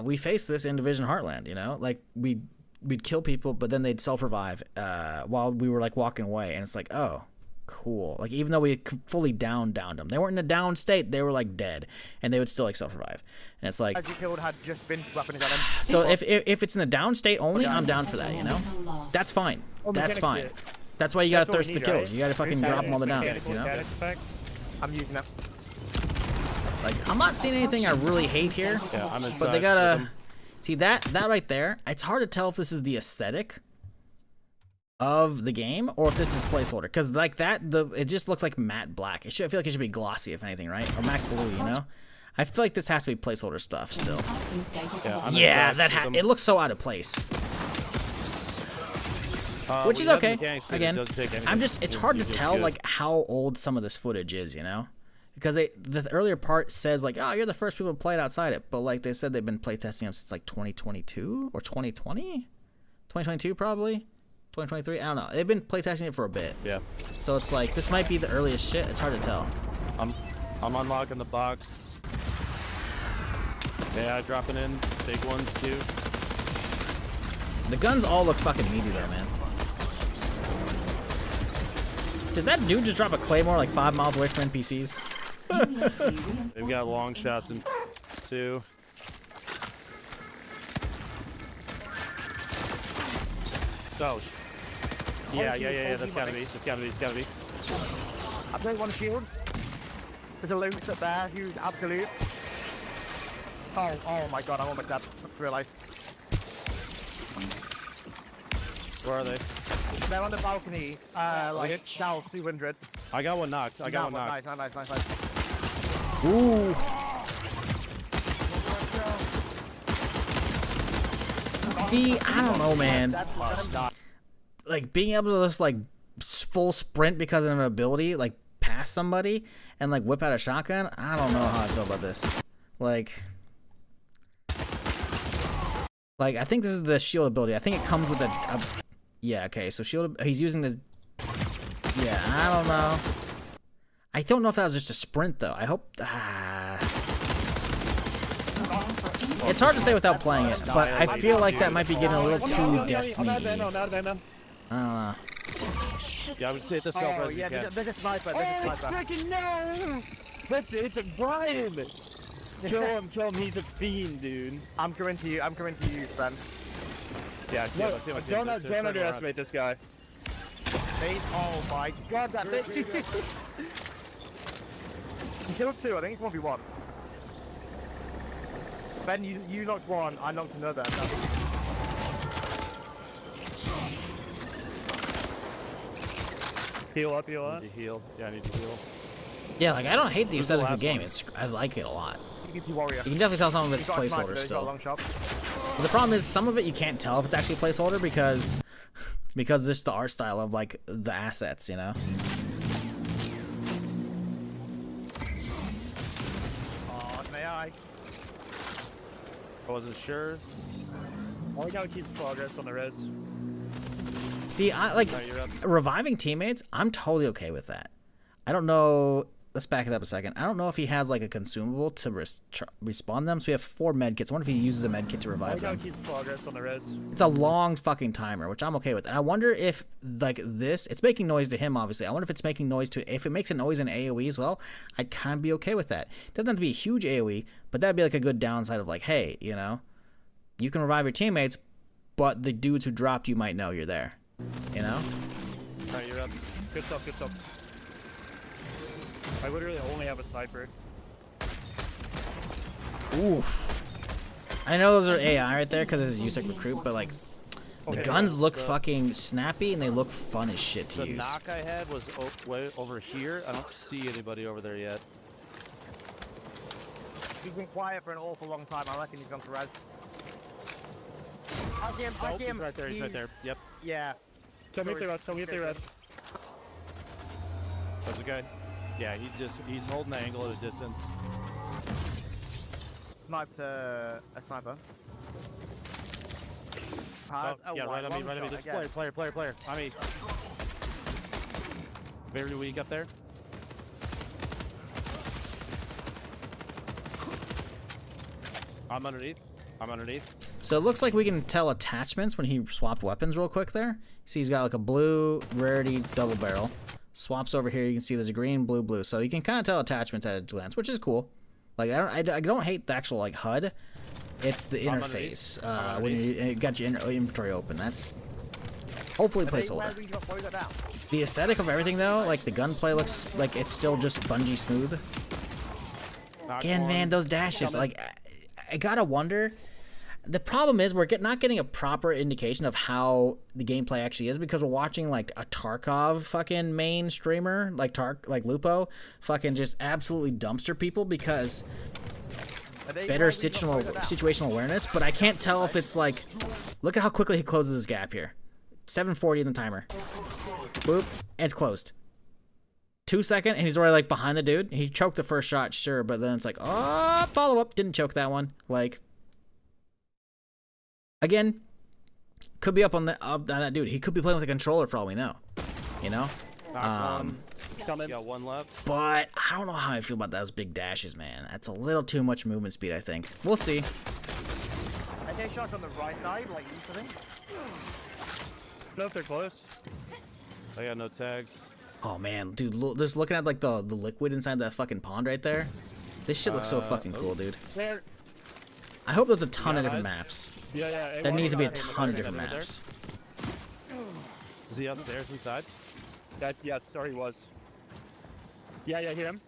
we faced this in Division Heartland. You know, like we'd kill people, but then they'd self-revive while we were like walking away, and it's like, oh. Cool. Like even though we fully downed them, they weren't in a down state. They were like dead, and they would still like self-revive. And it's like, as you killed had just been weapons at them. so if it's in the down state only, I'm down for that. You know, that's fine. That's fine. That's why you gotta thirst the kills. You gotta fucking drop them all the down. You know. I'm using that. Like I'm not seeing anything I really hate here. Yeah, I'm but they gotta see that right there. It's hard to tell if this is the aesthetic of the game or if this is placeholder, because like that it just looks like matte black. I feel like it should be glossy if anything, right? Or matte blue, you know. I feel like this has to be placeholder stuff still. Yeah, it looks so out of place. Which is okay. Again, it's hard to tell like how old some of this footage is, you know, because the earlier part says like, oh, you're the first people to play it outside it, but like they said they've been playtesting them since like 2022 or 2020, 2022 probably. 2023? I don't know. They've been playtesting it for a bit. Yeah. So it's like this might be the earliest shit. It's hard to tell. I'm unlocking the box. Yeah, dropping in big ones too. The guns all look fucking meaty though, man. Did that dude just drop a claymore like 5 miles away from NPCs? They've got long shots in too. Oh. Yeah. That's gotta be. I played one shield. There's a loot up there. Huge, absolute. Oh my god! I almost dead. Realized. Where are they? They're on the balcony. Like south 200. I got one knocked. Nice. Ooh. See, I don't know, man. Like being able to just like full sprint because of an ability, like pass somebody and like whip out a shotgun. I don't know how I feel about this. Like I think this is the shield ability. I think it comes with a yeah. Okay, so shield. He's using this. Yeah, I don't know. I don't know if that was just a sprint though. I hope. It's hard to say without playing it, but I feel like that might be getting a little too Destiny-y. I don't know. Yeah, I would say it's a self-res. Yeah, there's a sniper. Freaking no! It's a Brian! Kill him, he's a fiend, dude. I'm coming to you, Ben. Yeah, I see him. Don't underestimate this guy. Oh my god, that bitch! He killed 2, I think it's 1v1. Ben, you knocked 1, I knocked another. Heal up. I need to heal. Yeah, I need to heal. Yeah, like I don't hate the aesthetic of the game. I like it a lot. You can definitely tell some of it's placeholder still. But the problem is some of it you can't tell if it's actually placeholder because it's the art style of like the assets, you know. May I? I wasn't sure. I like how it keeps progress on the res. See, I like reviving teammates. I'm totally okay with that. I don't know. Let's back it up a second. I don't know if he has like a consumable to respawn them. So we have 4 medkits. I wonder if he uses a medkit to revive them. It keeps progress on the res. It's a long fucking timer, which I'm okay with. And I wonder if like this, it's making noise to him. Obviously, I wonder if it's making noise to. If it makes a noise in AOE as well, I'd kind of be okay with that. It doesn't have to be a huge AOE, but that'd be like a good downside of like, hey, you know, you can revive your teammates, but the dudes who dropped you might know you're there. You know? Alright, you're up. Good stuff. I literally only have a sniper. Oof. I know those are AI right there because it's USEC recruit, but like the guns look fucking snappy and they look fun as shit to use. The knock I had was way over here. I don't see anybody over there yet. He's been quiet for an awful long time. I reckon he's gone to res. Back him. He's right there. He's right there. Yep. Yeah. Tell me if they res. That's a guy. Yeah, he's holding the angle at a distance. sniped a sniper. Oh, yeah, right on me, right on me. There's player. I mean, very weak up there. I'm underneath. So it looks like we can tell attachments when he swapped weapons real quick there. See, he's got like a blue rarity double barrel. Swaps over here, you can see there's a green, blue, blue. So you can kind of tell attachments at a glance, which is cool. Like I don't hate the actual like HUD. It's the interface. When you got your inventory open, that's hopefully placeholder. The aesthetic of everything though, like the gunplay looks like it's still just Bungie smooth. Again, man, those dashes, like I gotta wonder. The problem is we're not getting a proper indication of how the gameplay actually is because we're watching like a Tarkov fucking main streamer like Lupo just absolutely dumpster people because better situational awareness, but I can't tell if it's like, look at how quickly he closes this gap here. 740 in the timer. Boop, and it's closed. 2 seconds, and he's already like behind the dude. He choked the first shot, sure, but then it's like, oh, follow up, didn't choke that one. Like, again, could be up on that dude. He could be playing with a controller for all we know, you know. Coming. Got one left. But I don't know how I feel about those big dashes, man. That's a little too much movement speed, I think. We'll see. I take shots on the right side, like you think. No, if they're close. I got no tags. Oh man, dude, just looking at like the liquid inside that fucking pond right there. This shit looks so fucking cool, dude. There. I hope there's a ton of different maps. Yeah. There needs to be a ton of different maps. Is he upstairs inside? Yes, sorry, he was. Yeah, hear him.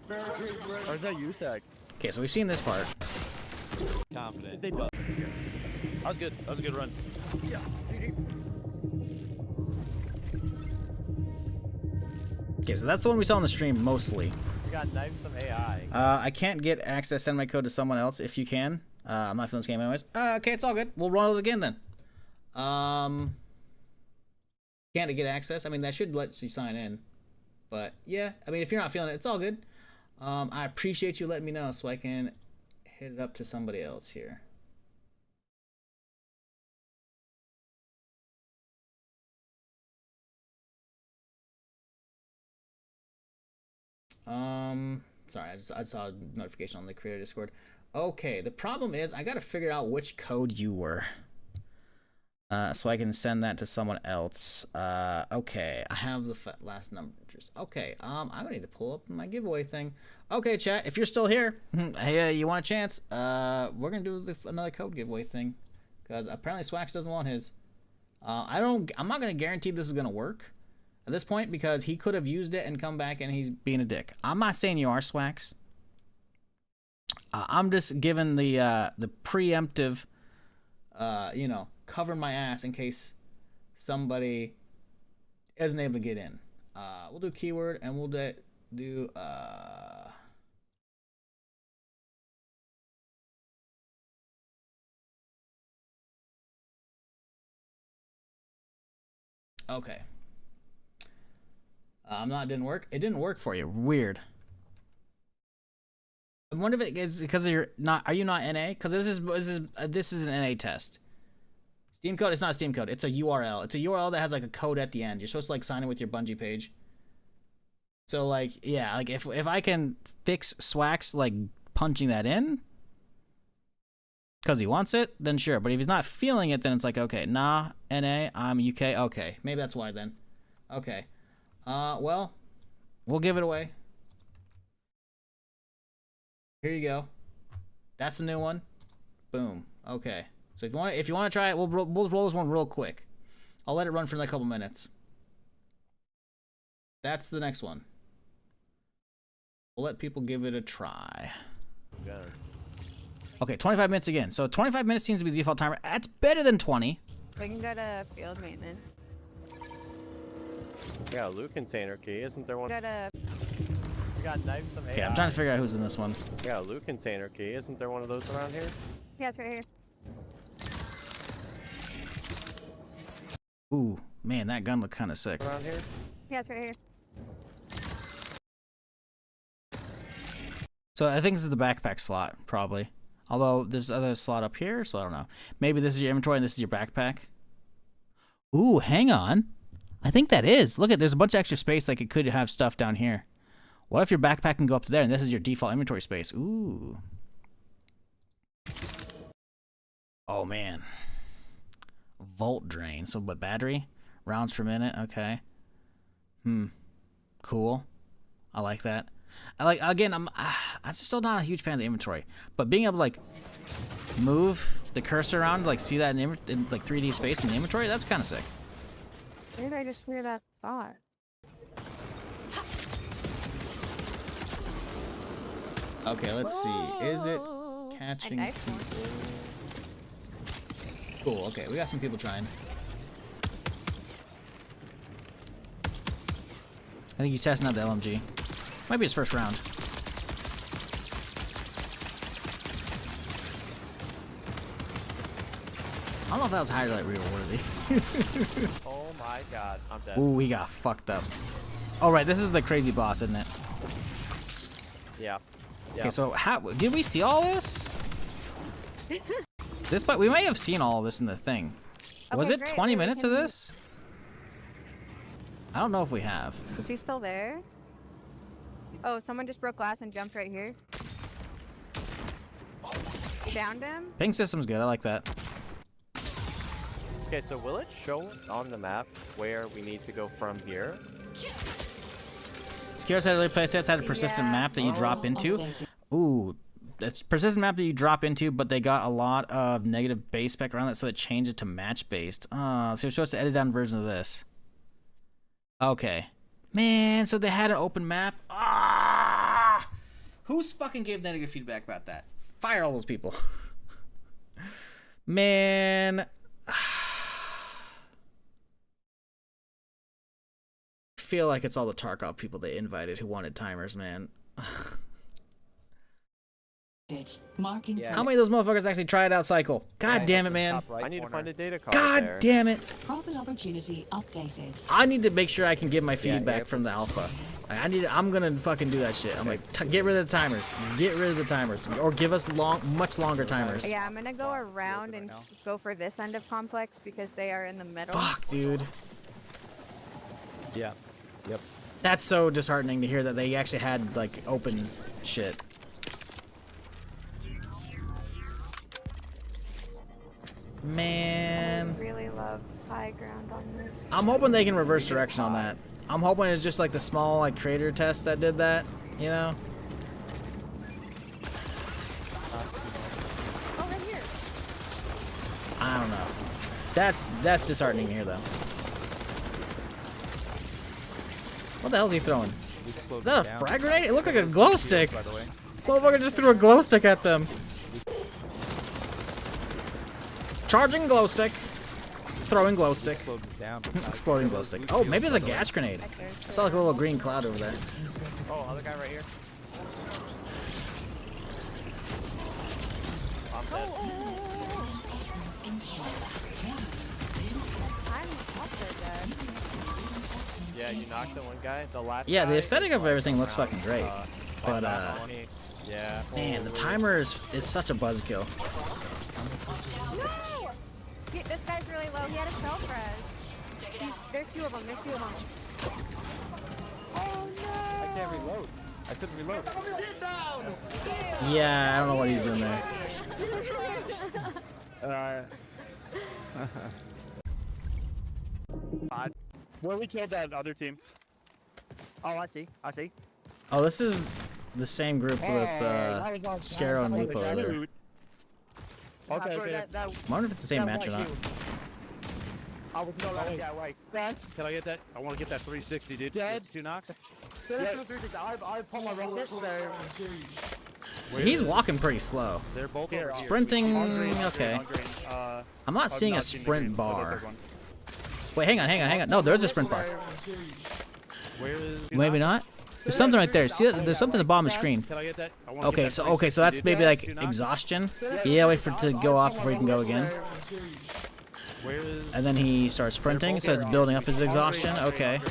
Or is that USAC? Okay, so we've seen this part. Confident. That was good. That was a good run. Yeah. Okay, so that's the one we saw on the stream mostly. We got knifed some AI. I can't get access. Send my code to someone else if you can. I'm not feeling this game anyways. Okay, it's all good. We'll run it again then. Can't get access. I mean, that should let you sign in. But yeah, I mean, if you're not feeling it, it's all good. I appreciate you letting me know so I can hit it up to somebody else here. Sorry, I saw a notification on the creator Discord. Okay, the problem is I gotta figure out which code you were. So I can send that to someone else. Okay, I have the last numbers. Okay, I'm gonna need to pull up my giveaway thing. Okay, chat, if you're still here, hey, you want a chance? We're gonna do another code giveaway thing, because apparently Swax doesn't want his. I'm not gonna guarantee this is gonna work at this point because he could have used it and come back and he's being a dick. I'm not saying you are, Swax. I'm just giving the preemptive, you know, cover my ass in case somebody isn't able to get in. We'll do keyword and we'll do okay. It didn't work. It didn't work for you. Weird. I wonder if it's because you're not. Are you not NA? Because this is an NA test. Steam code. It's not a Steam code. It's a URL. It's a URL that has like a code at the end. You're supposed to like sign in with your Bungie page. So like yeah, like if I can fix Swax like punching that in because he wants it, then sure. But if he's not feeling it, then it's like okay, nah, NA, I'm UK. Okay, maybe that's why then. Okay. Well, we'll give it away. Here you go. That's the new one. Boom. Okay. So if you want to try it, we'll roll this one real quick. I'll let it run for like a couple minutes. That's the next one. We'll let people give it a try. Okay, 25 minutes again. So 25 minutes seems to be the default timer. That's better than 20. We can go to field maintenance. Yeah, loot container key, isn't there one? Go to... We got knives some AI. Okay, I'm trying to figure out who's in this one. Yeah, loot container key, isn't there one of those around here? Yeah, it's right here. Ooh, man, that gun looked kind of sick. Around here? Yeah, it's right here. So I think this is the backpack slot, probably. Although there's other slot up here, so I don't know. Maybe this is your inventory and this is your backpack. Ooh, hang on. I think that is. Look at, there's a bunch of extra space, like it could have stuff down here. What if your backpack can go up to there and this is your default inventory space? Ooh. Oh man. Volt drain. So what, battery? Rounds per minute, okay. Cool. I like that. Again, I'm still not a huge fan of the inventory, but being able to like move the cursor around, like see that in like 3D space in the inventory, that's kind of sick. Where did I just hear that thought? Okay, let's see. Is it catching people? Cool. Okay, we got some people trying. I think he's testing out the LMG. Might be his first round. I don't know if that was highlight reel worthy. Oh my god, I'm dead. Ooh, he got fucked up. Oh right, this is the crazy boss, isn't it? Yeah. Okay, so how did we see all this? But we may have seen all of this in the thing. Was it 20 minutes of this? I don't know if we have. Is he still there? Oh, someone just broke glass and jumped right here. Downed him? Ping system's good. I like that. Okay, so will it show on the map where we need to go from here? Scare's had a playtest had a persistent map that you drop into. Ooh, it's persistent map that you drop into, but they got a lot of negative base spec around that, so it changed it to match based. So you're supposed to edit down version of this. Okay. Man, so they had an open map. Ah! Who's fucking gave negative feedback about that? Fire all those people. Man. I feel like it's all the Tarkov people they invited who wanted timers, man. How many of those motherfuckers actually tried out Cycle? God damn it, man. I need to find a data card. God damn it. Profit opportunity updated. I need to make sure I can get my feedback from the alpha. I'm gonna fucking do that shit. I'm like, get rid of the timers. Get rid of the timers. Or give us much longer timers. Yeah, I'm gonna go around and go for this end of complex because they are in the middle. Fuck, dude. Yeah. Yep. That's so disheartening to hear that they actually had, like, open shit. Man. I really love high ground on this. I'm hoping they can reverse direction on that. I'm hoping it's just like the small like crater test that did that, you know? Oh, right here. I don't know. That's disheartening to hear though. What the hell is he throwing? Is that a frag grenade? It looked like a glow stick. Motherfucker just threw a glow stick at them. Charging glow stick. Throwing glow stick. Exploding glow stick. Oh, maybe it's a gas grenade. I saw like a little green cloud over there. Oh, other guy right here. I'm dead. I'm also dead. Yeah, you knocked the one guy. The last Yeah, the guy aesthetic of everything looks fucking great. But yeah. man, the timer is such a buzzkill. No! This guy's really low. He had a self-res. There's two of them. There's two of them. Oh no! I can't reload. I couldn't reload. Yeah, I don't know what he's doing there. Well, we killed that other team. Oh, I see. I see. Oh, this is the same group with Scaro and Lupo over there. Okay, okay. I wonder if it's the same match or not. I was not running that way. Can I get that? I want to get that 360, dude. Dead. 2 knocks. I put my rocket there. So he's walking pretty slow. They're both here. Sprinting, On green, okay. on green. I'm not seeing a not seeing the sprint green, bar. Wait, hang on. No, there's a sprint bar. Where is? Maybe not. There's something right there. See, there's something at the bottom of the screen. Can I get that? I wanna Okay, get so that that's 360, maybe dude. like 2 knocks. exhaustion. Yeah, wait for it to go off before you can go again. Where is? And then he starts sprinting, so it's building up his exhaustion. Okay.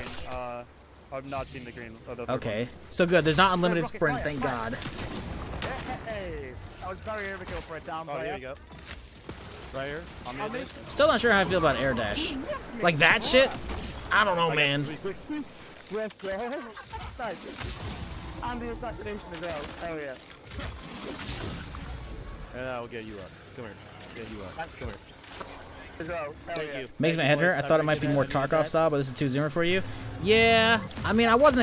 I've not seen the green. Okay. So good. There's not unlimited sprint, thank God. was very overkill for a down Oh, player. here you go. Right here. On me. Still not sure how I feel about air dash. Like that shit? I don't know, man. 360. Let's go. Nice. And the assassination as well. Oh yeah. And I'll get you up. Come here. Get you up. Come here. As well. Thank you. Makes my head hurt. I thought it might be more Tarkov style, but this is too zoomer for you. Yeah, I mean, I wasn't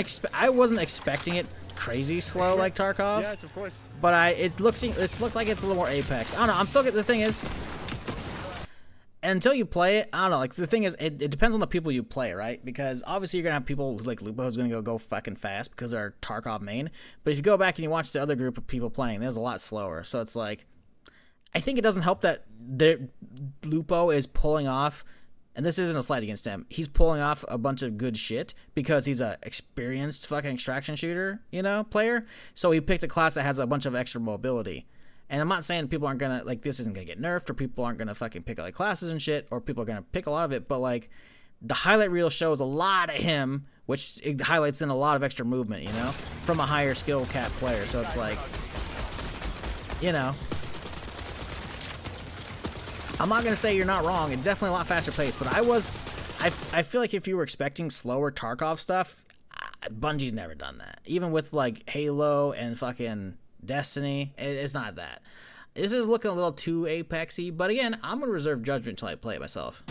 expecting it crazy slow like Tarkov. Yes, of course. But it looked like it's a little more Apex. I don't know. I'm still the thing is, until you play it, I don't know. Like the thing is, it depends on the people you play, right? Because obviously you're gonna have people like Lupo who's gonna go fucking fast because they're Tarkov main. But if you go back and you watch the other group of people playing, there's a lot slower. So it's like, I think it doesn't help that Lupo is pulling off, and this isn't a slight against him. He's pulling off a bunch of good shit because he's a experienced fucking extraction shooter, player. So he picked a class that has a bunch of extra mobility. And I'm not saying people aren't gonna, like, this isn't gonna get nerfed, or people aren't gonna fucking pick other classes and shit, or people are gonna pick a lot of it, but like, the highlight reel shows a lot of him, which it highlights in a lot of extra movement, from a higher skill cap player. So it's like, I'm not gonna say you're not wrong. It's definitely a lot faster paced, but I feel like if you were expecting slower Tarkov stuff, Bungie's never done that. Even with like Halo and fucking Destiny, it's not that. This is looking a little too Apexy, but again, I'm gonna reserve judgment until I play it myself.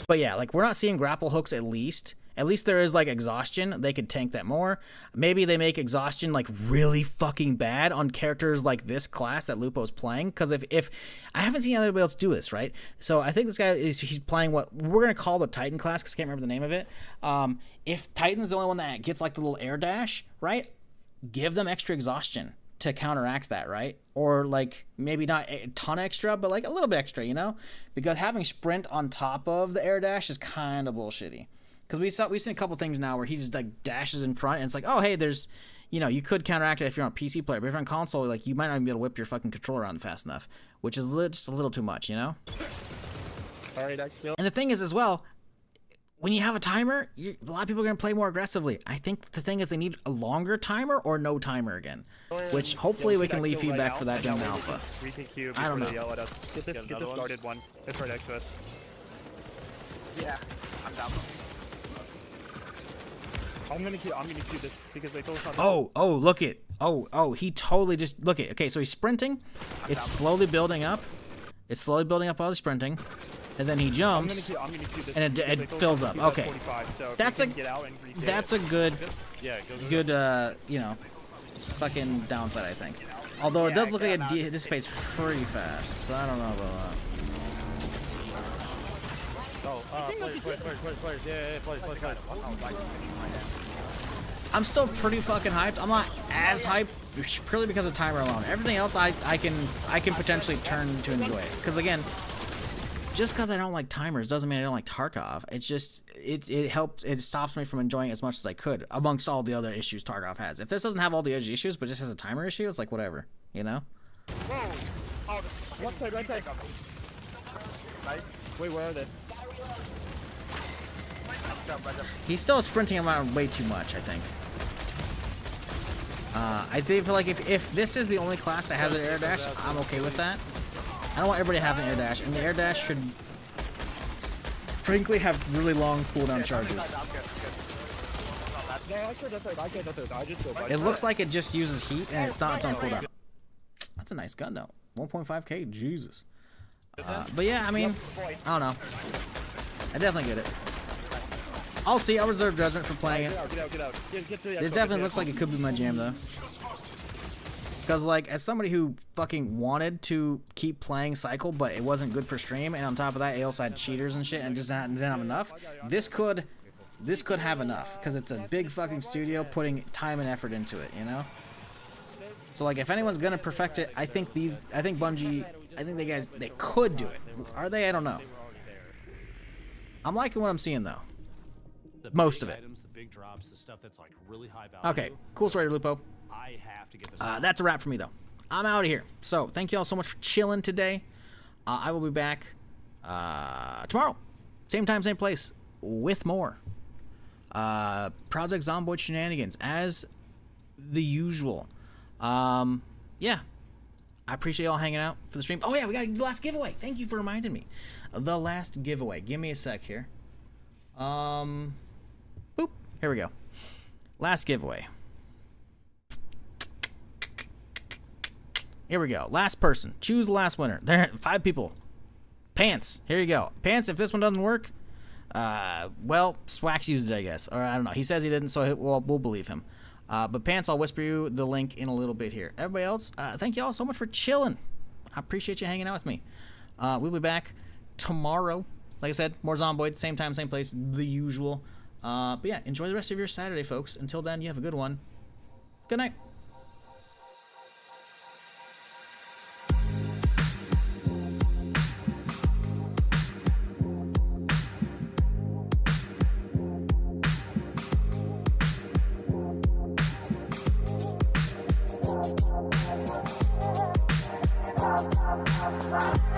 But yeah, like, we're not seeing grapple hooks at least. At least there is, like, exhaustion. They could tank that more. Maybe they make exhaustion, like, really fucking bad on characters like this class that Lupo's playing. Because if I haven't seen anybody else do this, right? So I think this guy he's playing what we're going to call the Titan class, because I can't remember the name of it. If Titan's the only one that gets, like, the little air dash, right? Give them extra exhaustion to counteract that, right? Or, like, maybe not a ton extra, but, like, a little bit extra, Because having sprint on top of the air dash is kind of bullshitty. Because we've seen a couple things now where he just like dashes in front, and it's like, oh hey, there's, you could counteract it if you're on a PC player, but if you're on console, like, you might not even be able to whip your fucking controller around fast enough, which is just a little too much, All right, Axel. And the thing is as well, when you have a timer, a lot of people are gonna play more aggressively. I think the thing is they need a longer timer or no timer again, which hopefully we can leave feedback for that during the alpha. I don't know. Get this guarded one. It's right next to us. Yeah, I'm down. I'm gonna queue this because they told us. Oh, look it. Oh, he totally just look it. Okay, so he's sprinting. It's slowly building up. It's slowly building up while he's sprinting, and then he jumps, and it fills up. Okay, that's a good fucking downside, I think. Although it does look like it dissipates pretty fast, so I don't know about that. Players. Yeah, players. I'm still pretty fucking hyped. I'm not as hyped purely because of timer alone. Everything else I can potentially turn to enjoy it. Because again, just because I don't like timers doesn't mean I don't like Tarkov. It's just it helps. It stops me from enjoying it as much as I could amongst all the other issues Tarkov has. If this doesn't have all the other issues but just has a timer issue, it's like whatever, Whoa! Oh, one side. Nice. Wait, where are they? He's still sprinting around way too much, I think. I feel like if this is the only class that has an air dash, I'm okay with that. I don't want everybody to have an air dash, and the air dash should, frankly, have really long cooldown charges. It looks like it just uses heat, and it's not its own cooldown. That's a nice gun, though. 1.5k, Jesus. But yeah, I mean, I don't know. I definitely get it. I'll see. I'll reserve judgment for playing it. It definitely looks like it could be my jam, though. Because, like, as somebody who fucking wanted to keep playing Cycle, but it wasn't good for stream, and on top of that, it also had cheaters and shit, and just didn't have enough, this could have enough. Because it's a big fucking studio putting time and effort into it, So, like, if anyone's gonna perfect it, I think Bungie, they could do it. Are they? I don't know. I'm liking what I'm seeing, though. Most of it. The big drops, the stuff that's like really high value. Okay, cool story, Lupo. I have to get this. That's a wrap for me, though. I'm out of here. So, thank you all so much for chilling today. I will be back tomorrow. Same time, same place, with more Project Zomboid shenanigans. As the usual. Yeah. I appreciate y'all hanging out for the stream. Oh, yeah, we got the last giveaway. Thank you for reminding me. The last giveaway. Give me a sec here. Boop. Here we go. Last giveaway. Here we go. Last person. Choose the last winner. There, 5 people. Pants. Here you go. Pants, if this one doesn't work, well, Swax used it, I guess. Or I don't know. He says he didn't, so we'll believe him. But Pants, I'll whisper you the link in a little bit here. Everybody else, thank you all so much for chilling. I appreciate you hanging out with me. We'll be back tomorrow. Like I said, more Zomboid, same time, same place, the usual. But yeah, enjoy the rest of your Saturday, folks. Until then, you have a good one. Good night. Bye.